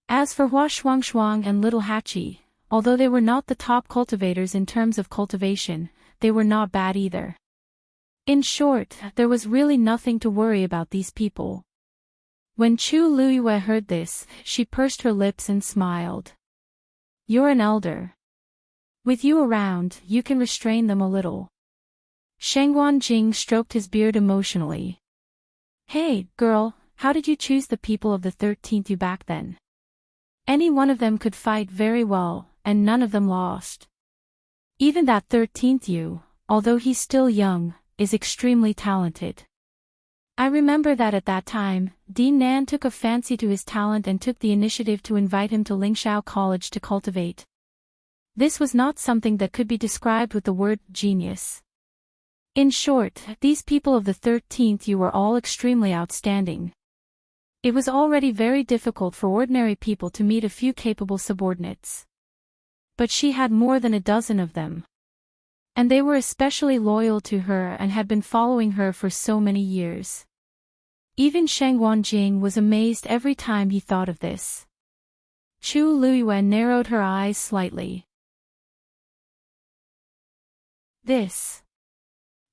As for Hua Shuangshuang and little Hachi, although they were not the top cultivators in terms of cultivation, they were not bad either. In short, there was really nothing to worry about these people. When Chu Luiyue heard this, she pursed her lips and smiled. You're an elder. With you around, you can restrain them a little. Shengguan Jing stroked his beard emotionally. Hey, girl, how did you choose the people of the 13th you back then? Any one of them could fight very well, and none of them lost. Even that 13th you, although he's still young, is extremely talented. I remember that at that time, Dean Nan took a fancy to his talent and took the initiative to invite him to Lingshao College to cultivate. This was not something that could be described with the word genius. In short, these people of the 13th you were all extremely outstanding. It was already very difficult for ordinary people to meet a few capable subordinates. But she had more than a dozen of them. And they were especially loyal to her and had been following her for so many years. Even Shengguan Jing was amazed every time he thought of this. Chu Luiyue narrowed her eyes slightly.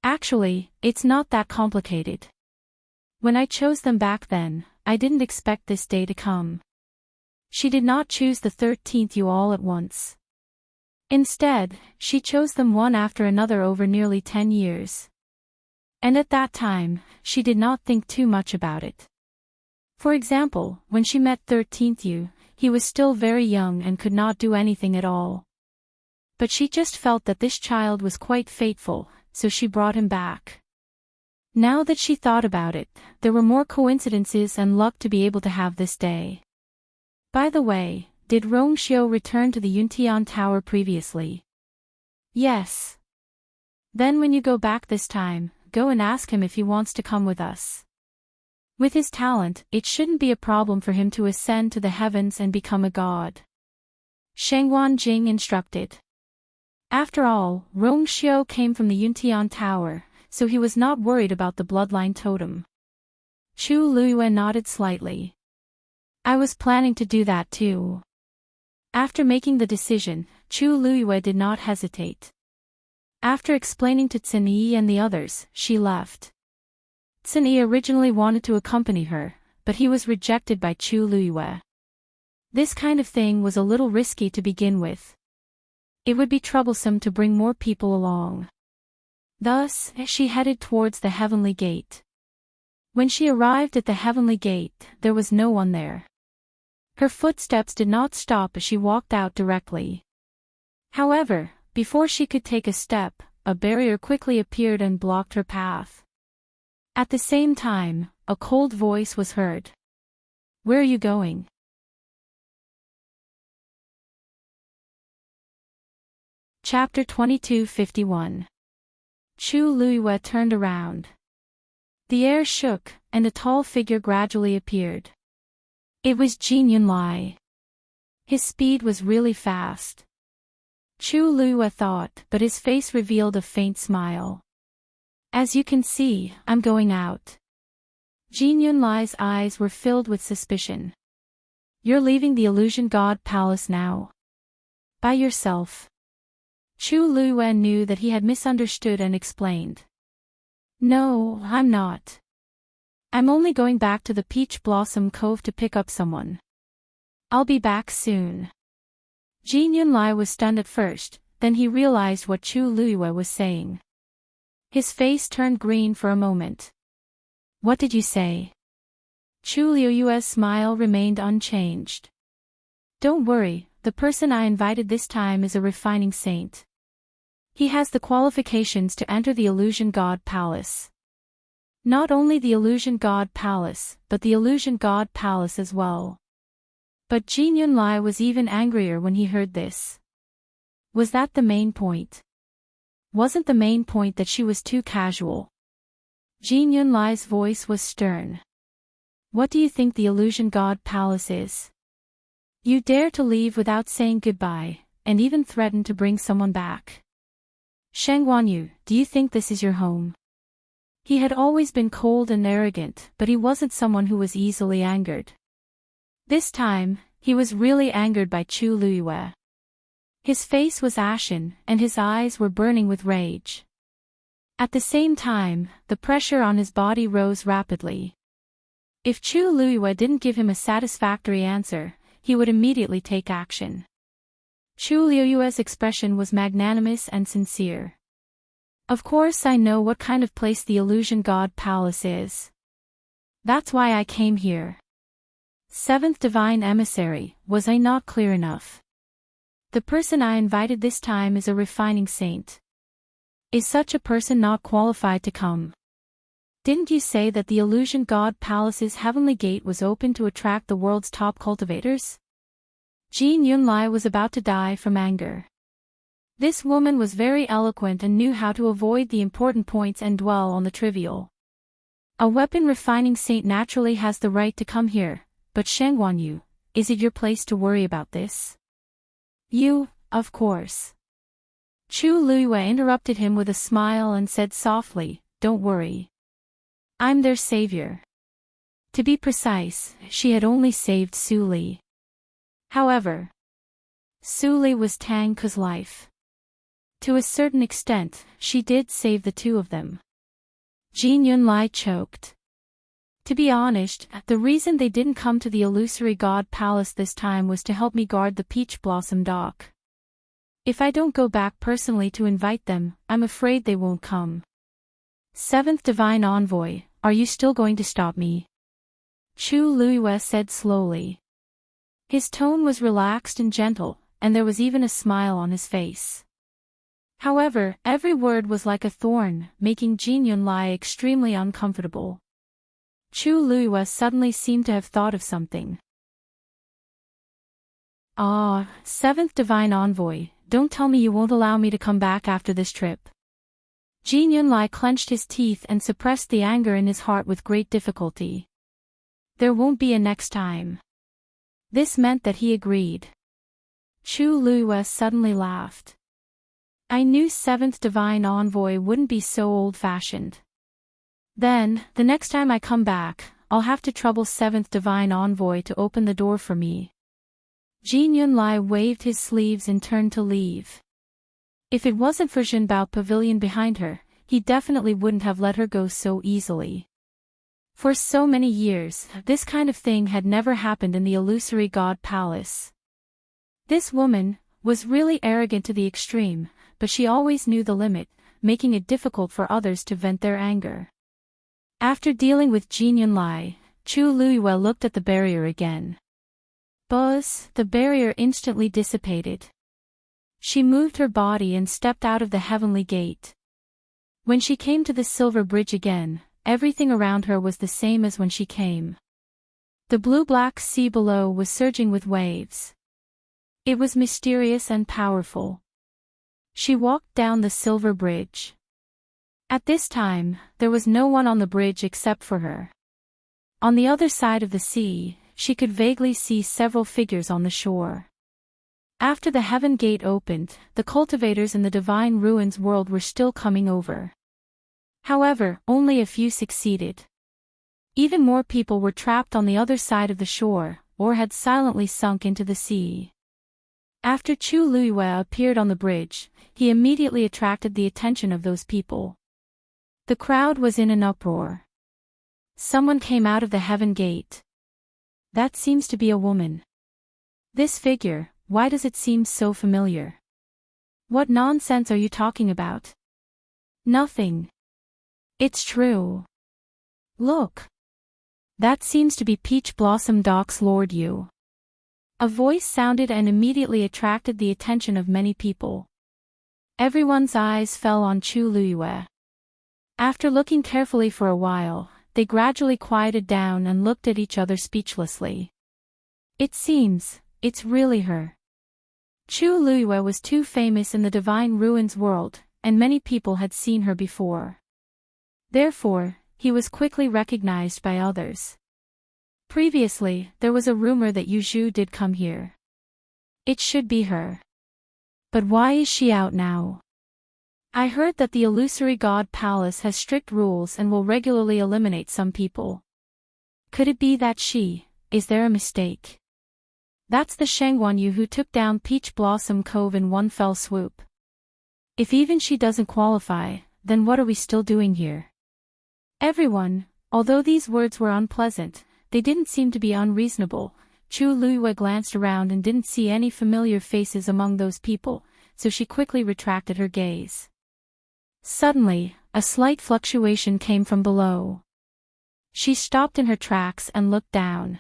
Actually, it's not that complicated. When I chose them back then, I didn't expect this day to come. She did not choose the 13th you all at once. Instead, she chose them one after another over nearly 10 years. And at that time, she did not think too much about it. For example, when she met 13th you, he was still very young and could not do anything at all. But she just felt that this child was quite fateful, so she brought him back. Now that she thought about it, there were more coincidences and luck to be able to have this day. By the way, did Rongxiu return to the Yuntian Tower previously? Yes. Then when you go back this time, go and ask him if he wants to come with us. With his talent, it shouldn't be a problem for him to ascend to the heavens and become a god. Shengguan Jing instructed. After all, Rongxiu came from the Yuntian Tower, so he was not worried about the bloodline totem. Chu Luiyue nodded slightly. I was planning to do that too. After making the decision, Chu Luiyue did not hesitate. After explaining to Xin Yi and the others, she left. Xin Yi originally wanted to accompany her, but he was rejected by Chu Luiyue. This kind of thing was a little risky to begin with. It would be troublesome to bring more people along. Thus, she headed towards the heavenly gate. When she arrived at the heavenly gate, there was no one there. Her footsteps did not stop as she walked out directly. However, before she could take a step, a barrier quickly appeared and blocked her path. At the same time, a cold voice was heard. Where are you going? Chapter 2251. Chu Luiyue turned around. The air shook, and a tall figure gradually appeared. It was Jin Yunlai. His speed was really fast. Chu Luiyue thought, but his face revealed a faint smile. As you can see, I'm going out. Jin Yunlai's eyes were filled with suspicion. You're leaving the Illusion God Palace now? By yourself? Chu Luiyue knew that he had misunderstood and explained. No, I'm not. I'm only going back to the Peach Blossom Cove to pick up someone. I'll be back soon. Jin Yunlai was stunned at first, then he realized what Chu Luiyue was saying. His face turned green for a moment. What did you say? Chu Luiyue's smile remained unchanged. Don't worry, the person I invited this time is a refining saint. He has the qualifications to enter the Illusion God Palace. Not only the Illusion God Palace, but the Illusion God Palace as well. But Jin Yunlai was even angrier when he heard this. Was that the main point? Wasn't the main point that she was too casual? Jin Yunlai's voice was stern. What do you think the Illusion God Palace is? You dare to leave without saying goodbye, and even threaten to bring someone back. Sheng Wanyu, do you think this is your home? He had always been cold and arrogant, but he wasn't someone who was easily angered. This time, he was really angered by Chu Luiyue. His face was ashen, and his eyes were burning with rage. At the same time, the pressure on his body rose rapidly. If Chu Luiyue didn't give him a satisfactory answer, he would immediately take action. Chu Luiyue's expression was magnanimous and sincere. Of course I know what kind of place the Illusion God Palace is. That's why I came here. Seventh Divine Emissary, was I not clear enough? The person I invited this time is a refining saint. Is such a person not qualified to come? Didn't you say that the Illusion God Palace's heavenly gate was open to attract the world's top cultivators? Jin Yunlai was about to die from anger. This woman was very eloquent and knew how to avoid the important points and dwell on the trivial. A weapon refining saint naturally has the right to come here, but Sheng Wanyu, is it your place to worry about this? You, of course. Chu Luiyue interrupted him with a smile and said softly, don't worry. I'm their savior. To be precise, she had only saved Su Li. However, Su Li was Tang Ke's life. To a certain extent, she did save the two of them. Jin Yunlai choked. To be honest, the reason they didn't come to the Illusory God Palace this time was to help me guard the Peach Blossom Dock. If I don't go back personally to invite them, I'm afraid they won't come. Seventh Divine Envoy, are you still going to stop me? Chu Luiyue said slowly. His tone was relaxed and gentle, and there was even a smile on his face. However, every word was like a thorn, making Jin Yunlai extremely uncomfortable. Chu Luiyue suddenly seemed to have thought of something. Ah, Seventh Divine Envoy, don't tell me you won't allow me to come back after this trip. Jin Yunlai clenched his teeth and suppressed the anger in his heart with great difficulty. There won't be a next time. This meant that he agreed. Chu Luiyue suddenly laughed. I knew Seventh Divine Envoy wouldn't be so old-fashioned. Then, the next time I come back, I'll have to trouble Seventh Divine Envoy to open the door for me. Jin Yunlai waved his sleeves and turned to leave. If it wasn't for Jinbao Pavilion behind her, he definitely wouldn't have let her go so easily. For so many years, this kind of thing had never happened in the Illusory God Palace. This woman was really arrogant to the extreme, but she always knew the limit, making it difficult for others to vent their anger. After dealing with Jin Yunlai, Chu Luiyue looked at the barrier again. Buzz, the barrier instantly dissipated. She moved her body and stepped out of the heavenly gate. When she came to the silver bridge again, everything around her was the same as when she came. The blue-black sea below was surging with waves. It was mysterious and powerful. She walked down the silver bridge. At this time, there was no one on the bridge except for her. On the other side of the sea, she could vaguely see several figures on the shore. After the heaven gate opened, the cultivators in the divine ruins world were still coming over. However, only a few succeeded. Even more people were trapped on the other side of the shore, or had silently sunk into the sea. After Chu Luiyue appeared on the bridge, he immediately attracted the attention of those people. The crowd was in an uproar. Someone came out of the heaven gate. That seems to be a woman. This figure, why does it seem so familiar? What nonsense are you talking about? Nothing. It's true. Look. That seems to be Peach Blossom Doc's Lord Yu. A voice sounded and immediately attracted the attention of many people. Everyone's eyes fell on Chu Luiyue. After looking carefully for a while, they gradually quieted down and looked at each other speechlessly. It seems, it's really her. Chu Luiyue was too famous in the divine ruins world, and many people had seen her before. Therefore, he was quickly recognized by others. Previously, there was a rumor that Yu Zhu did come here. It should be her. But why is she out now? I heard that the illusory god palace has strict rules and will regularly eliminate some people. Could it be that is there a mistake? That's the Shengguan Yu who took down Peach Blossom Cove in one fell swoop. If even she doesn't qualify, then what are we still doing here? Everyone, although these words were unpleasant, they didn't seem to be unreasonable. Chu Luiyue glanced around and didn't see any familiar faces among those people, so she quickly retracted her gaze. Suddenly, a slight fluctuation came from below. She stopped in her tracks and looked down.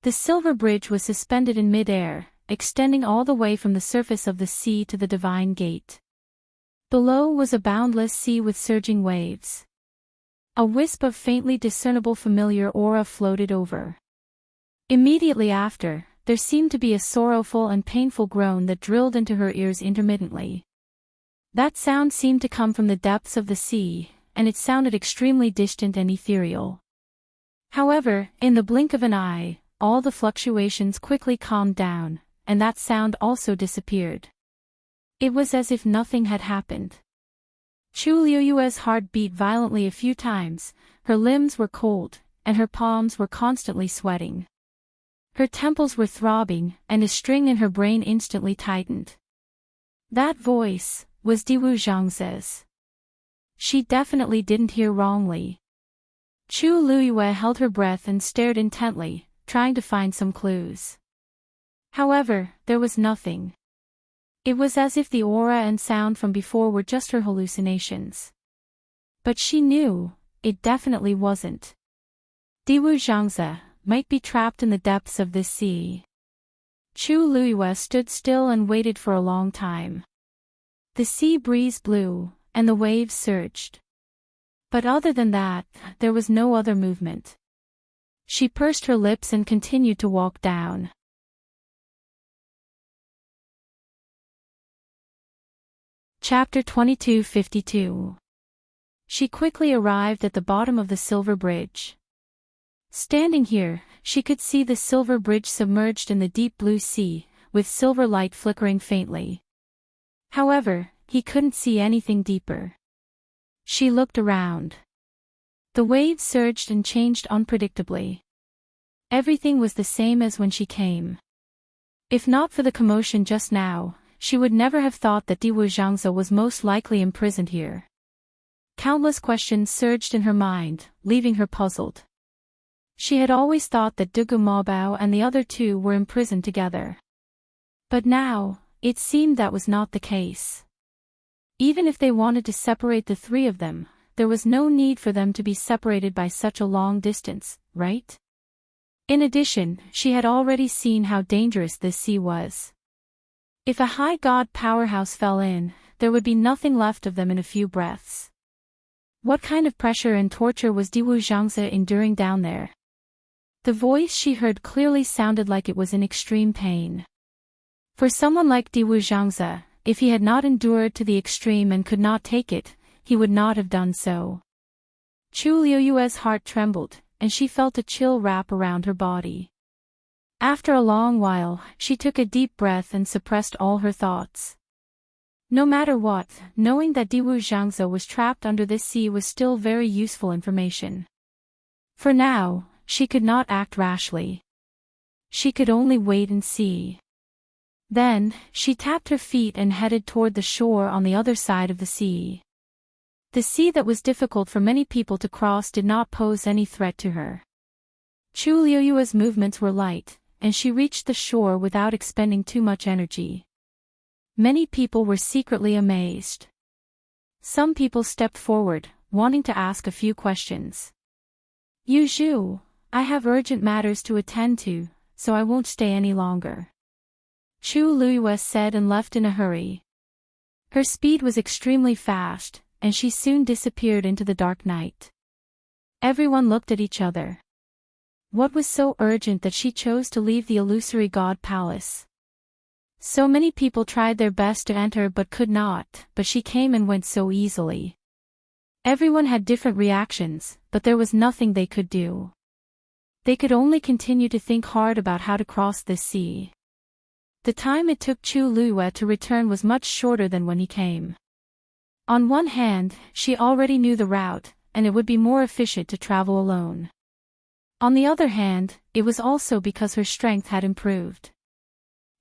The silver bridge was suspended in mid-air, extending all the way from the surface of the sea to the divine gate. Below was a boundless sea with surging waves. A wisp of faintly discernible familiar aura floated over. Immediately after, there seemed to be a sorrowful and painful groan that drilled into her ears intermittently. That sound seemed to come from the depths of the sea, and it sounded extremely distant and ethereal. However, in the blink of an eye, all the fluctuations quickly calmed down, and that sound also disappeared. It was as if nothing had happened. Chu Luiyue's heart beat violently a few times, her limbs were cold, and her palms were constantly sweating. Her temples were throbbing, and a string in her brain instantly tightened. That voice was Diwu Zhangze's. She definitely didn't hear wrongly. Chu Luiyue held her breath and stared intently, trying to find some clues. However, there was nothing. It was as if the aura and sound from before were just her hallucinations. But she knew, it definitely wasn't. Diwu Zhangze might be trapped in the depths of this sea. Chu Luiyue stood still and waited for a long time. The sea breeze blew, and the waves surged. But other than that, there was no other movement. She pursed her lips and continued to walk down. Chapter 2252. She quickly arrived at the bottom of the silver bridge. Standing here, she could see the silver bridge submerged in the deep blue sea, with silver light flickering faintly. However, he couldn't see anything deeper. She looked around. The waves surged and changed unpredictably. Everything was the same as when she came. If not for the commotion just now, she would never have thought that Diwu Zhangze was most likely imprisoned here. Countless questions surged in her mind, leaving her puzzled. She had always thought that Dugu Maobao and the other two were imprisoned together. But now, it seemed that was not the case. Even if they wanted to separate the three of them, there was no need for them to be separated by such a long distance, right? In addition, she had already seen how dangerous this sea was. If a high god powerhouse fell in, there would be nothing left of them in a few breaths. What kind of pressure and torture was Diwu Zhangze enduring down there? The voice she heard clearly sounded like it was in extreme pain. For someone like Diwu Zhangze, if he had not endured to the extreme and could not take it, he would not have done so. Chu Liuyue's heart trembled, and she felt a chill wrap around her body. After a long while, she took a deep breath and suppressed all her thoughts. No matter what, knowing that Diwu Zhangze was trapped under this sea was still very useful information. For now, she could not act rashly. She could only wait and see. Then, she tapped her feet and headed toward the shore on the other side of the sea. The sea that was difficult for many people to cross did not pose any threat to her. Chu Liuyue's movements were light, and she reached the shore without expending too much energy. Many people were secretly amazed. Some people stepped forward, wanting to ask a few questions. "Yu Zhu, I have urgent matters to attend to, so I won't stay any longer," Chu Luyue said and left in a hurry. Her speed was extremely fast, and she soon disappeared into the dark night. Everyone looked at each other. What was so urgent that she chose to leave the illusory god palace? So many people tried their best to enter but could not, but she came and went so easily. Everyone had different reactions, but there was nothing they could do. They could only continue to think hard about how to cross this sea. The time it took Chu Luyue to return was much shorter than when he came. On one hand, she already knew the route, and it would be more efficient to travel alone. On the other hand, it was also because her strength had improved.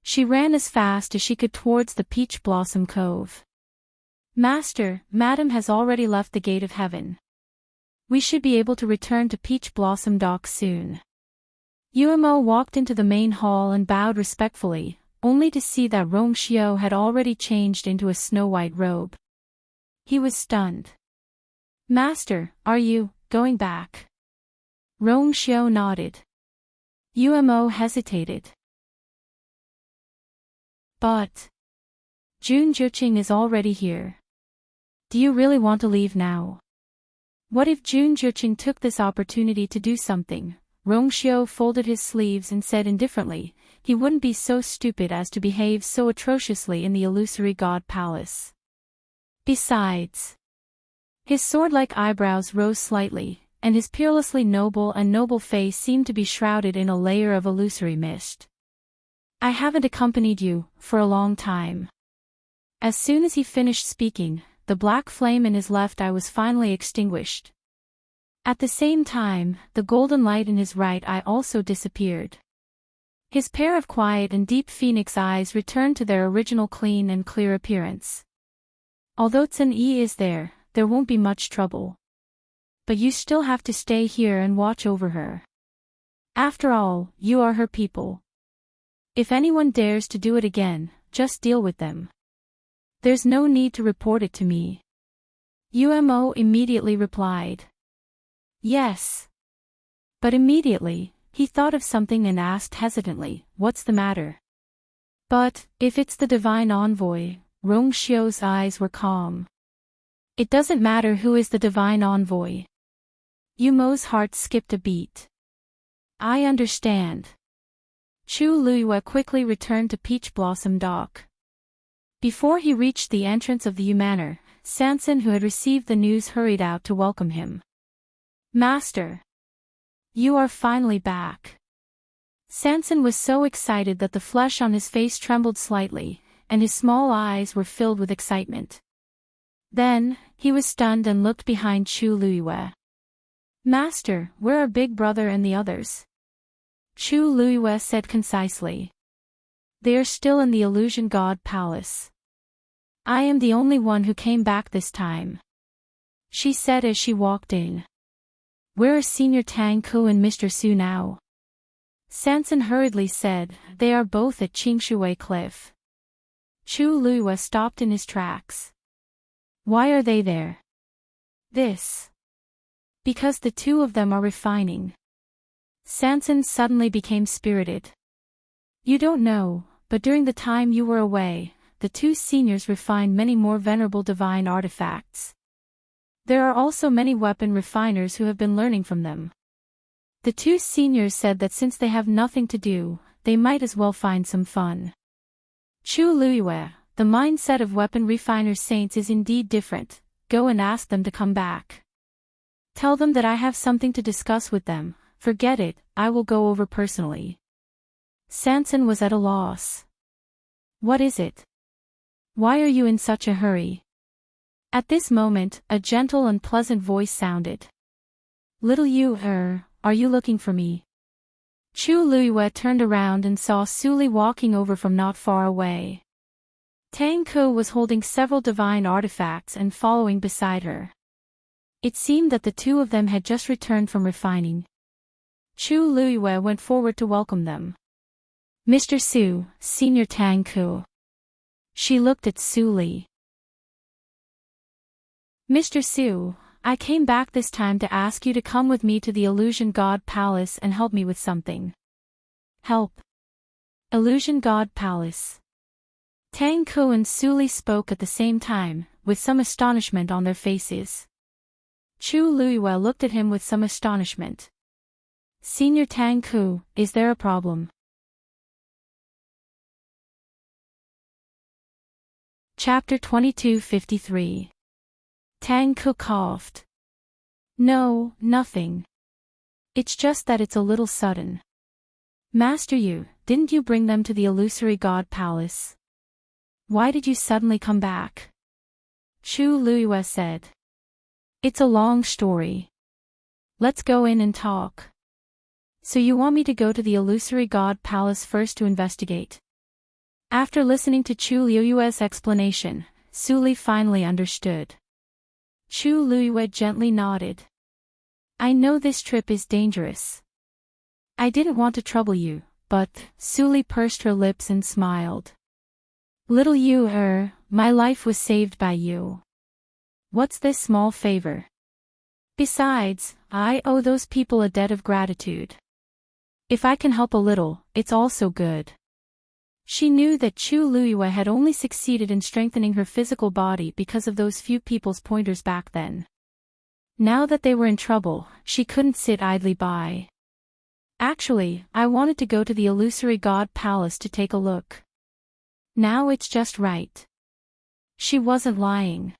She ran as fast as she could towards the Peach Blossom Cove. "Master, Madam has already left the gate of heaven. We should be able to return to Peach Blossom Dock soon." Yuemo walked into the main hall and bowed respectfully, only to see that Rong Xiao had already changed into a snow-white robe. He was stunned. "Master, are you going back?" Rong Xiao nodded. Yuemo hesitated. "But Jun Juqing is already here. Do you really want to leave now?" What if Jun Juqing took this opportunity to do something? Rong Xiao folded his sleeves and said indifferently, he wouldn't be so stupid as to behave so atrociously in the illusory god palace. Besides, his sword-like eyebrows rose slightly, and his peerlessly noble face seemed to be shrouded in a layer of illusory mist. "I haven't accompanied you for a long time." As soon as he finished speaking, the black flame in his left eye was finally extinguished. At the same time, the golden light in his right eye also disappeared. His pair of quiet and deep phoenix eyes returned to their original clean and clear appearance. "Although Tsun Yi is there, there won't be much trouble. But you still have to stay here and watch over her. After all, you are her people. If anyone dares to do it again, just deal with them. There's no need to report it to me." Yuemo immediately replied. "Yes." But immediately, he thought of something and asked hesitantly, "What's the matter?" "But, if it's the divine envoy," Rong Xiao's eyes were calm. "It doesn't matter who is the divine envoy." Yumo's heart skipped a beat. "I understand." Chu Luyue quickly returned to Peach Blossom Dock. Before he reached the entrance of the Yu Manor, Sanson, who had received the news, hurried out to welcome him. "Master! You are finally back." Sanson was so excited that the flesh on his face trembled slightly, and his small eyes were filled with excitement. Then, he was stunned and looked behind Chu Luyue. "Master, where are Big Brother and the others?" Chu Luyue said concisely. "They are still in the Illusion God Palace. I am the only one who came back this time," she said as she walked in. "Where are Senior Tang Ku and Mr. Su now?" Sanson hurriedly said, "They are both at Qingshui Cliff." Chu Luyue stopped in his tracks. "Why are they there?" "This. Because the two of them are refining." Sanson suddenly became spirited. "You don't know, but during the time you were away, the two seniors refined many more venerable divine artifacts. There are also many weapon refiners who have been learning from them. The two seniors said that since they have nothing to do, they might as well find some fun." Chu Luyue, the mindset of weapon refiner saints is indeed different. Go and ask them to come back. Tell them that I have something to discuss with them. Forget it, I will go over personally. Sanson was at a loss. What is it? Why are you in such a hurry? At this moment, a gentle and pleasant voice sounded. Little you, are you looking for me? Chu Luiyue turned around and saw Su Li walking over from not far away. Tang Ku was holding several divine artifacts and following beside her. It seemed that the two of them had just returned from refining. Chu Luiyue went forward to welcome them. Mr. Su, Senior Tang Ku. She looked at Su Li. Mr. Su, I came back this time to ask you to come with me to the Illusion God Palace and help me with something. Help. Illusion God Palace. Tang Ku and Su Li spoke at the same time, with some astonishment on their faces. Chu Luiyue looked at him with some astonishment. Senior Tang Ku, is there a problem? Chapter 2253. Tang Ku coughed. No, nothing. It's just that it's a little sudden. Master Yu, didn't you bring them to the Illusory God Palace? Why did you suddenly come back? Chu Luiyue said. It's a long story. Let's go in and talk. So you want me to go to the Illusory God Palace first to investigate? After listening to Chu Luiyue's explanation, Su Li finally understood. Chu Luiyue gently nodded. I know this trip is dangerous. I didn't want to trouble you, but, Su Li pursed her lips and smiled. Little you, my life was saved by you. What's this small favor? Besides, I owe those people a debt of gratitude. If I can help a little, it's also good. She knew that Chu Luiyue had only succeeded in strengthening her physical body because of those few people's pointers back then. Now that they were in trouble, she couldn't sit idly by. Actually, I wanted to go to the Illusory God Palace to take a look. Now it's just right. She wasn't lying.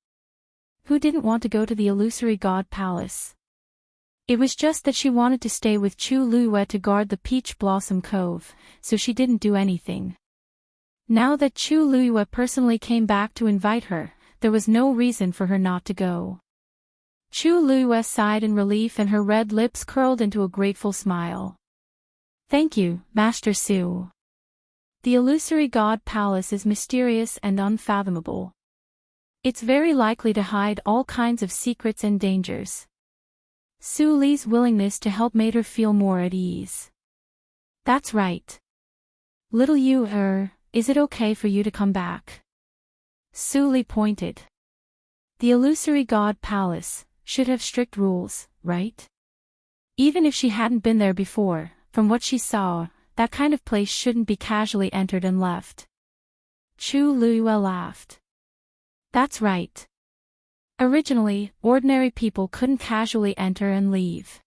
Who didn't want to go to the Illusory God Palace? It was just that she wanted to stay with Chu Luiyue to guard the Peach Blossom Cove, so she didn't do anything. Now that Chu Luiyue personally came back to invite her, there was no reason for her not to go. Chu Luiyue sighed in relief and her red lips curled into a grateful smile. Thank you, Master Su. The Illusory God Palace is mysterious and unfathomable. It's very likely to hide all kinds of secrets and dangers. Su Li's willingness to help made her feel more at ease. That's right. Little you, is it okay for you to come back? Su Li pointed. The Illusory God Palace should have strict rules, right? Even if she hadn't been there before, from what she saw, that kind of place shouldn't be casually entered and left. Chu Luiyue laughed. That's right. Originally, ordinary people couldn't casually enter and leave.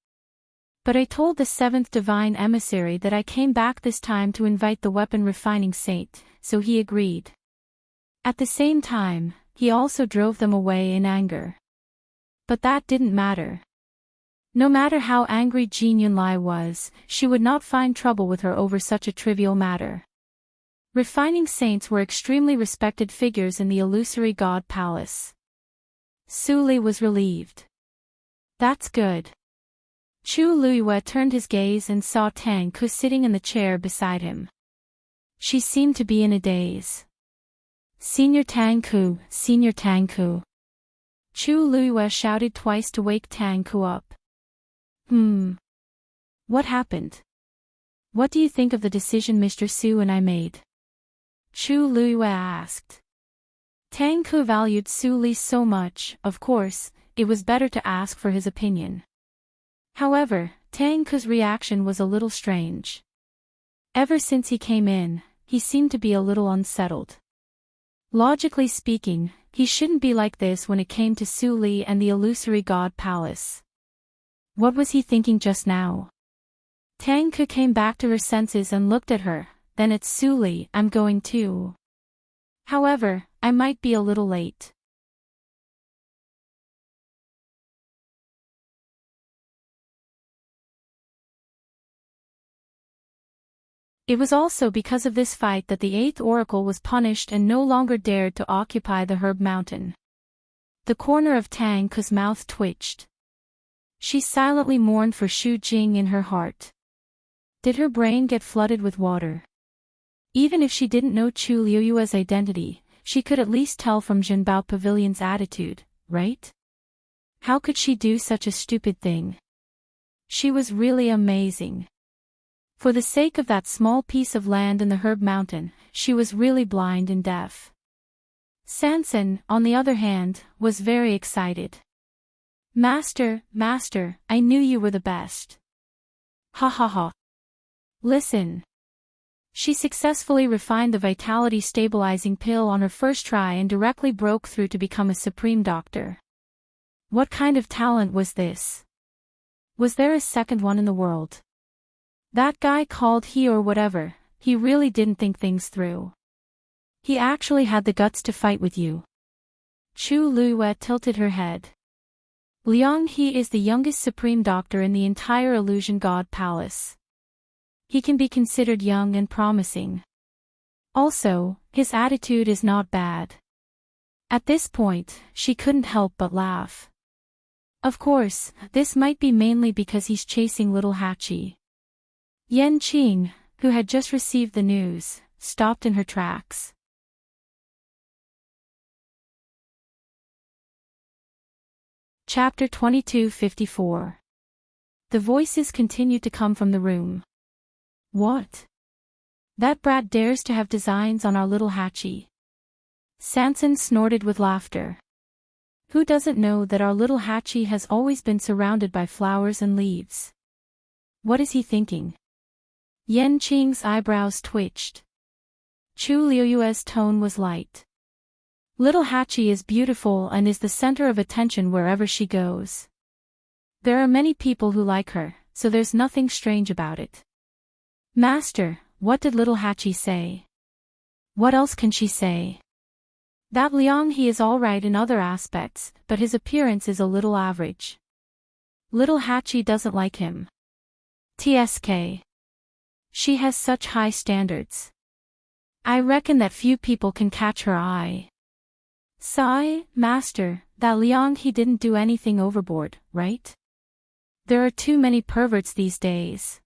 But I told the seventh divine emissary that I came back this time to invite the weapon refining saint, so he agreed. At the same time, he also drove them away in anger. But that didn't matter. No matter how angry Jin Yunlai was, she would not find trouble with her over such a trivial matter. Refining saints were extremely respected figures in the Illusory God Palace. Su Li was relieved. That's good. Chu Luiyue turned his gaze and saw Tang Ku sitting in the chair beside him. She seemed to be in a daze. Senior Tang Ku, Senior Tang Ku. Chu Luiyue shouted twice to wake Tang Ku up. What happened? What do you think of the decision Mr. Su and I made? Chu Luiyue asked. Tang Ku valued Su Li so much, of course, it was better to ask for his opinion. However, Tang Ku's reaction was a little strange. Ever since he came in, he seemed to be a little unsettled. Logically speaking, he shouldn't be like this when it came to Su Li and the Illusory God Palace. What was he thinking just now? Tang Ku came back to her senses and looked at her, then at Su Li. I'm going too. However, I might be a little late. It was also because of this fight that the 8th oracle was punished and no longer dared to occupy the herb mountain. The corner of Tang Ku's mouth twitched. She silently mourned for Shu Jing in her heart. Did her brain get flooded with water? Even if she didn't know Chu Liuyue's identity, she could at least tell from Zhenbao Pavilion's attitude, right? How could she do such a stupid thing? She was really amazing. For the sake of that small piece of land in the herb mountain, she was really blind and deaf. Sanson, on the other hand, was very excited. Master, I knew you were the best. Ha ha ha. Listen. She successfully refined the vitality stabilizing pill on her first try and directly broke through to become a supreme doctor. What kind of talent was this? Was there a second one in the world? That guy called he or whatever, he really didn't think things through. He actually had the guts to fight with you. Chu Luyue tilted her head. Liang He is the youngest supreme doctor in the entire Illusion God Palace. He can be considered young and promising. Also, his attitude is not bad. At this point, she couldn't help but laugh. Of course, this might be mainly because he's chasing little Hachi. Yan Qing, who had just received the news, stopped in her tracks. Chapter 2254. The voices continued to come from the room. What? That brat dares to have designs on our little Hachi. Sanson snorted with laughter. Who doesn't know that our little Hachi has always been surrounded by flowers and leaves? What is he thinking? Yan Qing's eyebrows twitched. Chu Liuyue's tone was light. Little Hachi is beautiful and is the center of attention wherever she goes. There are many people who like her, so there's nothing strange about it. Master, what did little Hachi say? What else can she say? That Liang He is alright in other aspects, but his appearance is a little average. Little Hachi doesn't like him. TSK. She has such high standards. I reckon that few people can catch her eye. Sigh, Master, that Liang He didn't do anything overboard, right? There are too many perverts these days.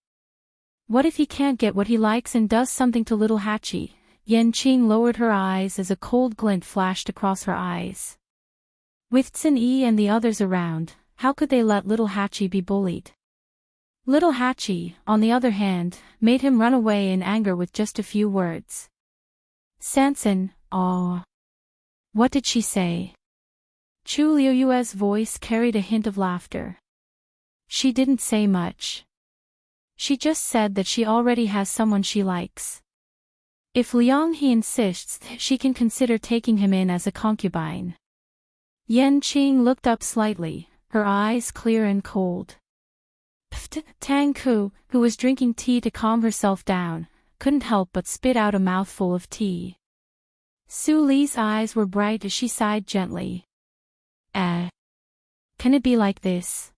What if he can't get what he likes and does something to little Hachi? Yan Qing lowered her eyes as a cold glint flashed across her eyes. With Tsin Yi and the others around, how could they let little Hachi be bullied? Little Hachi, on the other hand, made him run away in anger with just a few words. Sanson, aw. What did she say? Chu Liuyue's voice carried a hint of laughter. She didn't say much. She just said that she already has someone she likes. If Liang He insists, she can consider taking him in as a concubine. Yan Qing looked up slightly, her eyes clear and cold. Tang Ku, who was drinking tea to calm herself down, couldn't help but spit out a mouthful of tea. Su Li's eyes were bright as she sighed gently. Can it be like this?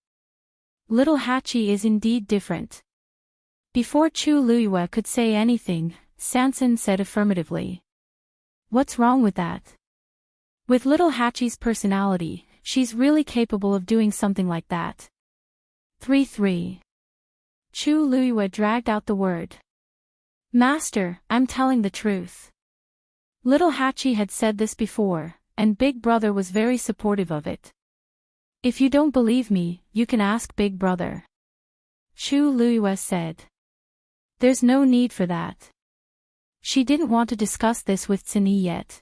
Little Hachi is indeed different. Before Chu Luyue could say anything, Sanson said affirmatively. What's wrong with that? With little Hachi's personality, she's really capable of doing something like that. 3-3. Chu Luyue dragged out the word. Master, I'm telling the truth. Little Hachi had said this before, and Big Brother was very supportive of it. If you don't believe me, you can ask Big Brother. Chu Luyue said. There's no need for that. She didn't want to discuss this with Tsin Yi yet.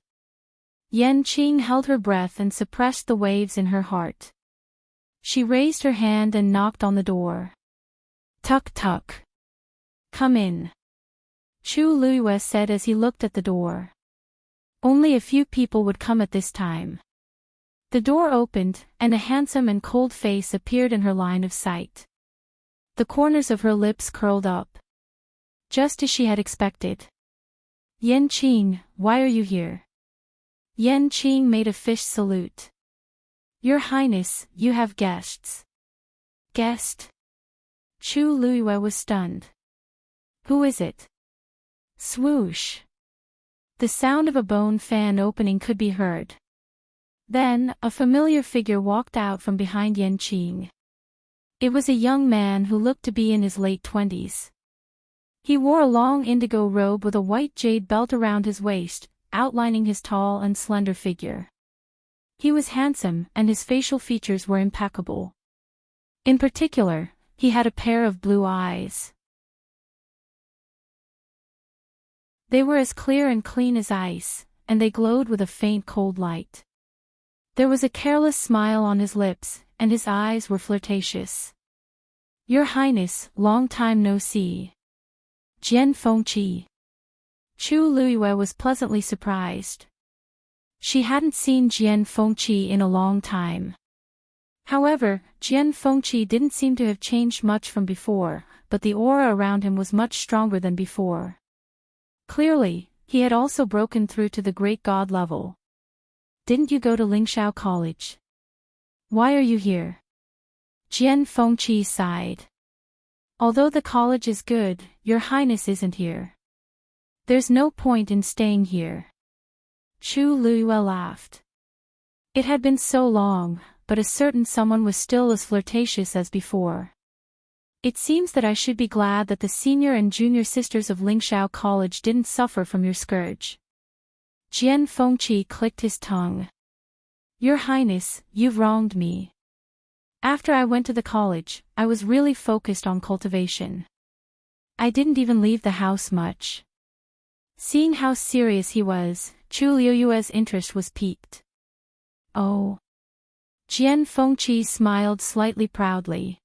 Yan Qing held her breath and suppressed the waves in her heart. She raised her hand and knocked on the door. Tuk tuk. Come in. Chu Luyue said as he looked at the door. Only a few people would come at this time. The door opened, and a handsome and cold face appeared in her line of sight. The corners of her lips curled up. Just as she had expected. Yan Qing, why are you here? Yan Qing made a fish salute. Your Highness, you have guests. Guest? Chu Luiyue was stunned. Who is it? Swoosh. The sound of a bone fan opening could be heard. Then, a familiar figure walked out from behind Yan Qing. It was a young man who looked to be in his late 20s. He wore a long indigo robe with a white jade belt around his waist, outlining his tall and slender figure. He was handsome, and his facial features were impeccable. In particular, he had a pair of blue eyes. They were as clear and clean as ice, and they glowed with a faint cold light. There was a careless smile on his lips, and his eyes were flirtatious. Your Highness, long time no see. Jian Fengqi. Chu Luiyue was pleasantly surprised. She hadn't seen Jian Fengqi in a long time. However, Jian Fengqi didn't seem to have changed much from before, but the aura around him was much stronger than before. Clearly, he had also broken through to the great god level. Didn't you go to Lingxiao College? Why are you here? Jian Fengqi sighed. Although the college is good, Your Highness isn't here. There's no point in staying here. Chu Luiyue laughed. It had been so long, but a certain someone was still as flirtatious as before. It seems that I should be glad that the senior and junior sisters of Lingxiao College didn't suffer from your scourge. Jian Fengqi clicked his tongue. Your Highness, you've wronged me. After I went to the college, I was really focused on cultivation. I didn't even leave the house much. Seeing how serious he was, Chu Luiyue's interest was piqued. Oh. Jian Fengqi smiled slightly proudly.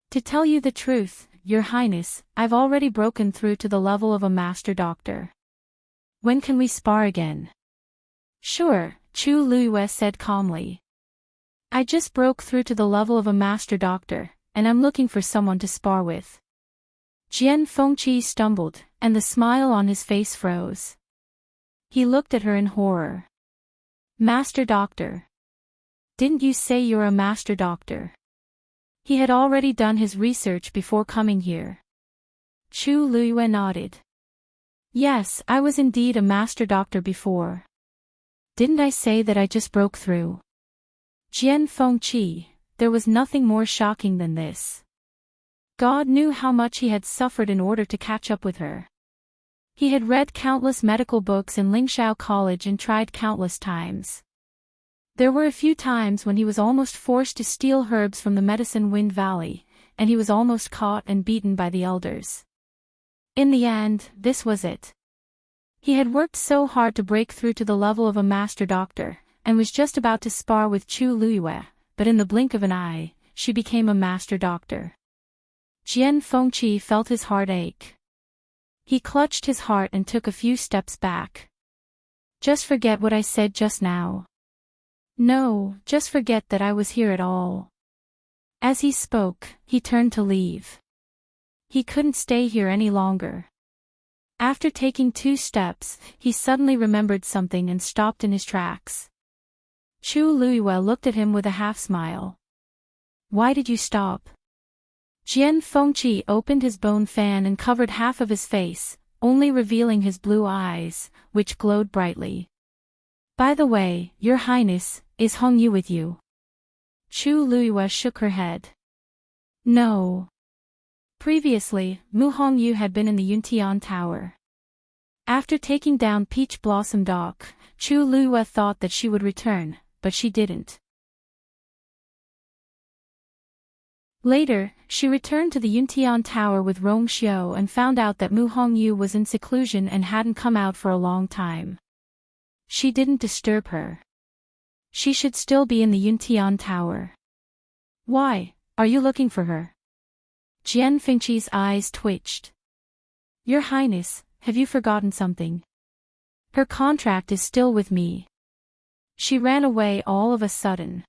To tell you the truth, Your Highness, I've already broken through to the level of a master doctor. When can we spar again? Sure, Chu Luiyue said calmly. I just broke through to the level of a master doctor, and I'm looking for someone to spar with. Jian Fengqi stumbled, and the smile on his face froze. He looked at her in horror. Master doctor. Didn't you say you're a master doctor? He had already done his research before coming here. Chu Luiyue nodded. Yes, I was indeed a master doctor before. Didn't I say that I just broke through? Jian Fengqi, there was nothing more shocking than this. God knew how much he had suffered in order to catch up with her. He had read countless medical books in Lingxiao College and tried countless times. There were a few times when he was almost forced to steal herbs from the Medicine Wind Valley, and he was almost caught and beaten by the elders. In the end, this was it. He had worked so hard to break through to the level of a master doctor, and was just about to spar with Chu Luiyue, but in the blink of an eye, she became a master doctor. Jian Fengqi felt his heart ache. He clutched his heart and took a few steps back. Just forget what I said just now. No, just forget that I was here at all. As he spoke, he turned to leave. He couldn't stay here any longer. After taking 2 steps, he suddenly remembered something and stopped in his tracks. Chu Luiyue looked at him with a half-smile. Why did you stop? Jian Fengqi opened his bone fan and covered half of his face, only revealing his blue eyes, which glowed brightly. By the way, Your Highness, is Hongyu with you? Chu Luiyue shook her head. No. Previously, Mu Hongyu had been in the Yuntian Tower. After taking down Peach Blossom Dock, Chu Luiyue thought that she would return, but she didn't. Later, she returned to the Yuntian Tower with Rong Xiu and found out that Mu Hongyu was in seclusion and hadn't come out for a long time. She didn't disturb her. She should still be in the Yuntian Tower. Why, are you looking for her? Jian Fengqi's eyes twitched. Your Highness, have you forgotten something? Her contract is still with me. She ran away all of a sudden.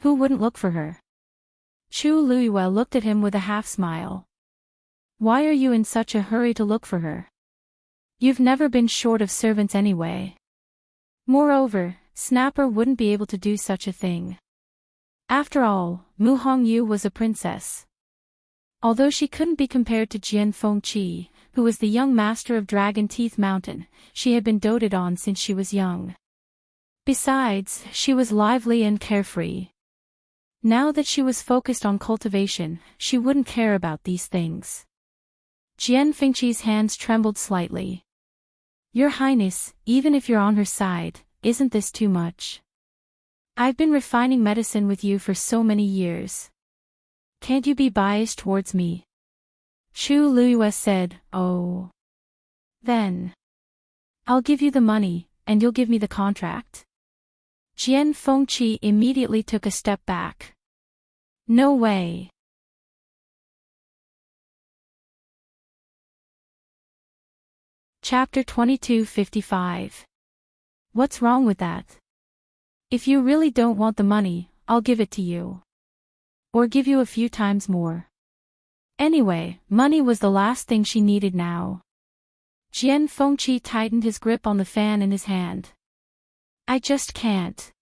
Who wouldn't look for her? Chu Luiyue looked at him with a half-smile. Why are you in such a hurry to look for her? You've never been short of servants anyway. Moreover, Snapper wouldn't be able to do such a thing. After all, Mu Hongyu was a princess. Although she couldn't be compared to Jian Fengqi, who was the young master of Dragon Teeth Mountain, she had been doted on since she was young. Besides, she was lively and carefree. Now that she was focused on cultivation, she wouldn't care about these things. Jian Fengqi's hands trembled slightly. Your Highness, even if you're on her side, isn't this too much? I've been refining medicine with you for so many years. Can't you be biased towards me? Chu Luiyue said, Oh. Then. I'll give you the money, and you'll give me the contract. Jian Fengqi immediately took a step back. No way. Chapter 2255. What's wrong with that? If you really don't want the money, I'll give it to you. Or give you a few times more. Anyway, money was the last thing she needed now. Jian Fengqi tightened his grip on the fan in his hand. I just can't.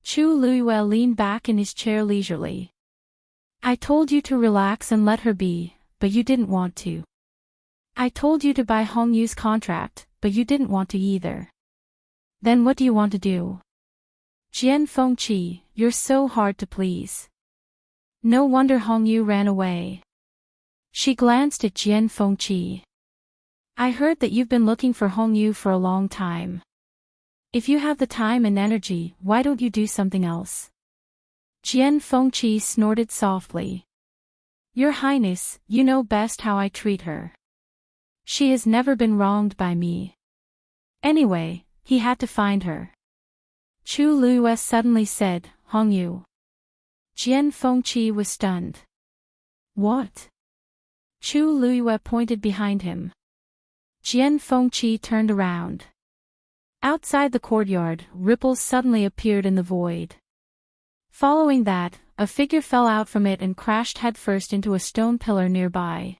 Chu Luiyue leaned back in his chair leisurely. I told you to relax and let her be, but you didn't want to. I told you to buy Hongyu's contract, but you didn't want to either. Then what do you want to do? Jian Fengqi, you're so hard to please. No wonder Hongyu ran away. She glanced at Jian Fengqi. I heard that you've been looking for Hongyu for a long time. If you have the time and energy, why don't you do something else? Jian Fengqi snorted softly. Your Highness, you know best how I treat her. She has never been wronged by me. Anyway, he had to find her. Chu Luiyue suddenly said, Hongyu. Jian Fengqi was stunned. What? Chu Luiyue pointed behind him. Jian Fengqi turned around. Outside the courtyard, ripples suddenly appeared in the void. Following that, a figure fell out from it and crashed headfirst into a stone pillar nearby.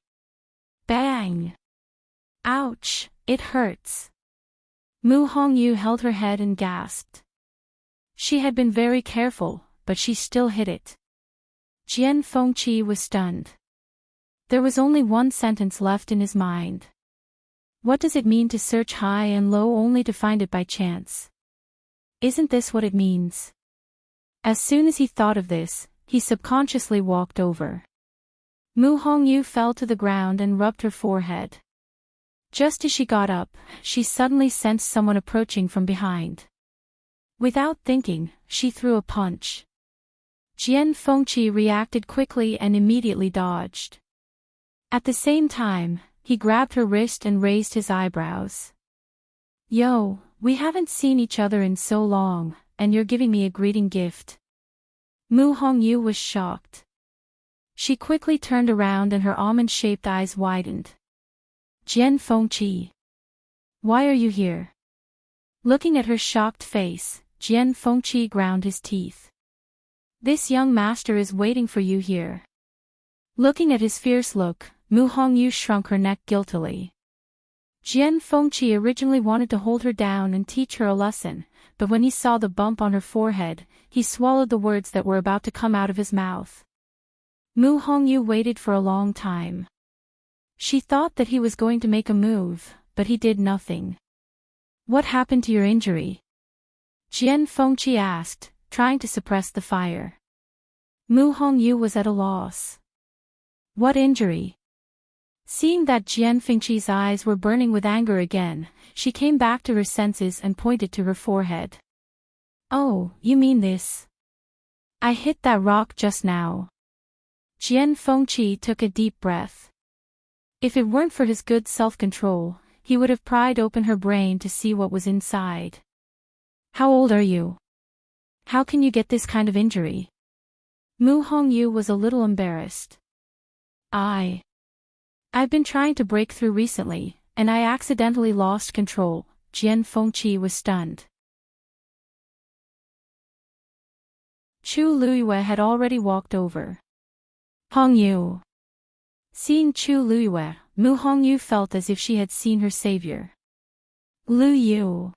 Bang! Ouch, it hurts. Mu Hongyu held her head and gasped. She had been very careful, but she still hit it. Jian Fengqi was stunned. There was only one sentence left in his mind. What does it mean to search high and low only to find it by chance? Isn't this what it means? As soon as he thought of this, he subconsciously walked over. Mu Hongyu fell to the ground and rubbed her forehead. Just as she got up, she suddenly sensed someone approaching from behind. Without thinking, she threw a punch. Jian Fengqi reacted quickly and immediately dodged. At the same time, he grabbed her wrist and raised his eyebrows. Yo, we haven't seen each other in so long, and you're giving me a greeting gift. Mu Hongyu was shocked. She quickly turned around and her almond-shaped eyes widened. Jian Fengqi. Why are you here? Looking at her shocked face, Jian Fengqi ground his teeth. This young master is waiting for you here. Looking at his fierce look, Mu Hongyu shrunk her neck guiltily. Jian Fengqi originally wanted to hold her down and teach her a lesson, but when he saw the bump on her forehead, he swallowed the words that were about to come out of his mouth. Mu Hongyu waited for a long time. She thought that he was going to make a move, but he did nothing. What happened to your injury? Jian Fengqi asked, trying to suppress the fire. Mu Hongyu was at a loss. What injury? Seeing that Jian Fengqi's eyes were burning with anger again, she came back to her senses and pointed to her forehead. Oh, you mean this? I hit that rock just now. Jian Fengqi took a deep breath. If it weren't for his good self-control, he would have pried open her brain to see what was inside. How old are you? How can you get this kind of injury? Mu Hongyu was a little embarrassed. I've been trying to break through recently, and I accidentally lost control. Jian Fengqi was stunned. Chu Luiyue had already walked over. Hongyu. Seeing Chu Luiyue, Mu Hongyu felt as if she had seen her savior. Lu Yu.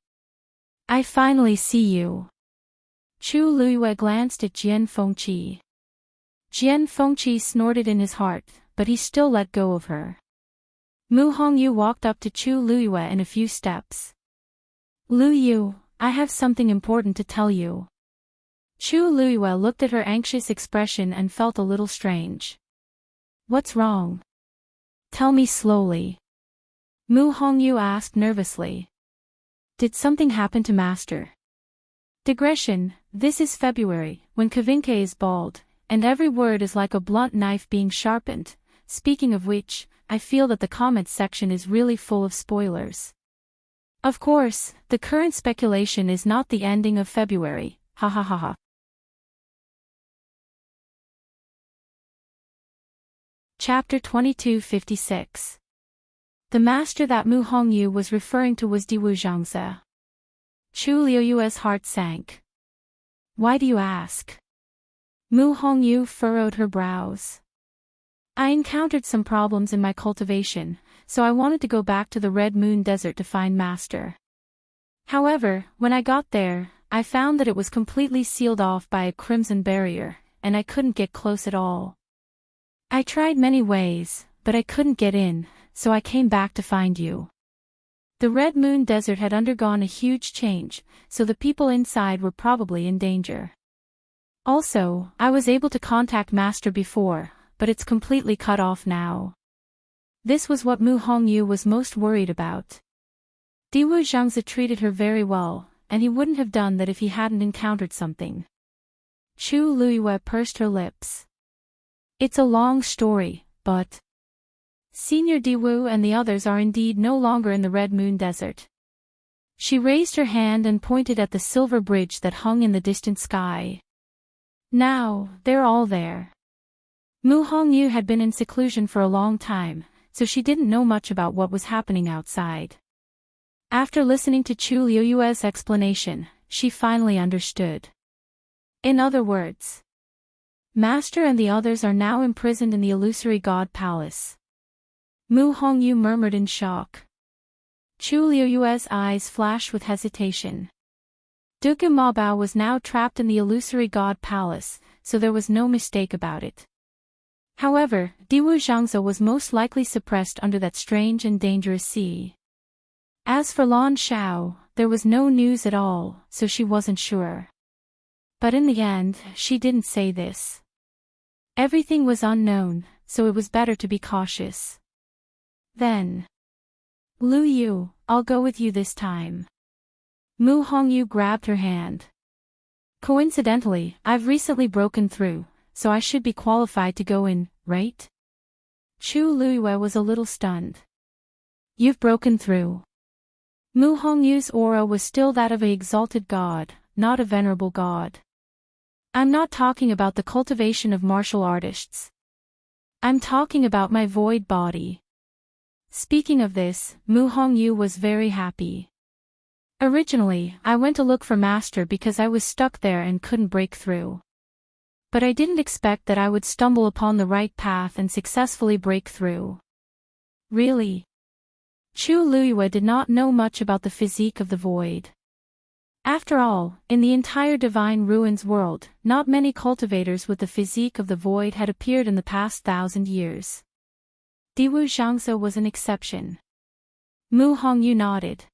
I finally see you. Chu Luiyue glanced at Jian Fengqi. Jian Fengqi snorted in his heart, but he still let go of her. Mu Hongyu walked up to Chu Luiyue in a few steps. Lu Yu, I have something important to tell you. Chu Luiyue looked at her anxious expression and felt a little strange. What's wrong? Tell me slowly. Mu Hongyu asked nervously. Did something happen to Master? Digression, this is February, when Kavinke is bald, and every word is like a blunt knife being sharpened. Speaking of which, I feel that the comments section is really full of spoilers. Of course, the current speculation is not the ending of February, ha ha ha ha. Chapter 2256. The master that Mu Hongyu was referring to was Diwu Zhangze. Chu Liuyue's heart sank. Why do you ask? Mu Hongyu furrowed her brows. I encountered some problems in my cultivation, so I wanted to go back to the Red Moon Desert to find Master. However, when I got there, I found that it was completely sealed off by a crimson barrier, and I couldn't get close at all. I tried many ways, but I couldn't get in, so I came back to find you. The Red Moon Desert had undergone a huge change, so the people inside were probably in danger. Also, I was able to contact Master before, but it's completely cut off now. This was what Mu Hongyu was most worried about. Diwu Zhangze treated her very well, and he wouldn't have done that if he hadn't encountered something. Chu Luiyue pursed her lips. It's a long story, but Senior Diwu and the others are indeed no longer in the Red Moon Desert. She raised her hand and pointed at the silver bridge that hung in the distant sky. Now, they're all there. Mu Hongyu had been in seclusion for a long time, so she didn't know much about what was happening outside. After listening to Chu Liuyue's explanation, she finally understood. In other words, Master and the others are now imprisoned in the illusory God Palace. Mu Hongyu murmured in shock. Chu Liuyue's eyes flashed with hesitation. Duke Mabao was now trapped in the illusory God Palace, so there was no mistake about it. However, Diwu Zhangze was most likely suppressed under that strange and dangerous sea. As for Lan Shao, there was no news at all, so she wasn't sure. But in the end, she didn't say this. Everything was unknown, so it was better to be cautious. Then, Lu Yu, I'll go with you this time. Mu Hongyu grabbed her hand. Coincidentally, I've recently broken through, so I should be qualified to go in, right? Chu Luiyue was a little stunned. You've broken through. Mu Hongyu's aura was still that of an exalted god, not a venerable god. I'm not talking about the cultivation of martial artists. I'm talking about my void body. Speaking of this, Mu Hongyu was very happy. Originally, I went to look for Master because I was stuck there and couldn't break through. But I didn't expect that I would stumble upon the right path and successfully break through. Really? Chu Luiyue did not know much about the physique of the void. After all, in the entire Divine Ruins world, not many cultivators with the physique of the void had appeared in the past 1,000 years. Diwu Zhangze was an exception. Mu Hongyu nodded.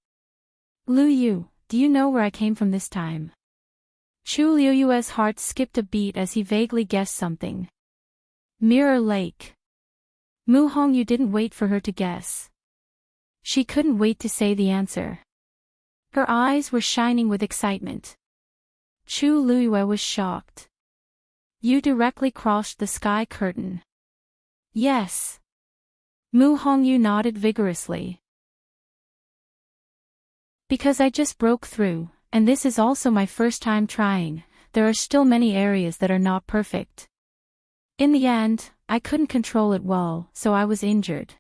Lu Yu, do you know where I came from this time? Chu Liuyue's heart skipped a beat as he vaguely guessed something. Mirror Lake. Mu Hongyu didn't wait for her to guess. She couldn't wait to say the answer. Her eyes were shining with excitement. Chu Luiyue was shocked. You directly crossed the sky curtain. Yes. Mu Hongyu nodded vigorously. Because I just broke through, and this is also my first time trying, there are still many areas that are not perfect. In the end, I couldn't control it well, so I was injured.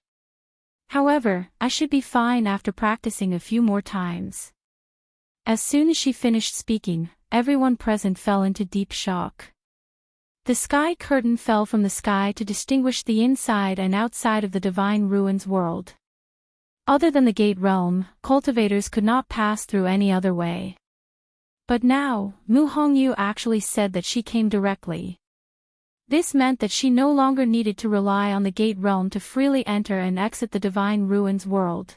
However, I should be fine after practicing a few more times. As soon as she finished speaking, everyone present fell into deep shock. The sky curtain fell from the sky to distinguish the inside and outside of the Divine Ruins world. Other than the Gate Realm, cultivators could not pass through any other way. But now, Mu Hongyu actually said that she came directly. This meant that she no longer needed to rely on the gate realm to freely enter and exit the divine ruins world.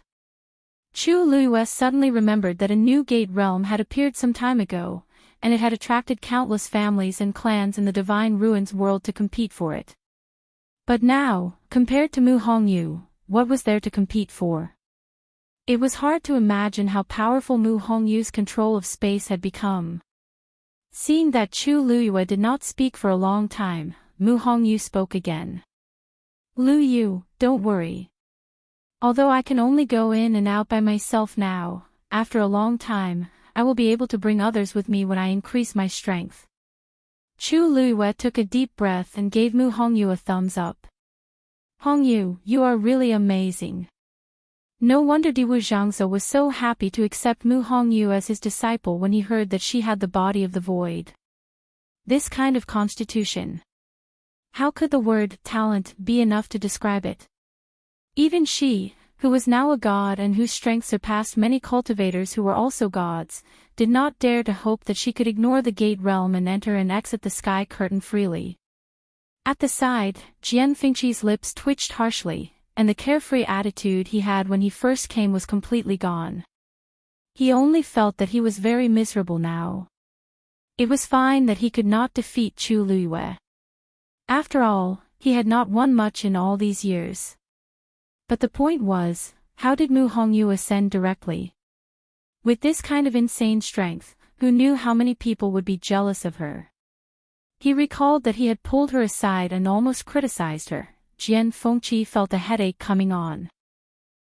Chu Luiyue suddenly remembered that a new gate realm had appeared some time ago, and it had attracted countless families and clans in the divine ruins world to compete for it. But now, compared to Mu Hongyu, what was there to compete for? It was hard to imagine how powerful Mu Hongyu's control of space had become. Seeing that Chu Luiyue did not speak for a long time, Mu Hongyu spoke again. "Lu Yu, don't worry. Although I can only go in and out by myself now, after a long time, I will be able to bring others with me when I increase my strength." Chu Luiyue took a deep breath and gave Mu Hongyu a thumbs up. "Hongyu, you are really amazing." No wonder Diwu Zhangzhou was so happy to accept Mu Hongyu as his disciple when he heard that she had the body of the void. This kind of constitution. How could the word talent be enough to describe it? Even she, who was now a god and whose strength surpassed many cultivators who were also gods, did not dare to hope that she could ignore the gate realm and enter and exit the sky curtain freely. At the side, Jian Fengqi's lips twitched harshly, and the carefree attitude he had when he first came was completely gone. He only felt that he was very miserable now. It was fine that he could not defeat Chu Luiyue. After all, he had not won much in all these years. But the point was, how did Mu Hongyu ascend directly? With this kind of insane strength, who knew how many people would be jealous of her? He recalled that he had pulled her aside and almost criticized her. Jian Fengqi felt a headache coming on.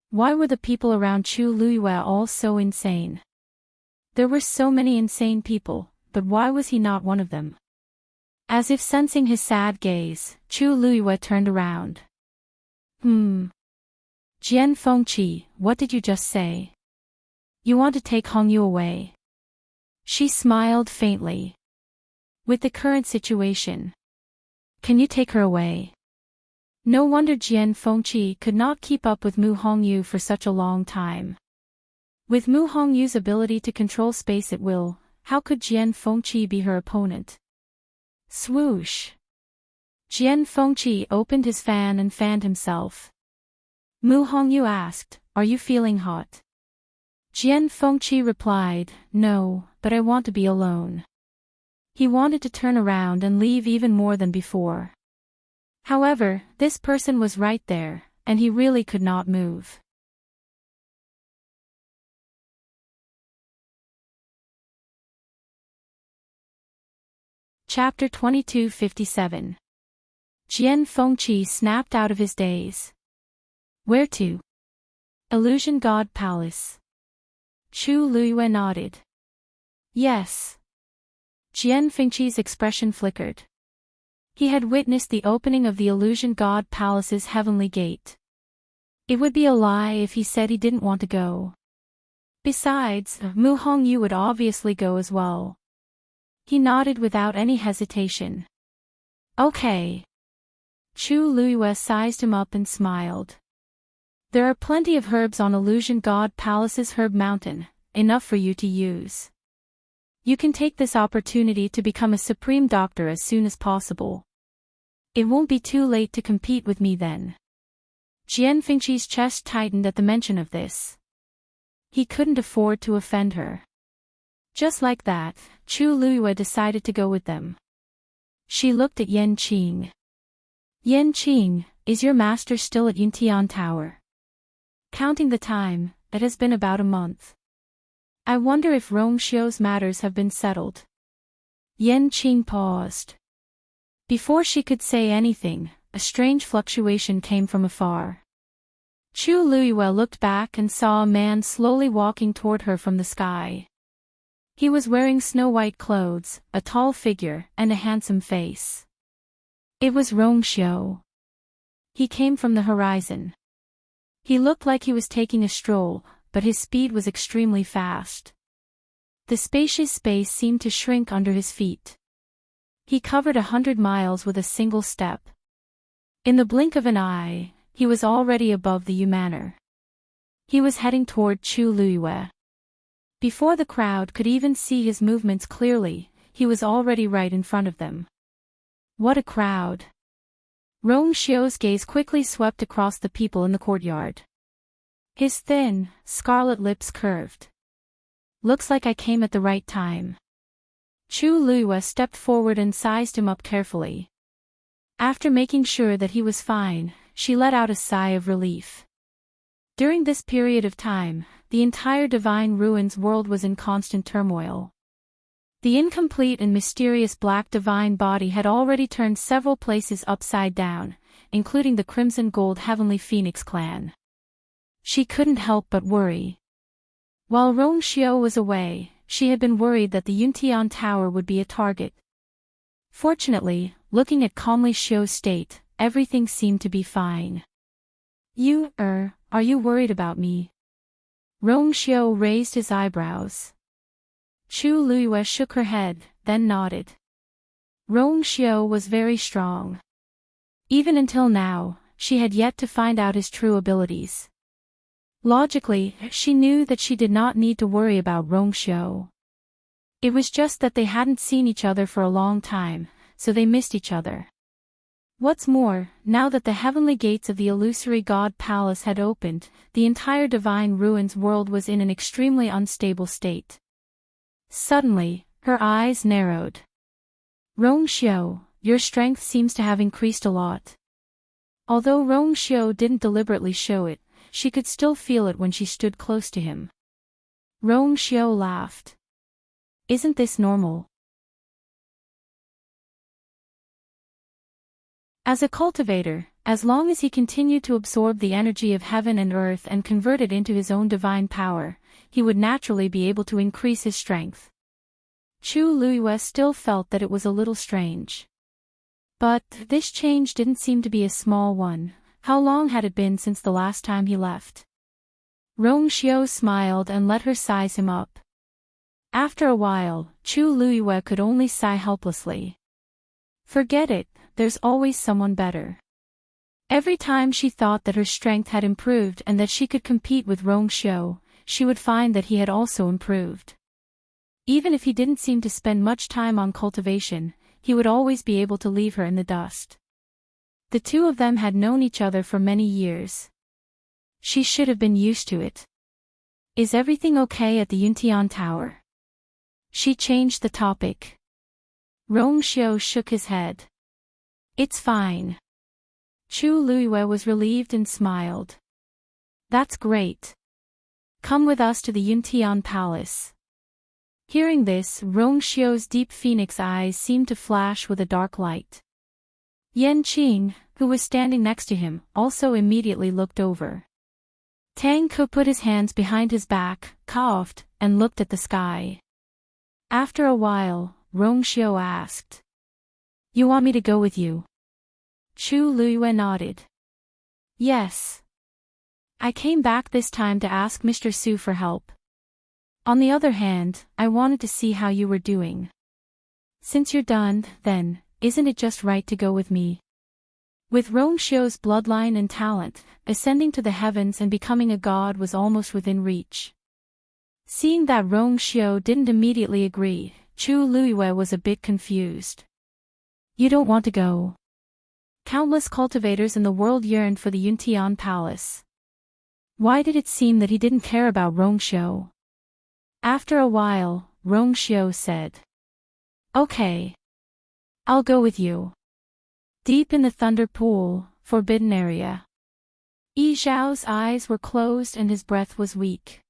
Why were the people around Chu Luiyue all so insane? There were so many insane people, but why was he not one of them? As if sensing his sad gaze, Chu Luiyue turned around. Jian Fengqi, what did you just say? You want to take Hongyu away? She smiled faintly. With the current situation, can you take her away? No wonder Jian Fengqi could not keep up with Mu Hongyu for such a long time. With Mu Hongyu's ability to control space at will, how could Jian Fengqi be her opponent? Swoosh! Jian Fengqi opened his fan and fanned himself. Mu Hongyu asked, "Are you feeling hot?" Jian Fengqi replied, "No, but I want to be alone." He wanted to turn around and leave even more than before. However, this person was right there, and he really could not move. Chapter 2257. Jian Fengqi snapped out of his daze. Where to? Illusion God Palace. Chu Luiyue nodded. Yes. Jian Fengqi's expression flickered. He had witnessed the opening of the Illusion God Palace's heavenly gate. It would be a lie if he said he didn't want to go. Besides, Mu Hongyu would obviously go as well. He nodded without any hesitation. Okay. Chu Luiyue sized him up and smiled. There are plenty of herbs on Illusion God Palace's herb mountain, enough for you to use. You can take this opportunity to become a supreme doctor as soon as possible. It won't be too late to compete with me then. Jian Fengqi's chest tightened at the mention of this. He couldn't afford to offend her. Just like that, Chu Luiyue decided to go with them. She looked at Yan Qing. Yan Qing, is your master still at Yuntian Tower? Counting the time, it has been about a month. I wonder if Rongxiu's matters have been settled. Yan Qing paused. Before she could say anything, a strange fluctuation came from afar. Chu Luiyue looked back and saw a man slowly walking toward her from the sky. He was wearing snow-white clothes, a tall figure, and a handsome face. It was Rongxiu. He came from the horizon. He looked like he was taking a stroll, but his speed was extremely fast. The spacious space seemed to shrink under his feet. He covered 100 miles with a single step. In the blink of an eye, he was already above the Yu Manor. He was heading toward Chu Luiyue. Before the crowd could even see his movements clearly, he was already right in front of them. What a crowd! Rong Xiu's gaze quickly swept across the people in the courtyard. His thin, scarlet lips curved. Looks like I came at the right time. Chu Luiyue stepped forward and sized him up carefully. After making sure that he was fine, she let out a sigh of relief. During this period of time, the entire Divine Ruins world was in constant turmoil. The incomplete and mysterious black divine body had already turned several places upside down, including the Crimson Gold Heavenly Phoenix clan. She couldn't help but worry. While Rong Xiu was away, she had been worried that the Yuntian Tower would be a target. Fortunately, looking at calmly Xiu's state, everything seemed to be fine. Are you worried about me? Rong Xiu raised his eyebrows. Chu Luiyue shook her head, then nodded. Rong Xiu was very strong. Even until now, she had yet to find out his true abilities. Logically, she knew that she did not need to worry about Rong Xiu. It was just that they hadn't seen each other for a long time, so they missed each other. What's more, now that the heavenly gates of the illusory God Palace had opened, the entire Divine Ruins world was in an extremely unstable state. Suddenly, her eyes narrowed. Rong Xiu, your strength seems to have increased a lot. Although Rong Xiu didn't deliberately show it, she could still feel it when she stood close to him. Rong Xiu laughed. Isn't this normal? As a cultivator, as long as he continued to absorb the energy of heaven and earth and convert it into his own divine power, he would naturally be able to increase his strength. Chu Luiyue still felt that it was a little strange. But this change didn't seem to be a small one. How long had it been since the last time he left? Rong Xiu smiled and let her size him up. After a while, Chu Luiyue could only sigh helplessly. Forget it, there's always someone better. Every time she thought that her strength had improved and that she could compete with Rong Xiu, she would find that he had also improved. Even if he didn't seem to spend much time on cultivation, he would always be able to leave her in the dust. The two of them had known each other for many years. She should have been used to it. Is everything okay at the Yuntian Tower? She changed the topic. Rong Xiu shook his head. It's fine. Chu Luiyue was relieved and smiled. That's great. Come with us to the Yuntian Palace. Hearing this, Rong Xiu's deep phoenix eyes seemed to flash with a dark light. Yan Qing, who was standing next to him, also immediately looked over. Tang Ke put his hands behind his back, coughed, and looked at the sky. After a while, Rong Xiu asked. You want me to go with you? Chu Luiyue nodded. Yes. I came back this time to ask Mr. Su for help. On the other hand, I wanted to see how you were doing. Since you're done, then, isn't it just right to go with me? With Rong Xiu's bloodline and talent, ascending to the heavens and becoming a god was almost within reach. Seeing that Rong Xiu didn't immediately agree, Chu Luiyue was a bit confused. You don't want to go? Countless cultivators in the world yearned for the Yuntian Palace. Why did it seem that he didn't care about Rong Xiu? After a while, Rong Xiu said. Okay. I'll go with you. Deep in the Thunder Pool, forbidden area. Yi Zhao's eyes were closed and his breath was weak.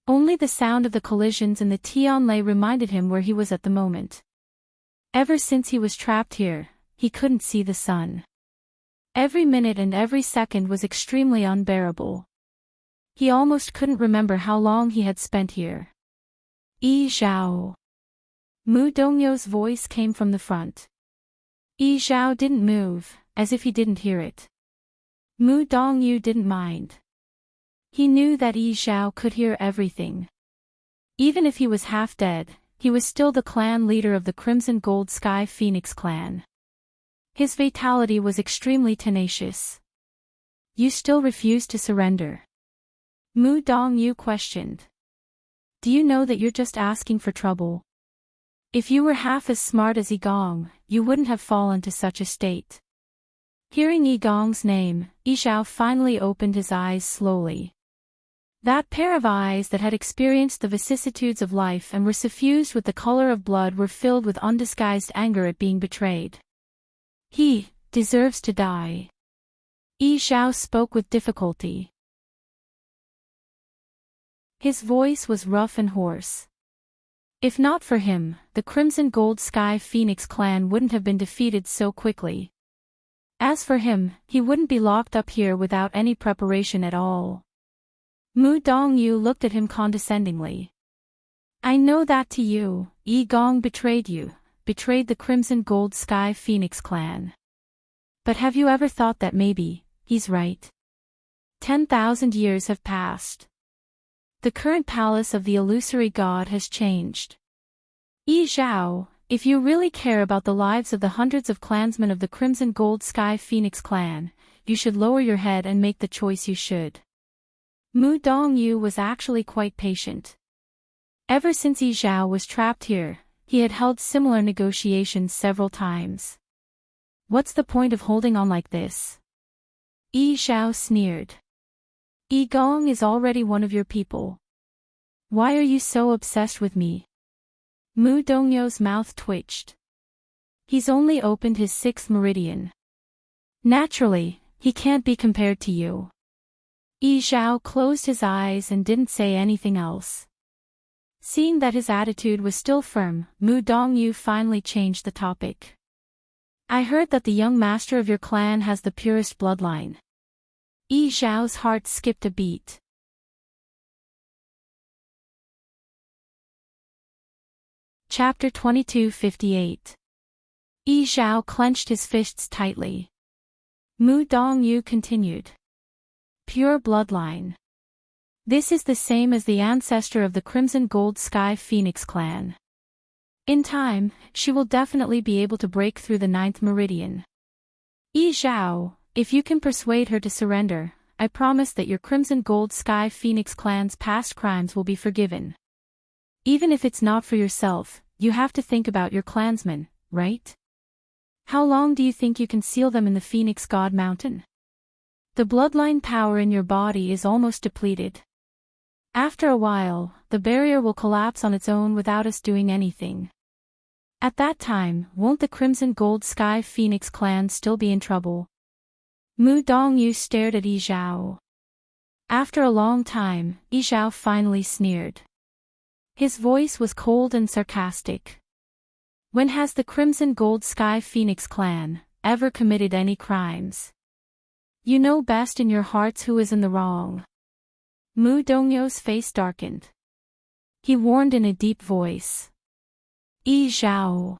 Only the sound of the collisions in the Tianlei reminded him where he was at the moment. Ever since he was trapped here, he couldn't see the sun. Every minute and every second was extremely unbearable. He almost couldn't remember how long he had spent here. Yi Zhao. Mu Dongyu's voice came from the front. Yi Zhao didn't move, as if he didn't hear it. Mu Dongyu didn't mind. He knew that Yi Zhao could hear everything. Even if he was half dead, he was still the clan leader of the Crimson Gold Sky Phoenix clan. His vitality was extremely tenacious. You still refuse to surrender? Mu Dongyu questioned. do you know that you're just asking for trouble? If you were half as smart as Yi Gong, you wouldn't have fallen to such a state. Hearing Yi Gong's name, Yi Zhao finally opened his eyes slowly. That pair of eyes that had experienced the vicissitudes of life and were suffused with the color of blood were filled with undisguised anger at being betrayed. He deserves to die. Yi Zhao spoke with difficulty. His voice was rough and hoarse. If not for him, the Crimson Gold Sky Phoenix clan wouldn't have been defeated so quickly. As for him, he wouldn't be locked up here without any preparation at all. Mu Dongyu looked at him condescendingly. I know that to you, Yi Gong betrayed you, betrayed the Crimson Gold Sky Phoenix clan. But have you ever thought that maybe, he's right? 10,000 years have passed. The current palace of the illusory god has changed. Yi Zhao, if you really care about the lives of the hundreds of clansmen of the Crimson Gold Sky Phoenix clan, you should lower your head and make the choice you should. Mu Dongyu was actually quite patient. Ever since Yi Zhao was trapped here, he had held similar negotiations several times. What's the point of holding on like this? Yi Zhao sneered. Yi Gong is already one of your people. Why are you so obsessed with me? Mu Dongyu's mouth twitched. He's only opened his 6th meridian. Naturally, he can't be compared to you. Yi Zhao closed his eyes and didn't say anything else. Seeing that his attitude was still firm, Mu Dongyu finally changed the topic. I heard that the young master of your clan has the purest bloodline. Yi Zhao's heart skipped a beat. Chapter 2258. Yi Zhao clenched his fists tightly. Mu Dongyu continued. Pure bloodline. This is the same as the ancestor of the Crimson Gold Sky Phoenix clan. In time, she will definitely be able to break through the 9th meridian. Yi Zhao, if you can persuade her to surrender, I promise that your Crimson Gold Sky Phoenix clan's past crimes will be forgiven. Even if it's not for yourself, you have to think about your clansmen, right? How long do you think you can seal them in the Phoenix God Mountain? The bloodline power in your body is almost depleted. After a while, the barrier will collapse on its own without us doing anything. At that time, won't the Crimson Gold Sky Phoenix clan still be in trouble? Mu Dongyu stared at Yi Zhao. After a long time, Yi Zhao finally sneered. His voice was cold and sarcastic. When has the Crimson Gold Sky Phoenix clan ever committed any crimes? You know best in your hearts who is in the wrong. Mu Dongyu's face darkened. He warned in a deep voice. Yi Zhao.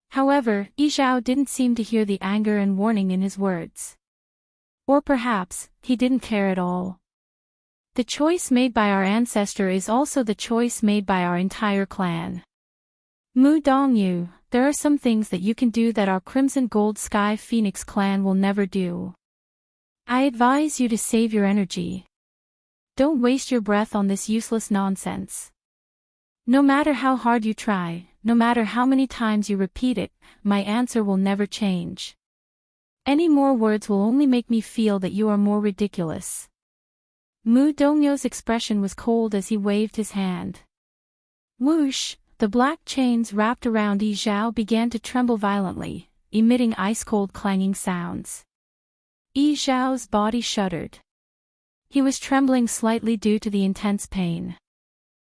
However, Yi Zhao didn't seem to hear the anger and warning in his words. Or perhaps, he didn't care at all. The choice made by our ancestor is also the choice made by our entire clan. Mu Dongyu, there are some things that you can do that our Crimson Gold Sky Phoenix clan will never do. I advise you to save your energy. Don't waste your breath on this useless nonsense. No matter how hard you try, no matter how many times you repeat it, my answer will never change. Any more words will only make me feel that you are more ridiculous. Mu Dongyu's expression was cold as he waved his hand. Whoosh, the black chains wrapped around Yi Zhao began to tremble violently, emitting ice-cold clanging sounds. Yi Zhao's body shuddered. He was trembling slightly due to the intense pain.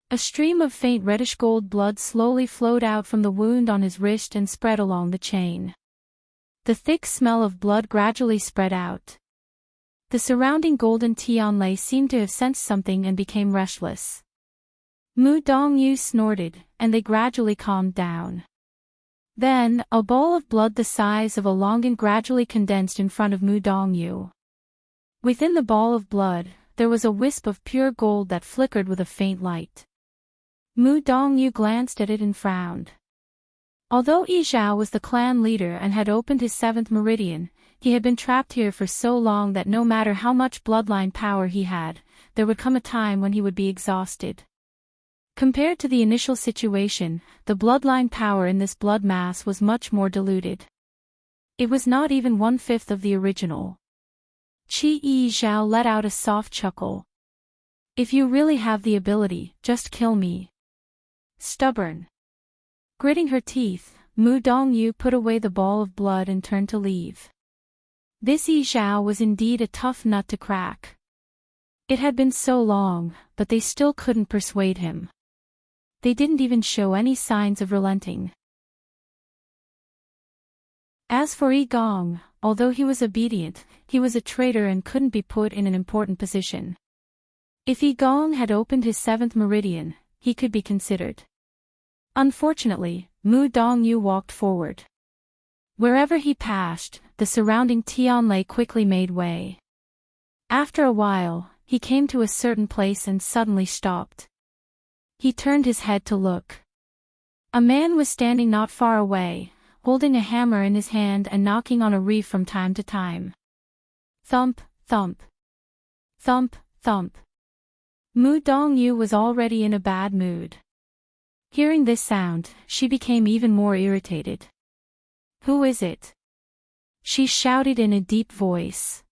A stream of faint reddish-gold blood slowly flowed out from the wound on his wrist and spread along the chain. The thick smell of blood gradually spread out. The surrounding golden Tianlei seemed to have sensed something and became restless. Mu Dongyu snorted, and they gradually calmed down. Then, a ball of blood the size of a longan gradually condensed in front of Mu Dongyu. Within the ball of blood, there was a wisp of pure gold that flickered with a faint light. Mu Dongyu glanced at it and frowned. Although Yi Zhao was the clan leader and had opened his 7th meridian, he had been trapped here for so long that no matter how much bloodline power he had, there would come a time when he would be exhausted. Compared to the initial situation, the bloodline power in this blood mass was much more diluted. It was not even 1/5 of the original. Qi Yi Zhao let out a soft chuckle. If you really have the ability, just kill me. Stubborn. Gritting her teeth, Mu Dongyu put away the ball of blood and turned to leave. This Yi Zhao was indeed a tough nut to crack. It had been so long, but they still couldn't persuade him. They didn't even show any signs of relenting. As for Yi Gong, although he was obedient, he was a traitor and couldn't be put in an important position. If Yi Gong had opened his 7th meridian, he could be considered. Unfortunately, Mu Dongyu walked forward. Wherever he passed, the surrounding Tianlei quickly made way. After a while, he came to a certain place and suddenly stopped. He turned his head to look. A man was standing not far away, holding a hammer in his hand and knocking on a reef from time to time. Thump, thump. Thump, thump. Mu Dongyu was already in a bad mood. Hearing this sound, she became even more irritated. Who is it? She shouted in a deep voice.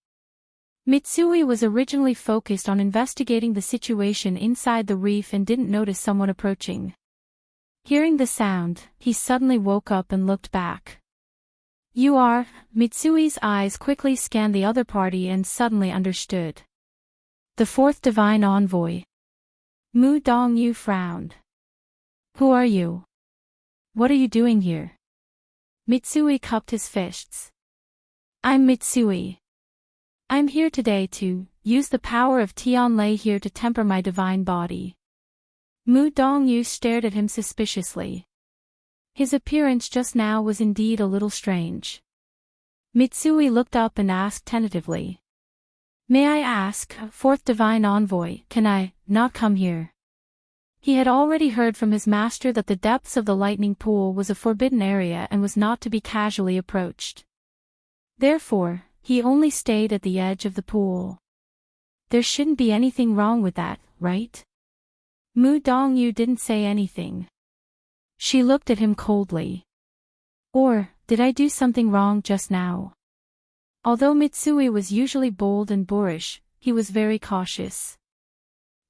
Mitsui was originally focused on investigating the situation inside the reef and didn't notice someone approaching. Hearing the sound, he suddenly woke up and looked back. You are. Mitsui's eyes quickly scanned the other party and suddenly understood. The 4th divine envoy. Mu Dongyu frowned. Who are you? What are you doing here? Mitsui cupped his fists. I'm Mitsui. I'm here today to use the power of Tianlei here to temper my divine body. Mu Dongyu stared at him suspiciously. His appearance just now was indeed a little strange. Mitsui looked up and asked tentatively. May I ask, 4th divine envoy, can I not come here? He had already heard from his master that the depths of the lightning pool was a forbidden area and was not to be casually approached. Therefore, he only stayed at the edge of the pool. There shouldn't be anything wrong with that, right? Mu Dongyu didn't say anything. She looked at him coldly. Or, did I do something wrong just now? Although Mitsui was usually bold and boorish, he was very cautious.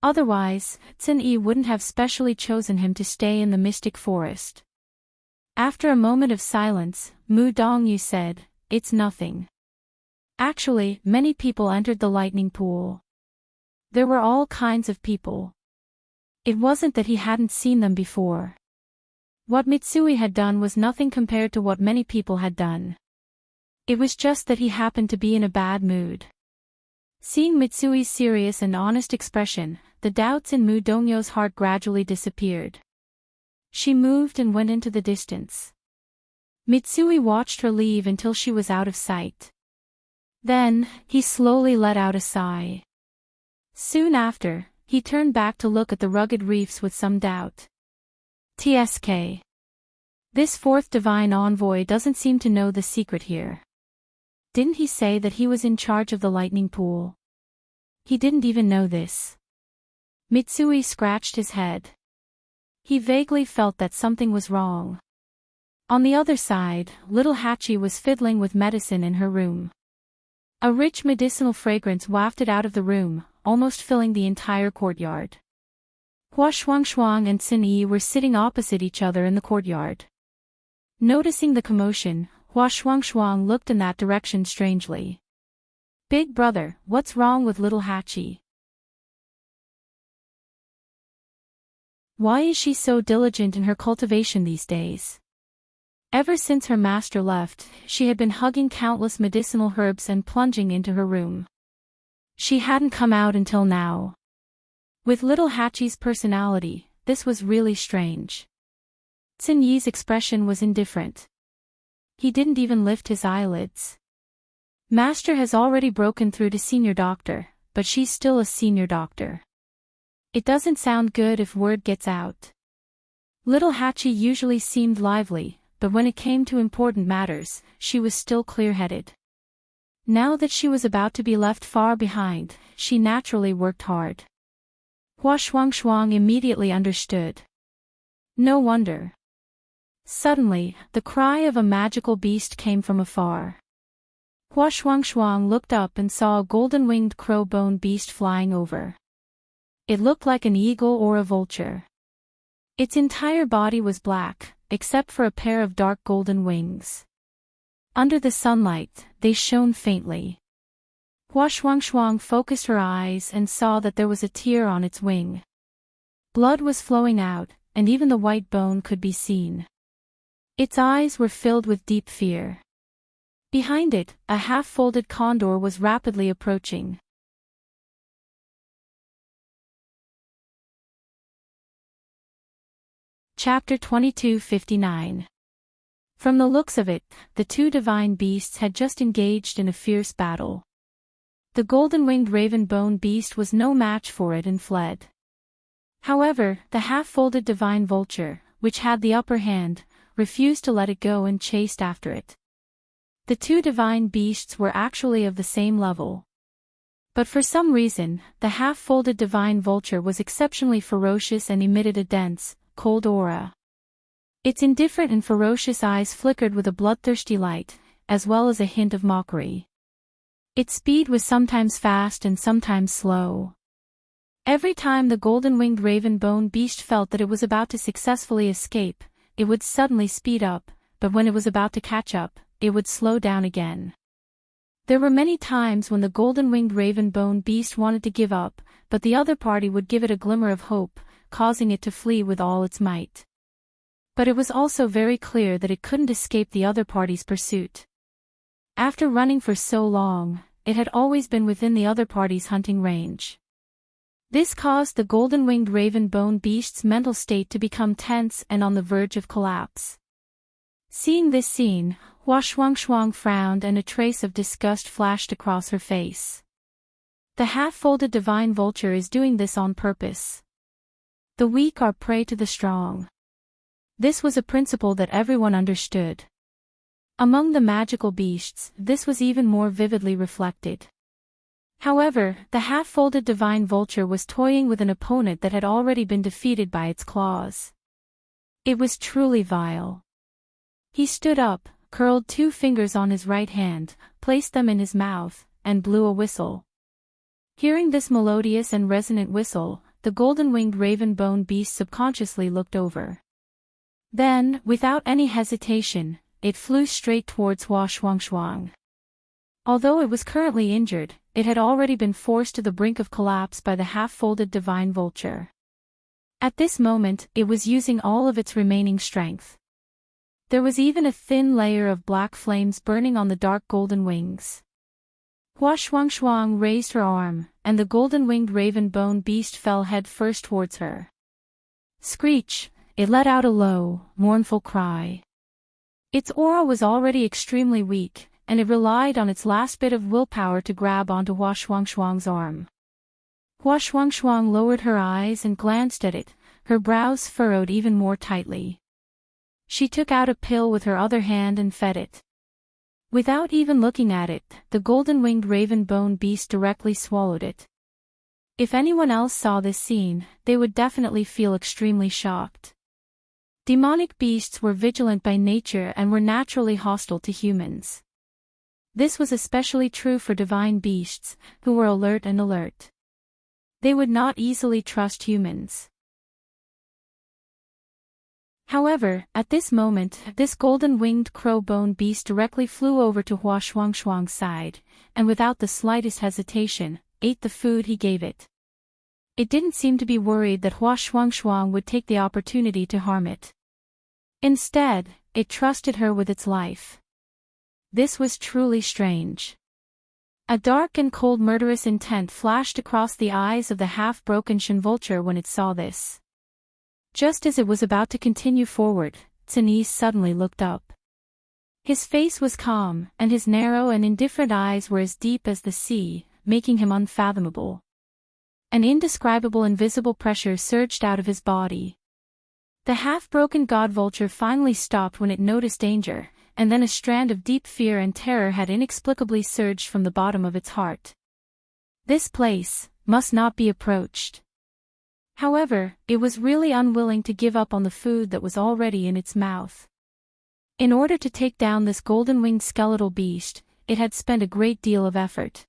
Otherwise, Tsin Yi wouldn't have specially chosen him to stay in the mystic forest. After a moment of silence, Mu Dongyu said, It's nothing. Actually, many people entered the lightning pool. There were all kinds of people. It wasn't that he hadn't seen them before. What Mitsui had done was nothing compared to what many people had done. It was just that he happened to be in a bad mood. Seeing Mitsui's serious and honest expression, the doubts in Mu Dongyu's heart gradually disappeared. She moved and went into the distance. Mitsui watched her leave until she was out of sight. Then, he slowly let out a sigh. Soon after, he turned back to look at the rugged reefs with some doubt. TSK. This 4th divine envoy doesn't seem to know the secret here. Didn't he say that he was in charge of the lightning pool? He didn't even know this. Mitsui scratched his head. He vaguely felt that something was wrong. On the other side, little Hachi was fiddling with medicine in her room. A rich medicinal fragrance wafted out of the room, almost filling the entire courtyard. Hua Shuangshuang and Tsin Yi were sitting opposite each other in the courtyard. Noticing the commotion, Hua Shuangshuang looked in that direction strangely. Big brother, what's wrong with little Hachi? Why is she so diligent in her cultivation these days? Ever since her master left, she had been hugging countless medicinal herbs and plunging into her room. She hadn't come out until now. With little Hachi's personality, this was really strange. Tsin Yi's expression was indifferent. He didn't even lift his eyelids. Master has already broken through to senior doctor, but she's still a senior doctor. It doesn't sound good if word gets out. Little Hachi usually seemed lively, but when it came to important matters, she was still clear-headed. Now that she was about to be left far behind, she naturally worked hard. Hua Shuang immediately understood. No wonder. Suddenly, the cry of a magical beast came from afar. Hua Shuang looked up and saw a golden-winged crow-bone beast flying over. It looked like an eagle or a vulture. Its entire body was black, except for a pair of dark golden wings. Under the sunlight, they shone faintly. Hua Shuang focused her eyes and saw that there was a tear on its wing. Blood was flowing out, and even the white bone could be seen. Its eyes were filled with deep fear. Behind it, a half-folded condor was rapidly approaching. Chapter 22:59. From the looks of it, the two divine beasts had just engaged in a fierce battle. The golden-winged raven-bone beast was no match for it and fled. However, the half-folded divine vulture, which had the upper hand, refused to let it go and chased after it. The two divine beasts were actually of the same level. But for some reason, the half-folded divine vulture was exceptionally ferocious and emitted a dense, cold aura. Its indifferent and ferocious eyes flickered with a bloodthirsty light, as well as a hint of mockery. Its speed was sometimes fast and sometimes slow. Every time the golden-winged raven-bone beast felt that it was about to successfully escape, it would suddenly speed up, but when it was about to catch up, it would slow down again. There were many times when the golden-winged raven-bone beast wanted to give up, but the other party would give it a glimmer of hope, causing it to flee with all its might. But it was also very clear that it couldn't escape the other party's pursuit. After running for so long, it had always been within the other party's hunting range. This caused the golden-winged raven-bone beast's mental state to become tense and on the verge of collapse. Seeing this scene, Hua Shuang frowned and a trace of disgust flashed across her face. The half-folded divine vulture is doing this on purpose. The weak are prey to the strong. This was a principle that everyone understood. Among the magical beasts, this was even more vividly reflected. However, the half-folded divine vulture was toying with an opponent that had already been defeated by its claws. It was truly vile. He stood up, curled two fingers on his right hand, placed them in his mouth, and blew a whistle. Hearing this melodious and resonant whistle, the golden-winged raven-bone beast subconsciously looked over. Then, without any hesitation, it flew straight towards Hua Shuang. Although it was currently injured, it had already been forced to the brink of collapse by the half-folded divine vulture. At this moment, it was using all of its remaining strength. There was even a thin layer of black flames burning on the dark golden wings. Hua Shuang raised her arm, and the golden-winged raven-bone beast fell head first towards her. Screech! It let out a low, mournful cry. Its aura was already extremely weak, and it relied on its last bit of willpower to grab onto Hua Shuang's arm. Hua Shuang lowered her eyes and glanced at it, her brows furrowed even more tightly. She took out a pill with her other hand and fed it. Without even looking at it, the golden-winged raven-bone beast directly swallowed it. If anyone else saw this scene, they would definitely feel extremely shocked. Demonic beasts were vigilant by nature and were naturally hostile to humans. This was especially true for divine beasts, who were alert. They would not easily trust humans. However, at this moment, this golden-winged crow-bone beast directly flew over to Hua Shuang's side, and without the slightest hesitation, ate the food he gave it. It didn't seem to be worried that Hua Shuang would take the opportunity to harm it. Instead, it trusted her with its life. This was truly strange. A dark and cold murderous intent flashed across the eyes of the half-broken Shen vulture when it saw this. Just as it was about to continue forward, Tsinese suddenly looked up. His face was calm, and his narrow and indifferent eyes were as deep as the sea, making him unfathomable. An indescribable invisible pressure surged out of his body. The half-broken god vulture finally stopped when it noticed danger, and then a strand of deep fear and terror had inexplicably surged from the bottom of its heart. This place must not be approached. However, it was really unwilling to give up on the food that was already in its mouth. In order to take down this golden-winged skeletal beast, it had spent a great deal of effort.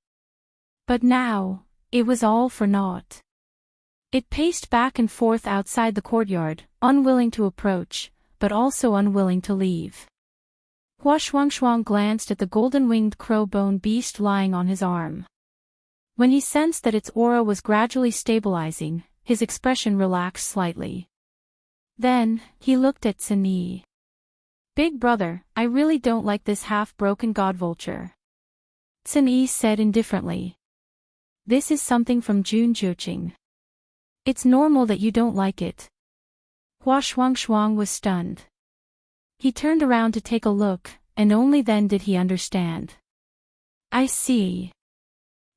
But now, it was all for naught. It paced back and forth outside the courtyard, unwilling to approach, but also unwilling to leave. Hua Shuangshuang glanced at the golden-winged crow-bone beast lying on his arm. When he sensed that its aura was gradually stabilizing, his expression relaxed slightly. Then, he looked at Xin Yi. "Big brother, I really don't like this half-broken god vulture," Xin Yi said indifferently. "This is something from Jun Juqing. It's normal that you don't like it." Hua Shuangshuang was stunned. He turned around to take a look, and only then did he understand. "I see.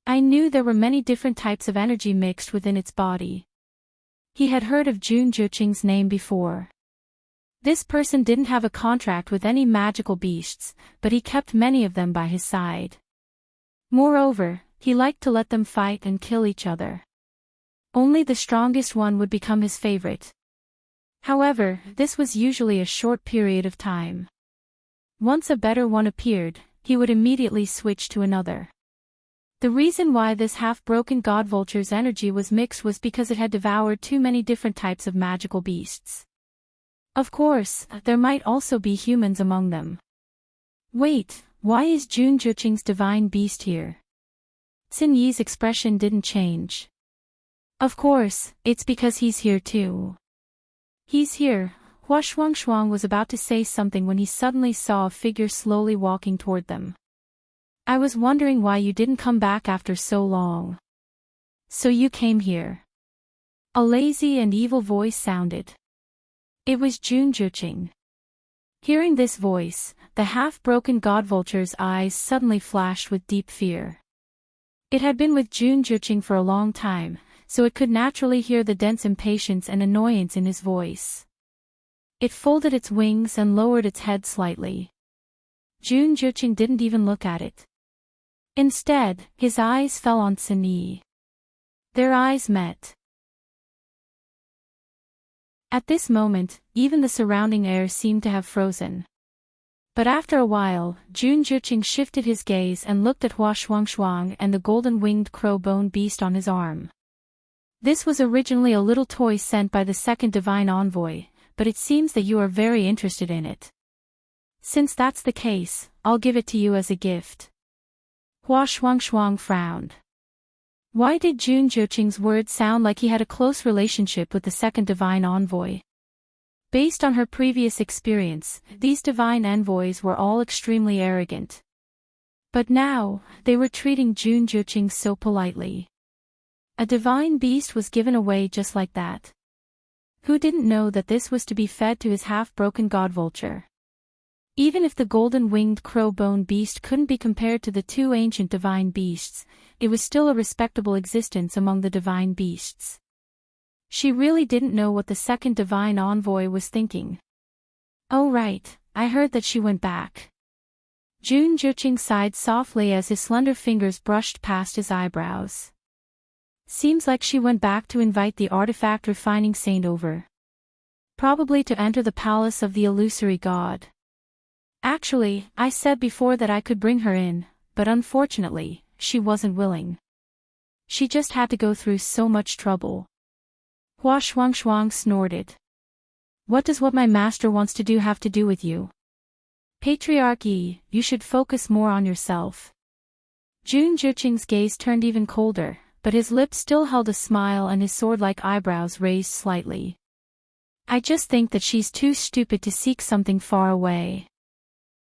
I knew there were many different types of energy mixed within its body." He had heard of Jun Juqing's name before. This person didn't have a contract with any magical beasts, but he kept many of them by his side. Moreover, he liked to let them fight and kill each other. Only the strongest one would become his favorite. However, this was usually a short period of time. Once a better one appeared, he would immediately switch to another. The reason why this half-broken god vulture's energy was mixed was because it had devoured too many different types of magical beasts. Of course, there might also be humans among them. Wait, why is Jun Juqing's divine beast here? Xin Yi's expression didn't change. Of course, it's because he's here too. He's here. Hua Shuangshuang was about to say something when he suddenly saw a figure slowly walking toward them. "I was wondering why you didn't come back after so long. So you came here." A lazy and evil voice sounded. It was Jun Juqing. Hearing this voice, the half-broken god vulture's eyes suddenly flashed with deep fear. It had been with Jun Juqing for a long time, so it could naturally hear the dense impatience and annoyance in his voice. It folded its wings and lowered its head slightly. Jun Juqing didn't even look at it. Instead, his eyes fell on Xin Yi. Their eyes met. At this moment, even the surrounding air seemed to have frozen. But after a while, Jun Juqing shifted his gaze and looked at Hua Shuangshuang and the golden-winged crow-bone beast on his arm. This was originally a little toy sent by the second divine envoy, but it seems that you are very interested in it. Since that's the case, I'll give it to you as a gift. Hua Shuangshuang frowned. Why did Jun Juqing's words sound like he had a close relationship with the second divine envoy? Based on her previous experience, these divine envoys were all extremely arrogant. But now, they were treating Jun Juqing so politely. A divine beast was given away just like that. Who didn't know that this was to be fed to his half-broken god vulture? Even if the golden-winged crow-bone beast couldn't be compared to the two ancient divine beasts, it was still a respectable existence among the divine beasts. She really didn't know what the second divine envoy was thinking. "Oh right, I heard that she went back." Jun Juqing sighed softly as his slender fingers brushed past his eyebrows. "Seems like she went back to invite the artifact refining saint over. Probably to enter the palace of the illusory god. Actually, I said before that I could bring her in, but unfortunately, she wasn't willing. She just had to go through so much trouble." Hua Shuangshuang snorted. "What does what my master wants to do have to do with you? Patriarch Yi, you should focus more on yourself." Jun Juqing's gaze turned even colder, but his lips still held a smile and his sword-like eyebrows raised slightly. "I just think that she's too stupid to seek something far away.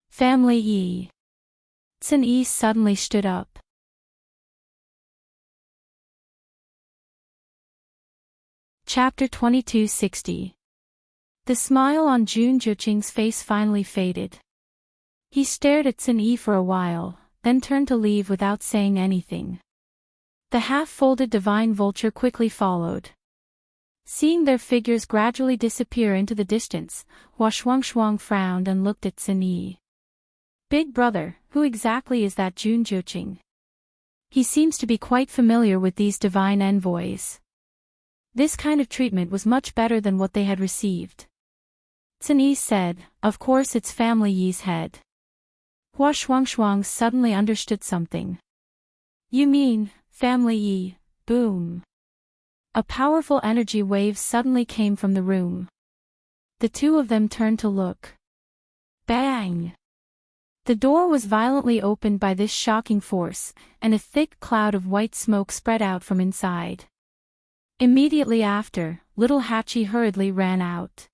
Family Yi." Xin Yi suddenly stood up. Chapter 2260. The smile on Jun Juqing's face finally faded. He stared at Xin Yi for a while, then turned to leave without saying anything. The half-folded divine vulture quickly followed. Seeing their figures gradually disappear into the distance, Hua Shuangshuang frowned and looked at Xin Yi. "Big brother, who exactly is that Jun Juqing? He seems to be quite familiar with these divine envoys." This kind of treatment was much better than what they had received. Yi said, "Of course it's Family Yi's head." Hua Shuang suddenly understood something. "You mean, Family Yi?" Boom. A powerful energy wave suddenly came from the room. The two of them turned to look. Bang! The door was violently opened by this shocking force, and a thick cloud of white smoke spread out from inside. Immediately after, little Hachi hurriedly ran out.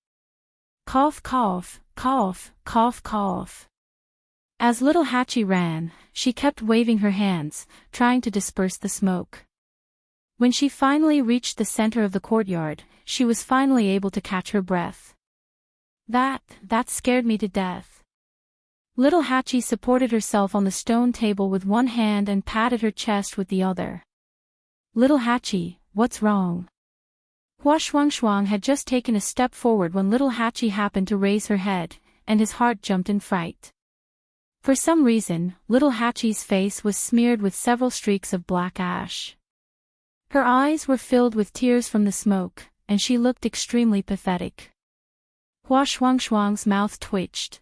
Cough, cough, cough, cough, cough. As little Hachi ran, she kept waving her hands, trying to disperse the smoke. When she finally reached the center of the courtyard, she was finally able to catch her breath. That scared me to death. Little Hachi supported herself on the stone table with one hand and patted her chest with the other. "Little Hachi, what's wrong?" Hua Shuang had just taken a step forward when little Hachi happened to raise her head, and his heart jumped in fright. For some reason, little Hachi's face was smeared with several streaks of black ash. Her eyes were filled with tears from the smoke, and she looked extremely pathetic. Hua Shuang's mouth twitched.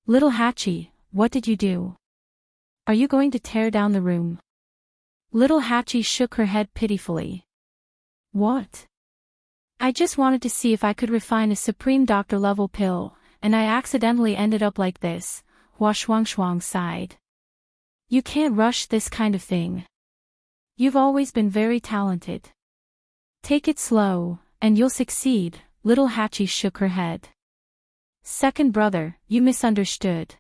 "Little Hachi, what did you do? Are you going to tear down the room?" Little Hachi shook her head pitifully. "What? I just wanted to see if I could refine a supreme doctor level pill, and I accidentally ended up like this," Hua Shuang sighed. "You can't rush this kind of thing. You've always been very talented. Take it slow, and you'll succeed." Little Hachi shook her head. "Second brother, you misunderstood.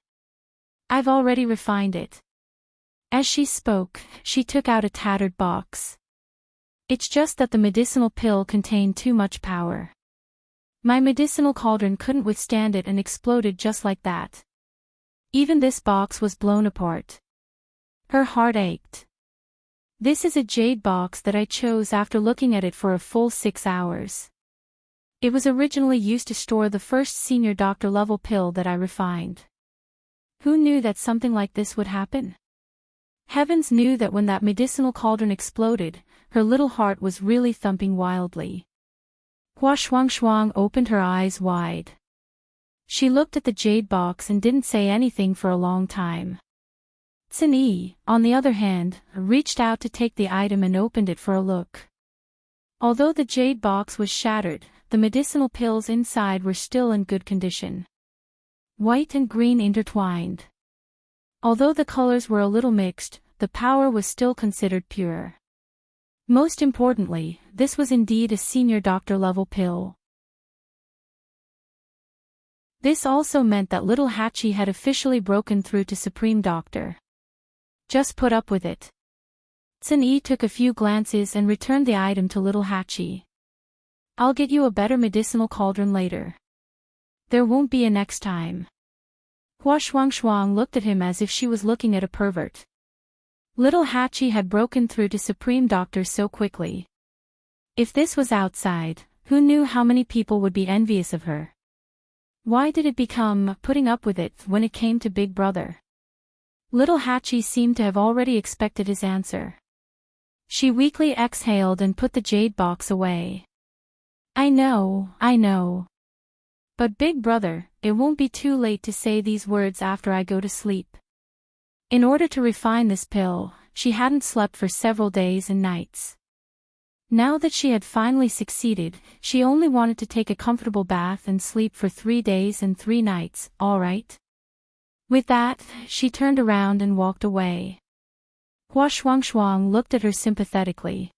I've already refined it." As she spoke, she took out a tattered box. "It's just that the medicinal pill contained too much power. My medicinal cauldron couldn't withstand it and exploded just like that. Even this box was blown apart." Her heart ached. "This is a jade box that I chose after looking at it for a full 6 hours. It was originally used to store the first senior doctor level pill that I refined. Who knew that something like this would happen? Heavens knew that when that medicinal cauldron exploded, her little heart was really thumping wildly." Hua Shuang opened her eyes wide. She looked at the jade box and didn't say anything for a long time. Yi, on the other hand, reached out to take the item and opened it for a look. Although the jade box was shattered, the medicinal pills inside were still in good condition. White and green intertwined. Although the colors were a little mixed, the power was still considered pure. Most importantly, this was indeed a senior doctor level pill. This also meant that little Hachi had officially broken through to Supreme Doctor. Just put up with it. Yi took a few glances and returned the item to little Hachi. "I'll get you a better medicinal cauldron later. There won't be a next time." Hua Shuang looked at him as if she was looking at a pervert. Little Hachi had broken through to Supreme Doctor so quickly. If this was outside, who knew how many people would be envious of her? Why did it become putting up with it when it came to Big Brother? Little Hachi seemed to have already expected his answer. She weakly exhaled and put the jade box away. I know. But Big Brother, it won't be too late to say these words after I go to sleep." In order to refine this pill, she hadn't slept for several days and nights. Now that she had finally succeeded, she only wanted to take a comfortable bath and sleep for 3 days and 3 nights, all right? With that, she turned around and walked away. Hua Shuang looked at her sympathetically.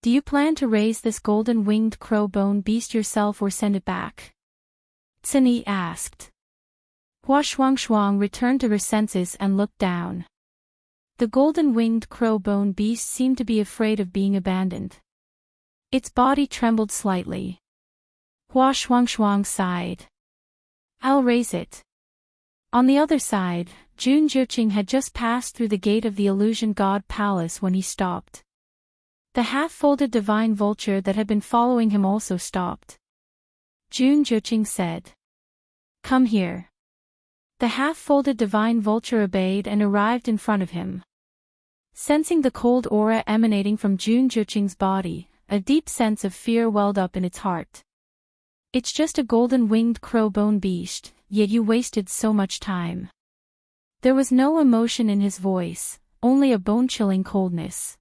"Do you plan to raise this golden-winged crow bone beast yourself or send it back?" Yi asked. Hua Shuang returned to her senses and looked down. The golden-winged crow bone beast seemed to be afraid of being abandoned. Its body trembled slightly. Hua Shuang sighed. "I'll raise it." On the other side, Jun Jiuqing had just passed through the gate of the Illusion God Palace when he stopped. The half-folded divine vulture that had been following him also stopped. Jun Jiuqing said, "Come here." The half-folded divine vulture obeyed and arrived in front of him. Sensing the cold aura emanating from Jun Jiuqing's body, a deep sense of fear welled up in its heart. It's just a golden-winged crow-bone beast, yet you wasted so much time. There was no emotion in his voice, only a bone-chilling coldness.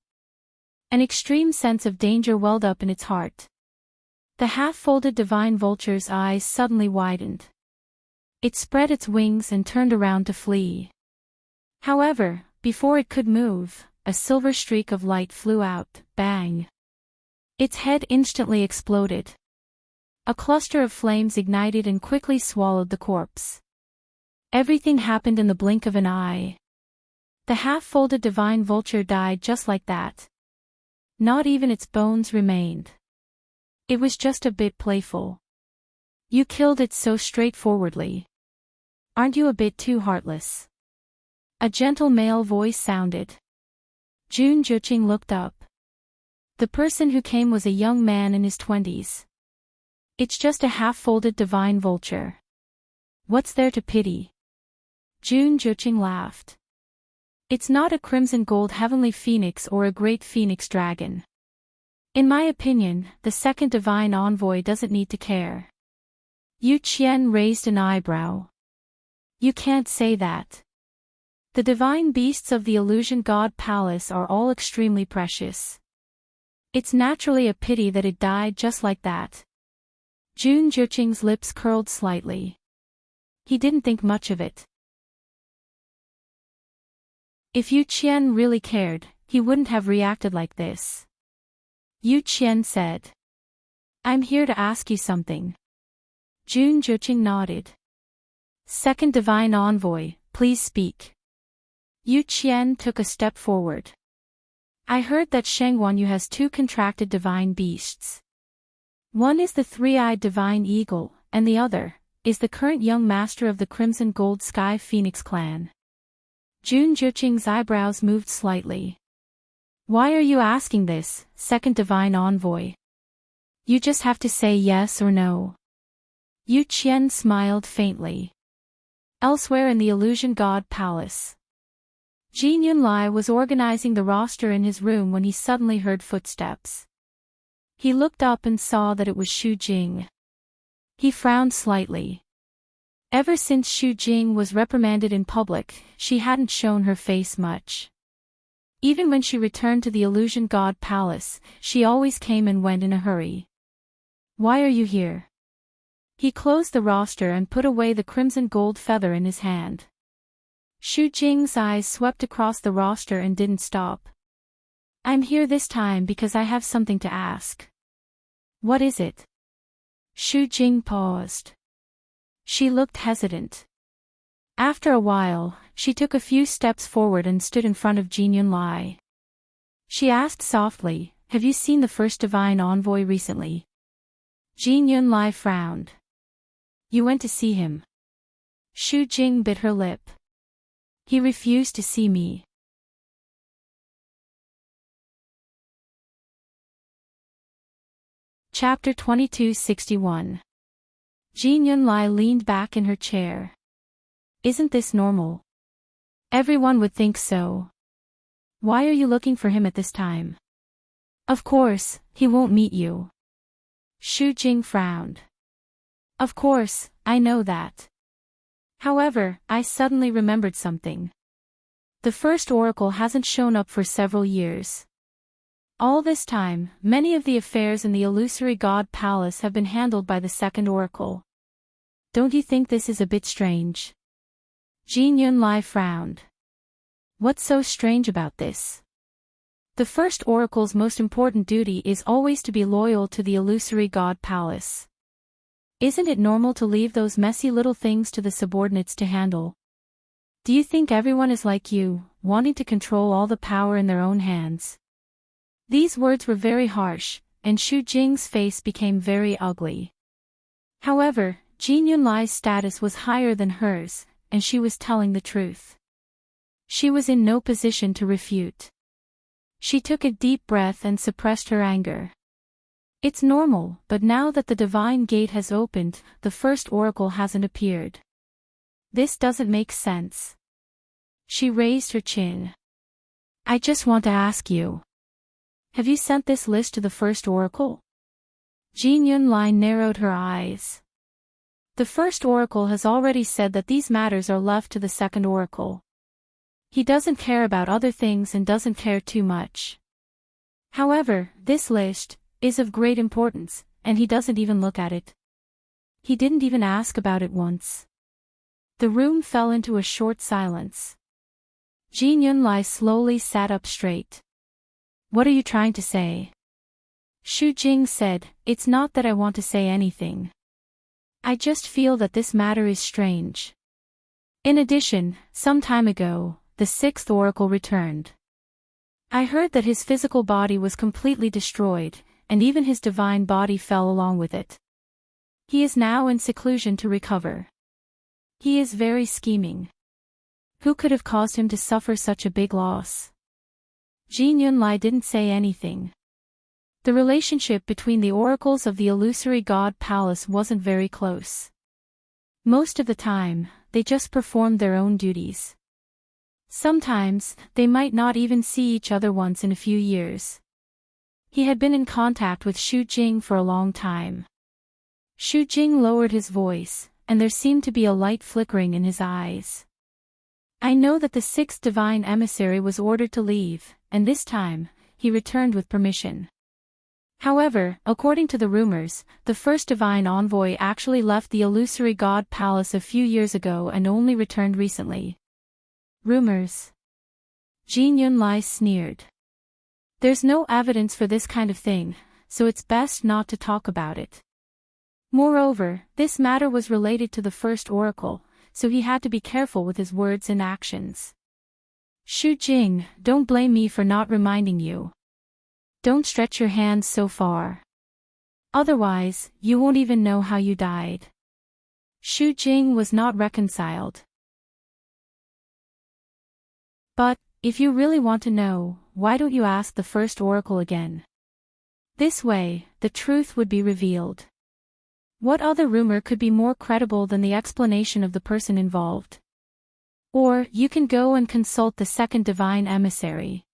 An extreme sense of danger welled up in its heart. The half-folded divine vulture's eyes suddenly widened. It spread its wings and turned around to flee. However, before it could move, a silver streak of light flew out, bang. Its head instantly exploded. A cluster of flames ignited and quickly swallowed the corpse. Everything happened in the blink of an eye. The half-folded divine vulture died just like that. Not even its bones remained. It was just a bit playful. You killed it so straightforwardly. Aren't you a bit too heartless? A gentle male voice sounded. Jun Juqing looked up. The person who came was a young man in his 20s. It's just a half-folded divine vulture. What's there to pity? Jun Juqing laughed. It's not a crimson gold heavenly phoenix or a great phoenix dragon. In my opinion, the second divine envoy doesn't need to care. Yu Qian raised an eyebrow. You can't say that. The divine beasts of the Illusion God Palace are all extremely precious. It's naturally a pity that it died just like that. Jun Juqing's lips curled slightly. He didn't think much of it. If Yu Qian really cared, he wouldn't have reacted like this. Yu Qian said. I'm here to ask you something. Jun Juqing nodded. Second divine envoy, please speak. Yu Qian took a step forward. I heard that Shengwan Yu has two contracted divine beasts. One is the three-eyed divine eagle, and the other is the current young master of the Crimson Gold Sky Phoenix clan. Jun Juqing's eyebrows moved slightly. Why are you asking this, second divine envoy? You just have to say yes or no. Yu Qian smiled faintly. Elsewhere in the Illusion God Palace, Jin Yunlai was organizing the roster in his room when he suddenly heard footsteps. He looked up and saw that it was Xu Jing. He frowned slightly. Ever since Xu Jing was reprimanded in public, she hadn't shown her face much. Even when she returned to the Illusion God Palace, she always came and went in a hurry. Why are you here? He closed the roster and put away the crimson gold feather in his hand. Xu Jing's eyes swept across the roster and didn't stop. I'm here this time because I have something to ask. What is it? Xu Jing paused. She looked hesitant. After a while, she took a few steps forward and stood in front of Jin Yunlai. She asked softly, have you seen the first divine envoy recently? Jin Yunlai frowned. You went to see him. Xu Jing bit her lip. He refused to see me. Chapter 2261. Jin Yunlai leaned back in her chair. Isn't this normal? Everyone would think so. Why are you looking for him at this time? Of course, he won't meet you. Xu Jing frowned. Of course, I know that. However, I suddenly remembered something. The first oracle hasn't shown up for several years. All this time, many of the affairs in the illusory god palace have been handled by the second oracle. Don't you think this is a bit strange? Jin Yunlai frowned. What's so strange about this? The first oracle's most important duty is always to be loyal to the illusory god palace. Isn't it normal to leave those messy little things to the subordinates to handle? Do you think everyone is like you, wanting to control all the power in their own hands? These words were very harsh, and Xu Jing's face became very ugly. However, Jin Yunlai's status was higher than hers, and she was telling the truth. She was in no position to refute. She took a deep breath and suppressed her anger. It's normal, but now that the divine gate has opened, the first oracle hasn't appeared. This doesn't make sense. She raised her chin. I just want to ask you. Have you sent this list to the first oracle? Jin Yunlai narrowed her eyes. The first oracle has already said that these matters are left to the second oracle. He doesn't care about other things and doesn't care too much. However, this list is of great importance, and he doesn't even look at it. He didn't even ask about it once. The room fell into a short silence. Jin Yunlai slowly sat up straight. What are you trying to say? Xu Jing said, It's not that I want to say anything. I just feel that this matter is strange. In addition, some time ago, the sixth oracle returned. I heard that his physical body was completely destroyed, and even his divine body fell along with it. He is now in seclusion to recover. He is very scheming. Who could have caused him to suffer such a big loss? Jin Yunlai didn't say anything. The relationship between the oracles of the illusory god palace wasn't very close. Most of the time, they just performed their own duties. Sometimes, they might not even see each other once in a few years. He had been in contact with Xu Jing for a long time. Xu Jing lowered his voice, and there seemed to be a light flickering in his eyes. I know that the sixth divine emissary was ordered to leave, and this time, he returned with permission. However, according to the rumors, the first divine envoy actually left the illusory god palace a few years ago and only returned recently. Rumors. Jin Yunlai sneered. There's no evidence for this kind of thing, so it's best not to talk about it. Moreover, this matter was related to the first oracle, so he had to be careful with his words and actions. Xu Jing, don't blame me for not reminding you. Don't stretch your hands so far. Otherwise, you won't even know how you died. Xu Jing was not reconciled. But, if you really want to know, why don't you ask the first oracle again? This way, the truth would be revealed. What other rumor could be more credible than the explanation of the person involved? Or, you can go and consult the second divine emissary.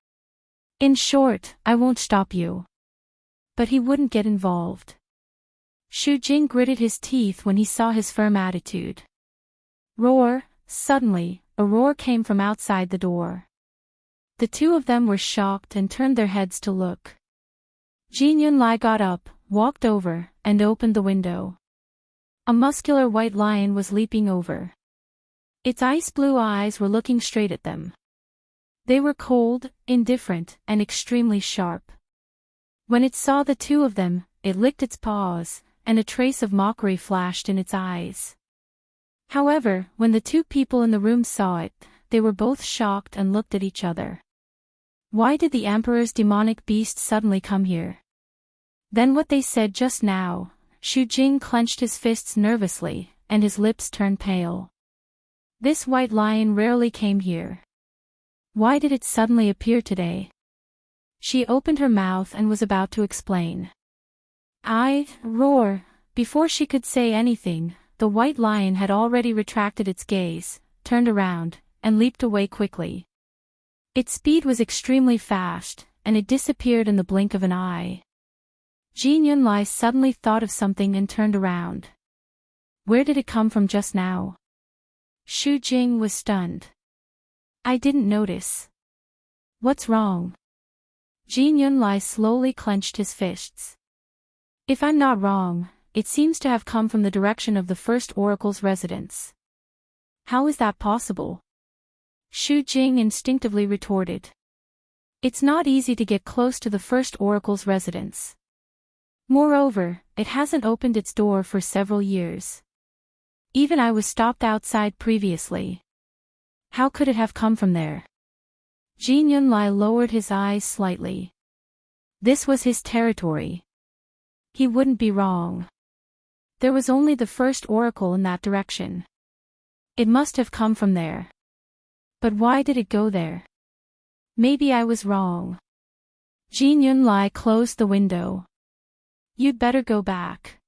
In short, I won't stop you. But he wouldn't get involved. Xu Jing gritted his teeth when he saw his firm attitude. Roar! Suddenly, a roar came from outside the door. The two of them were shocked and turned their heads to look. Jin Yunlai got up, walked over, and opened the window. A muscular white lion was leaping over. Its ice-blue eyes were looking straight at them. They were cold, indifferent, and extremely sharp. When it saw the two of them, it licked its paws, and a trace of mockery flashed in its eyes. However, when the two people in the room saw it, they were both shocked and looked at each other. Why did the Emperor's demonic beast suddenly come here? Then what they said just now, Xu Jing clenched his fists nervously, and his lips turned pale. This white lion rarely came here. Why did it suddenly appear today? She opened her mouth and was about to explain. Roar! Before she could say anything, the white lion had already retracted its gaze, turned around, and leaped away quickly. Its speed was extremely fast, and it disappeared in the blink of an eye. Jin Yunlai suddenly thought of something and turned around. Where did it come from just now? Xu Jing was stunned. I didn't notice. What's wrong? Jin Yunlai slowly clenched his fists. If I'm not wrong, it seems to have come from the direction of the first oracle's residence. How is that possible? Xu Jing instinctively retorted. It's not easy to get close to the first oracle's residence. Moreover, it hasn't opened its door for several years. Even I was stopped outside previously. How could it have come from there? Jin Yunlai lowered his eyes slightly. This was his territory. He wouldn't be wrong. There was only the first oracle in that direction. It must have come from there. But why did it go there? Maybe I was wrong. Jin Yunlai closed the window. You'd better go back.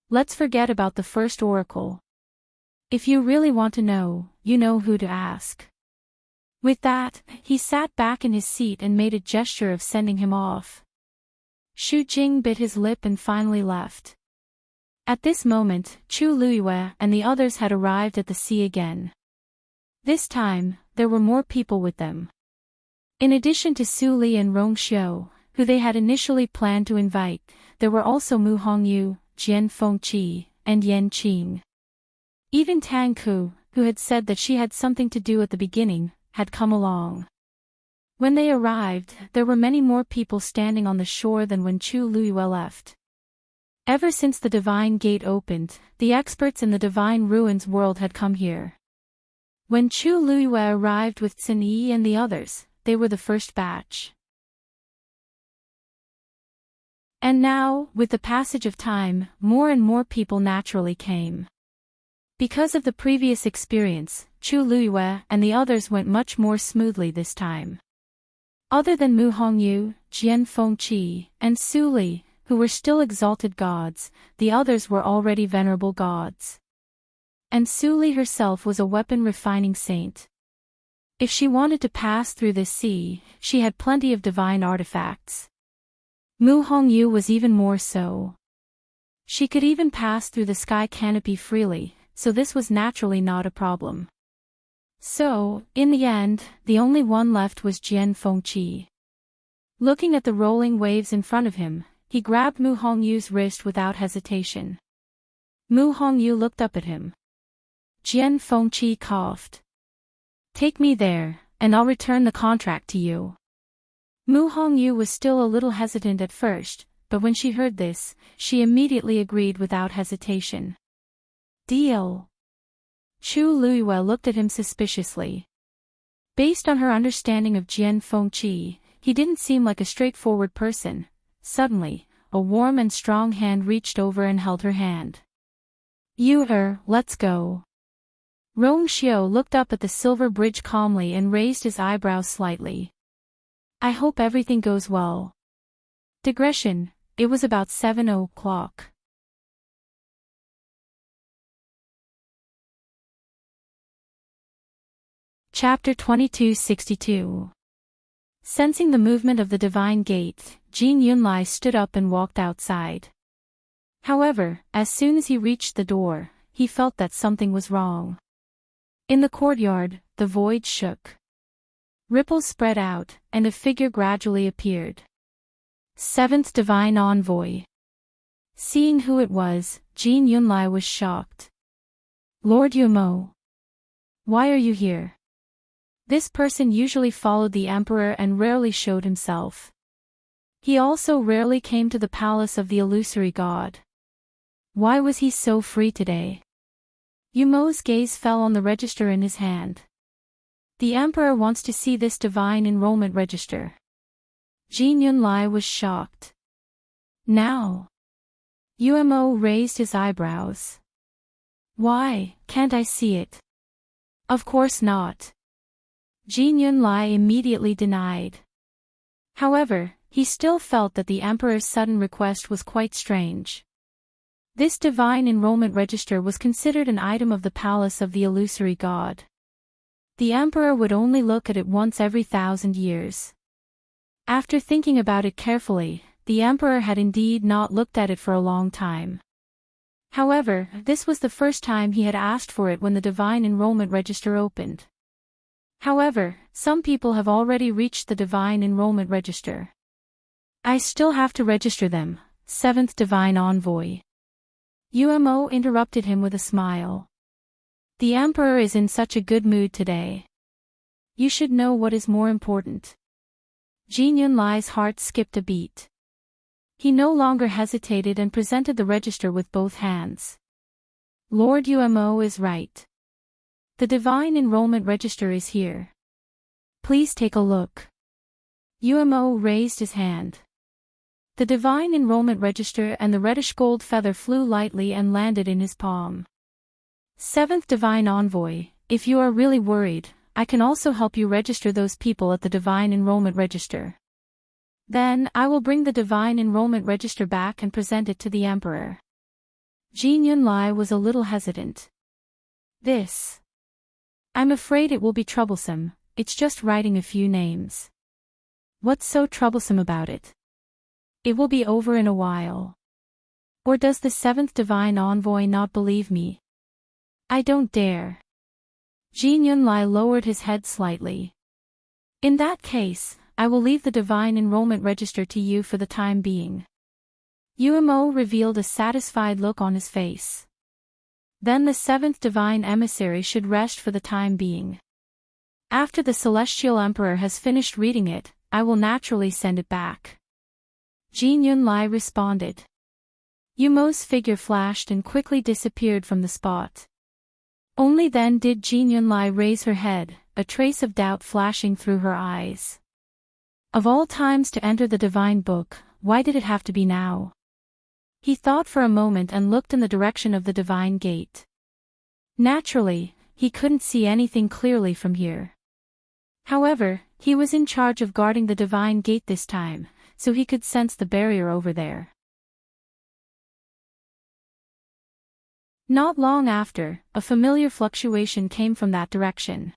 Let's forget about the first oracle. If you really want to know, you know who to ask. With that, he sat back in his seat and made a gesture of sending him off. Xu Jing bit his lip and finally left. At this moment, Chu Luiyue and the others had arrived at the sea again. This time, there were more people with them. In addition to Su Li and Rong Xiu, who they had initially planned to invite, there were also Mu Hongyu, Jian Fengqi, and Yan Qing. Even Tang Ku, who had said that she had something to do at the beginning, had come along. When they arrived, there were many more people standing on the shore than when Chu Luiyue left. Ever since the Divine Gate opened, the experts in the Divine Ruins world had come here. When Chu Luiyue arrived with Xin Yi and the others, they were the first batch. And now, with the passage of time, more and more people naturally came. Because of the previous experience, Chu Luiyue and the others went much more smoothly this time. Other than Mu Hongyu, Jian Fengqi, and Su Li, who were still exalted gods, the others were already venerable gods. And Su Li herself was a weapon-refining saint. If she wanted to pass through this sea, she had plenty of divine artifacts. Mu Hongyu was even more so. She could even pass through the sky canopy freely, so this was naturally not a problem. So, in the end, the only one left was Jian Fengqi. Looking at the rolling waves in front of him, he grabbed Mu Hongyu's wrist without hesitation. Mu Hongyu looked up at him. Jian Fengqi coughed. "Take me there, and I'll return the contract to you." Mu Hongyu was still a little hesitant at first, but when she heard this, she immediately agreed without hesitation. "Deal." Chu Luiyue looked at him suspiciously. Based on her understanding of Jian Fengqi, he didn't seem like a straightforward person. Suddenly, a warm and strong hand reached over and held her hand. Let's go." Rong Xiu looked up at the silver bridge calmly and raised his eyebrows slightly. "I hope everything goes well." Digression, it was about 7 o'clock. Chapter 2262. Sensing the movement of the Divine Gate, Jin Yunlai stood up and walked outside. However, as soon as he reached the door, he felt that something was wrong. In the courtyard, the void shook. Ripples spread out, and a figure gradually appeared. Seventh Divine Envoy. Seeing who it was, Jin Yunlai was shocked. "Lord Yumo. Why are you here?" This person usually followed the emperor and rarely showed himself. He also rarely came to the palace of the illusory god. Why was he so free today? Yumo's gaze fell on the register in his hand. The emperor wants to see this divine enrollment register. Jin Yunlai was shocked. Now? Yumo raised his eyebrows. Why, can't I see it? Of course not. Jin Yunlai immediately denied. However, he still felt that the emperor's sudden request was quite strange. This divine enrollment register was considered an item of the palace of the illusory god. The emperor would only look at it once every 1,000 years. After thinking about it carefully, the emperor had indeed not looked at it for a long time. However, this was the first time he had asked for it when the divine enrollment register opened. However, some people have already reached the divine enrollment register. I still have to register them, seventh divine envoy. Yumo interrupted him with a smile. The emperor is in such a good mood today. You should know what is more important. Jin Yunlai's heart skipped a beat. He no longer hesitated and presented the register with both hands. Lord Yumo is right. The divine enrollment register is here. Please take a look. Yumo raised his hand. The divine enrollment register and the reddish gold feather flew lightly and landed in his palm. Seventh divine envoy, if you are really worried, I can also help you register those people at the divine enrollment register. Then, I will bring the divine enrollment register back and present it to the emperor. Jin Yunlai was a little hesitant. I'm afraid it will be troublesome, it's just writing a few names. What's so troublesome about it? It will be over in a while. Or does the seventh divine envoy not believe me? I don't dare. Jin Yunlai lowered his head slightly. In that case, I will leave the divine enrollment register to you for the time being. Umo revealed a satisfied look on his face. Then the seventh divine emissary should rest for the time being. After the celestial emperor has finished reading it, I will naturally send it back. Jin Yunlai responded. Umo's figure flashed and quickly disappeared from the spot. Only then did Jin Yunlai raise her head, a trace of doubt flashing through her eyes. Of all times to enter the divine book, why did it have to be now? He thought for a moment and looked in the direction of the divine gate. Naturally, he couldn't see anything clearly from here. However, he was in charge of guarding the divine gate this time, so he could sense the barrier over there. Not long after, a familiar fluctuation came from that direction.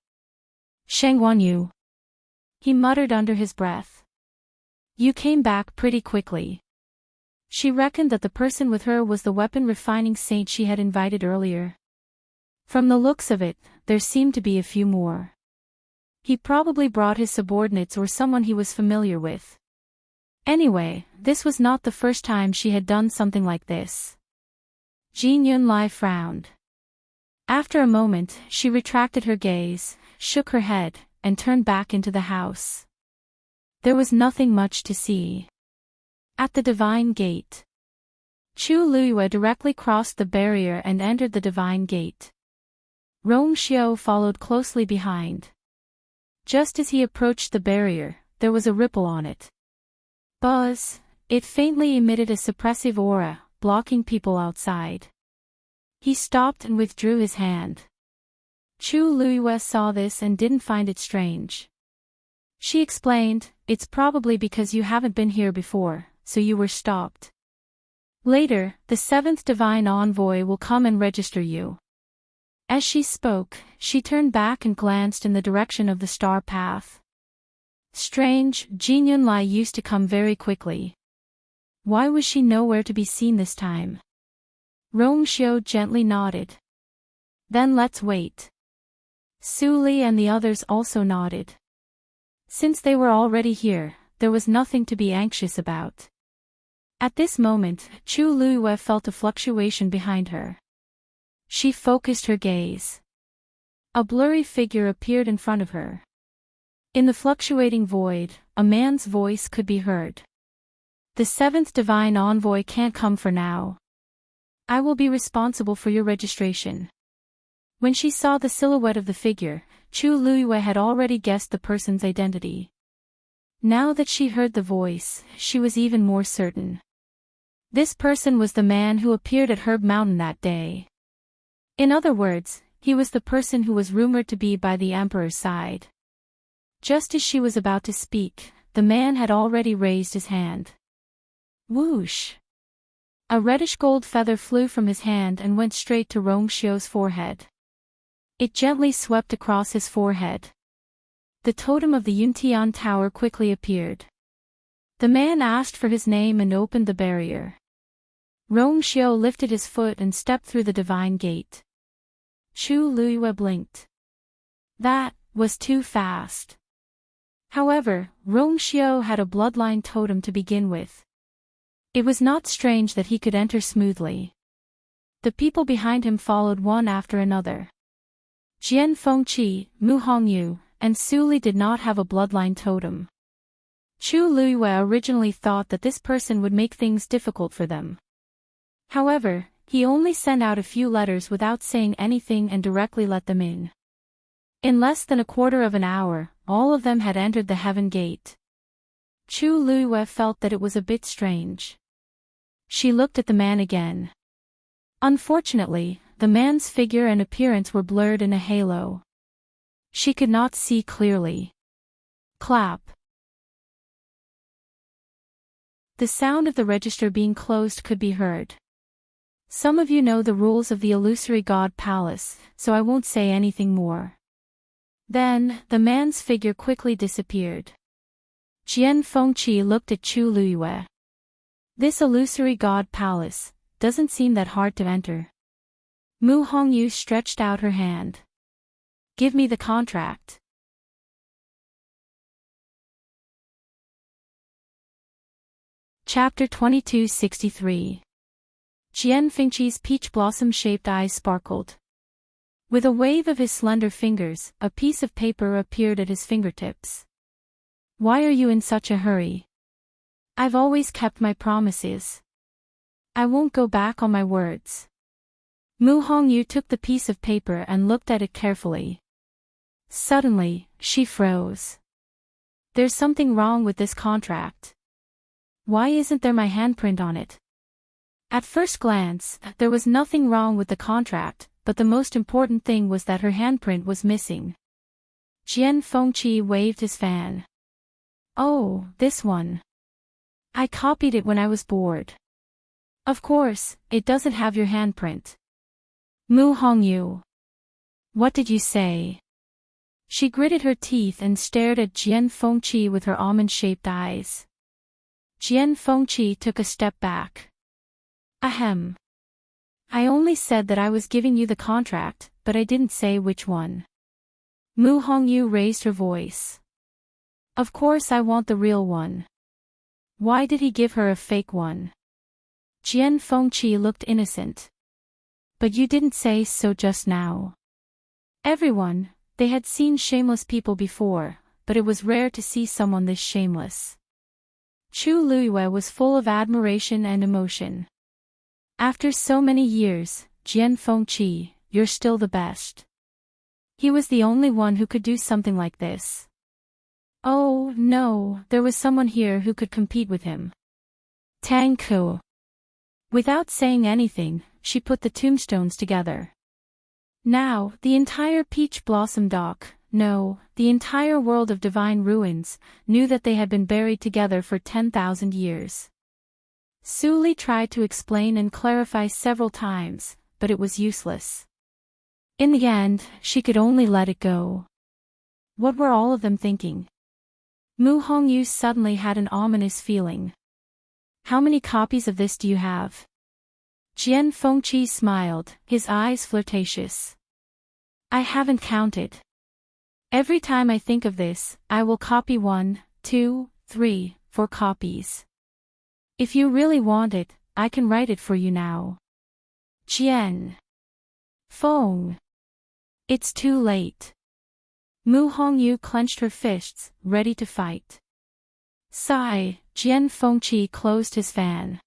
Shengguanyu. He muttered under his breath. You came back pretty quickly. She reckoned that the person with her was the weapon-refining saint she had invited earlier. From the looks of it, there seemed to be a few more. He probably brought his subordinates or someone he was familiar with. Anyway, this was not the first time she had done something like this. Jin Yunlai frowned. After a moment, she retracted her gaze, shook her head, and turned back into the house. There was nothing much to see. At the divine gate, Chu Luiyue directly crossed the barrier and entered the divine gate. Rong Xiao followed closely behind. Just as he approached the barrier, there was a ripple on it. Buzz! It faintly emitted a suppressive aura, blocking people outside. He stopped and withdrew his hand. Chu Luiyue saw this and didn't find it strange. She explained, it's probably because you haven't been here before, so you were stopped. Later, the seventh divine envoy will come and register you. As she spoke, she turned back and glanced in the direction of the star path. Strange, Jin Yunlai used to come very quickly. Why was she nowhere to be seen this time? Rong Xiao gently nodded. Then let's wait. Su Li and the others also nodded. Since they were already here, there was nothing to be anxious about. At this moment, Chu Luiyue felt a fluctuation behind her. She focused her gaze. A blurry figure appeared in front of her. In the fluctuating void, a man's voice could be heard. The seventh divine envoy can't come for now. I will be responsible for your registration. When she saw the silhouette of the figure, Chu Luiyue had already guessed the person's identity. Now that she heard the voice, she was even more certain. This person was the man who appeared at Herb Mountain that day. In other words, he was the person who was rumored to be by the emperor's side. Just as she was about to speak, the man had already raised his hand. Whoosh! A reddish-gold feather flew from his hand and went straight to Rong Xiao's forehead. It gently swept across his forehead. The totem of the Yuntian Tower quickly appeared. The man asked for his name and opened the barrier. Rong Xiao lifted his foot and stepped through the divine gate. Chu Luiyue blinked. That was too fast. However, Rong Xiao had a bloodline totem to begin with. It was not strange that he could enter smoothly. The people behind him followed one after another. Jian Fengqi, Mu Hongyu, and Su Li did not have a bloodline totem. Chu Luiyue originally thought that this person would make things difficult for them. However, he only sent out a few letters without saying anything and directly let them in. In less than a quarter of an hour, all of them had entered the heaven gate. Chu Luiyue felt that it was a bit strange. She looked at the man again. Unfortunately, the man's figure and appearance were blurred in a halo. She could not see clearly. Clap. The sound of the register being closed could be heard. Some of you know the rules of the illusory god palace, so I won't say anything more. Then, the man's figure quickly disappeared. Jian Fengqi looked at Chu Luiyue. This illusory god palace doesn't seem that hard to enter. Mu Hongyu stretched out her hand. Give me the contract. Chapter 2263. Jian Fengqi's peach blossom-shaped eyes sparkled. With a wave of his slender fingers, a piece of paper appeared at his fingertips. Why are you in such a hurry? I've always kept my promises. I won't go back on my words. Mu Hongyu took the piece of paper and looked at it carefully. Suddenly, she froze. There's something wrong with this contract. Why isn't there my handprint on it? At first glance, there was nothing wrong with the contract, but the most important thing was that her handprint was missing. Jian Fengqi waved his fan. Oh, this one. I copied it when I was bored. Of course, it doesn't have your handprint. Mu Hongyu. What did you say? She gritted her teeth and stared at Jian Fengqi with her almond-shaped eyes. Jian Fengqi took a step back. Ahem. I only said that I was giving you the contract, but I didn't say which one. Mu Hongyu raised her voice. Of course I want the real one. Why did he give her a fake one? Jian Fengqi looked innocent. But you didn't say so just now. Everyone, they had seen shameless people before, but it was rare to see someone this shameless. Chu Luiyue was full of admiration and emotion. After so many years, Jian Fengqi, you're still the best. He was the only one who could do something like this. Oh, no, there was someone here who could compete with him. Tang Ku. Without saying anything, she put the tombstones together. Now, the entire peach blossom dock, no, the entire world of divine ruins, knew that they had been buried together for 10,000 years. Su Li tried to explain and clarify several times, but it was useless. In the end, she could only let it go. What were all of them thinking? Mu Hongyu suddenly had an ominous feeling. How many copies of this do you have? Jian Fengqi smiled, his eyes flirtatious. I haven't counted. Every time I think of this, I will copy 1, 2, 3, 4 copies. If you really want it, I can write it for you now. Jian Feng. It's too late. Mu Hongyu clenched her fists, ready to fight. Sigh, Jian Fengqi closed his fan.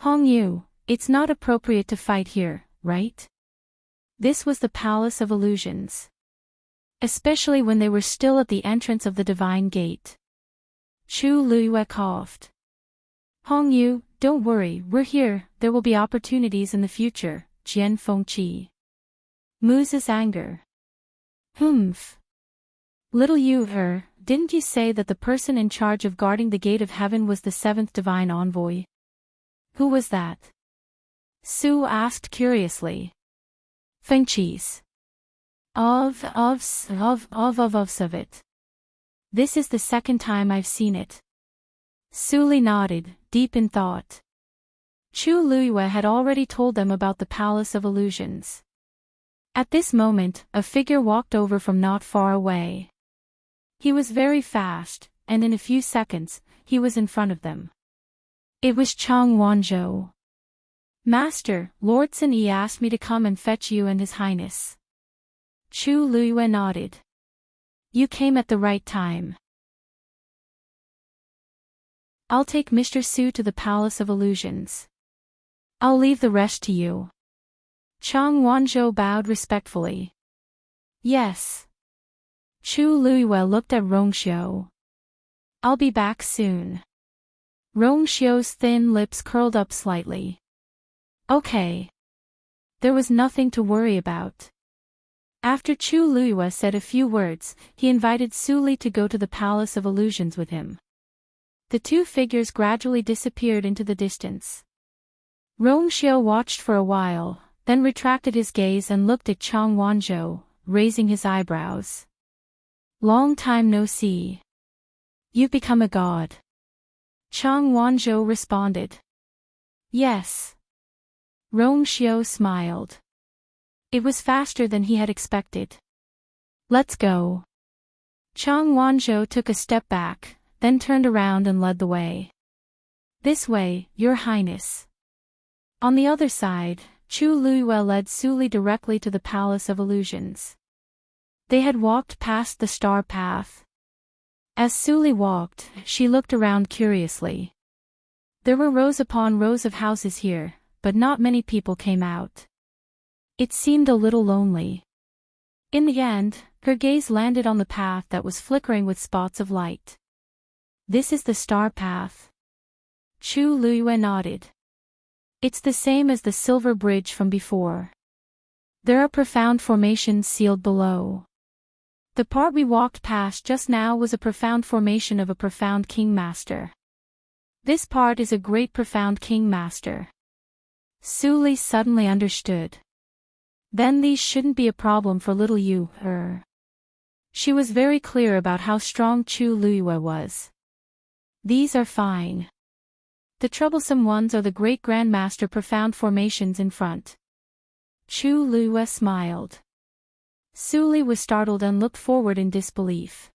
Hongyu, it's not appropriate to fight here, right? This was the Palace of Illusions. Especially when they were still at the entrance of the Divine Gate. Chu Luiyue coughed. Hongyu, don't worry, we're here, there will be opportunities in the future, Jian Fengqi. Mu's anger. Humph. Little you, didn't you say that the person in charge of guarding the gate of heaven was the 7th divine envoy? Who was that? Su asked curiously. Fengqi's. Of it. This is the second time I've seen it. Su Li nodded, deep in thought. Chu Luiyue had already told them about the Palace of Illusions. At this moment, a figure walked over from not far away. He was very fast, and in a few seconds, he was in front of them. It was Chang Wanzhou. Master, Lord Sun Yi asked me to come and fetch you and His Highness. Chu Luiyue nodded. You came at the right time. I'll take Mr. Su to the Palace of Illusions. I'll leave the rest to you. Chang Wanzhou bowed respectfully. Yes. Chu Luiyue looked at Rongxiu. I'll be back soon. Rongxiu's thin lips curled up slightly. Okay. There was nothing to worry about. After Chu Luiyue said a few words, he invited Su Li to go to the Palace of Illusions with him. The two figures gradually disappeared into the distance. Rongxiu watched for a while, then retracted his gaze and looked at Chang Wanzhou, raising his eyebrows. Long time no see. You've become a god. Chang Wanzhou responded. Yes. Rong Xiao smiled. It was faster than he had expected. Let's go. Chang Wanzhou took a step back, then turned around and led the way. This way, Your Highness. On the other side, Chu Luiyue led Su Li directly to the Palace of Illusions. They had walked past the star path. As Su Li walked, she looked around curiously. There were rows upon rows of houses here, but not many people came out. It seemed a little lonely. In the end, her gaze landed on the path that was flickering with spots of light. This is the star path. Chu Luiyue nodded. It's the same as the silver bridge from before. There are profound formations sealed below. The part we walked past just now was a profound formation of a profound king master. This part is a great profound king master. Su Li suddenly understood. Then these shouldn't be a problem for little Yu, her. She was very clear about how strong Chu Luiyue was. These are fine. The troublesome ones are the great grandmaster profound formations in front. Chu Luiyue smiled. Su Li was startled and looked forward in disbelief.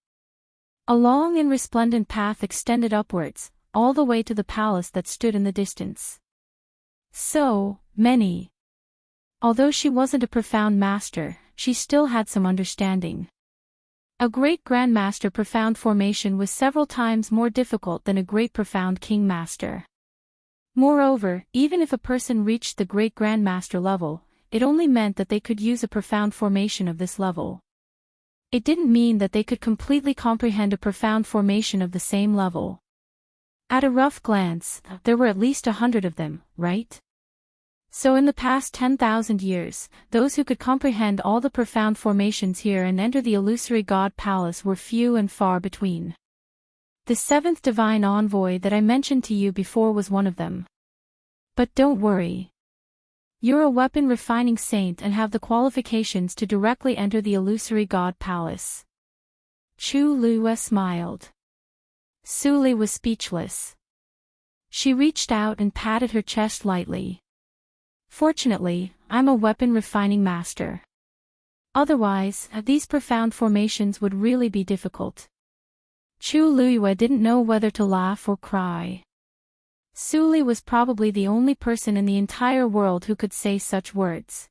A long and resplendent path extended upwards, all the way to the palace that stood in the distance. So many. Although she wasn't a profound master, she still had some understanding. A great grandmaster profound formation was several times more difficult than a great profound king master. Moreover, even if a person reached the great grandmaster level, it only meant that they could use a profound formation of this level. It didn't mean that they could completely comprehend a profound formation of the same level. At a rough glance, there were at least 100 of them, right? So in the past 10,000 years, those who could comprehend all the profound formations here and enter the illusory God Palace were few and far between. The seventh divine envoy that I mentioned to you before was one of them. But don't worry. You're a weapon refining saint and have the qualifications to directly enter the illusory God Palace. Chu Luiyue smiled. Su Li was speechless. She reached out and patted her chest lightly. Fortunately, I'm a weapon refining master. Otherwise, these profound formations would really be difficult. Chu Luiyue didn't know whether to laugh or cry. Su Li was probably the only person in the entire world who could say such words.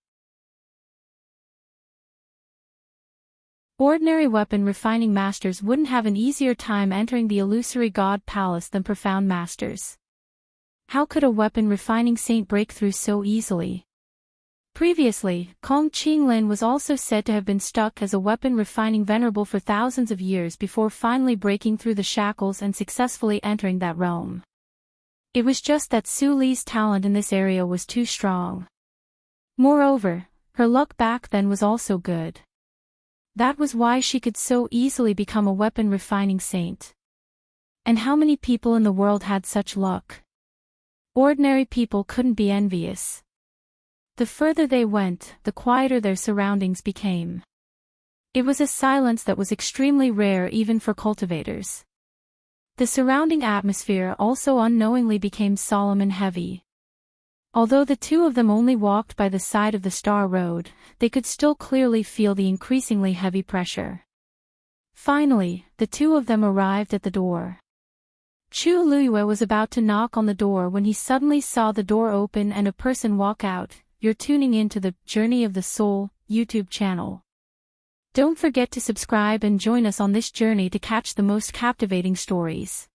Ordinary weapon refining masters wouldn't have an easier time entering the illusory God Palace than profound masters. How could a weapon refining saint break through so easily? Previously, Kong Qinglin was also said to have been stuck as a weapon refining venerable for thousands of years before finally breaking through the shackles and successfully entering that realm. It was just that Su Li's talent in this area was too strong. Moreover, her luck back then was also good. That was why she could so easily become a weapon refining saint. And how many people in the world had such luck? Ordinary people couldn't be envious. The further they went, the quieter their surroundings became. It was a silence that was extremely rare even for cultivators. The surrounding atmosphere also unknowingly became solemn and heavy. Although the two of them only walked by the side of the Star Road, they could still clearly feel the increasingly heavy pressure. Finally, the two of them arrived at the door. Chu Luiyue was about to knock on the door when he suddenly saw the door open and a person walk out. You're tuning in to the Journey of the Soul YouTube channel. Don't forget to subscribe and join us on this journey to catch the most captivating stories.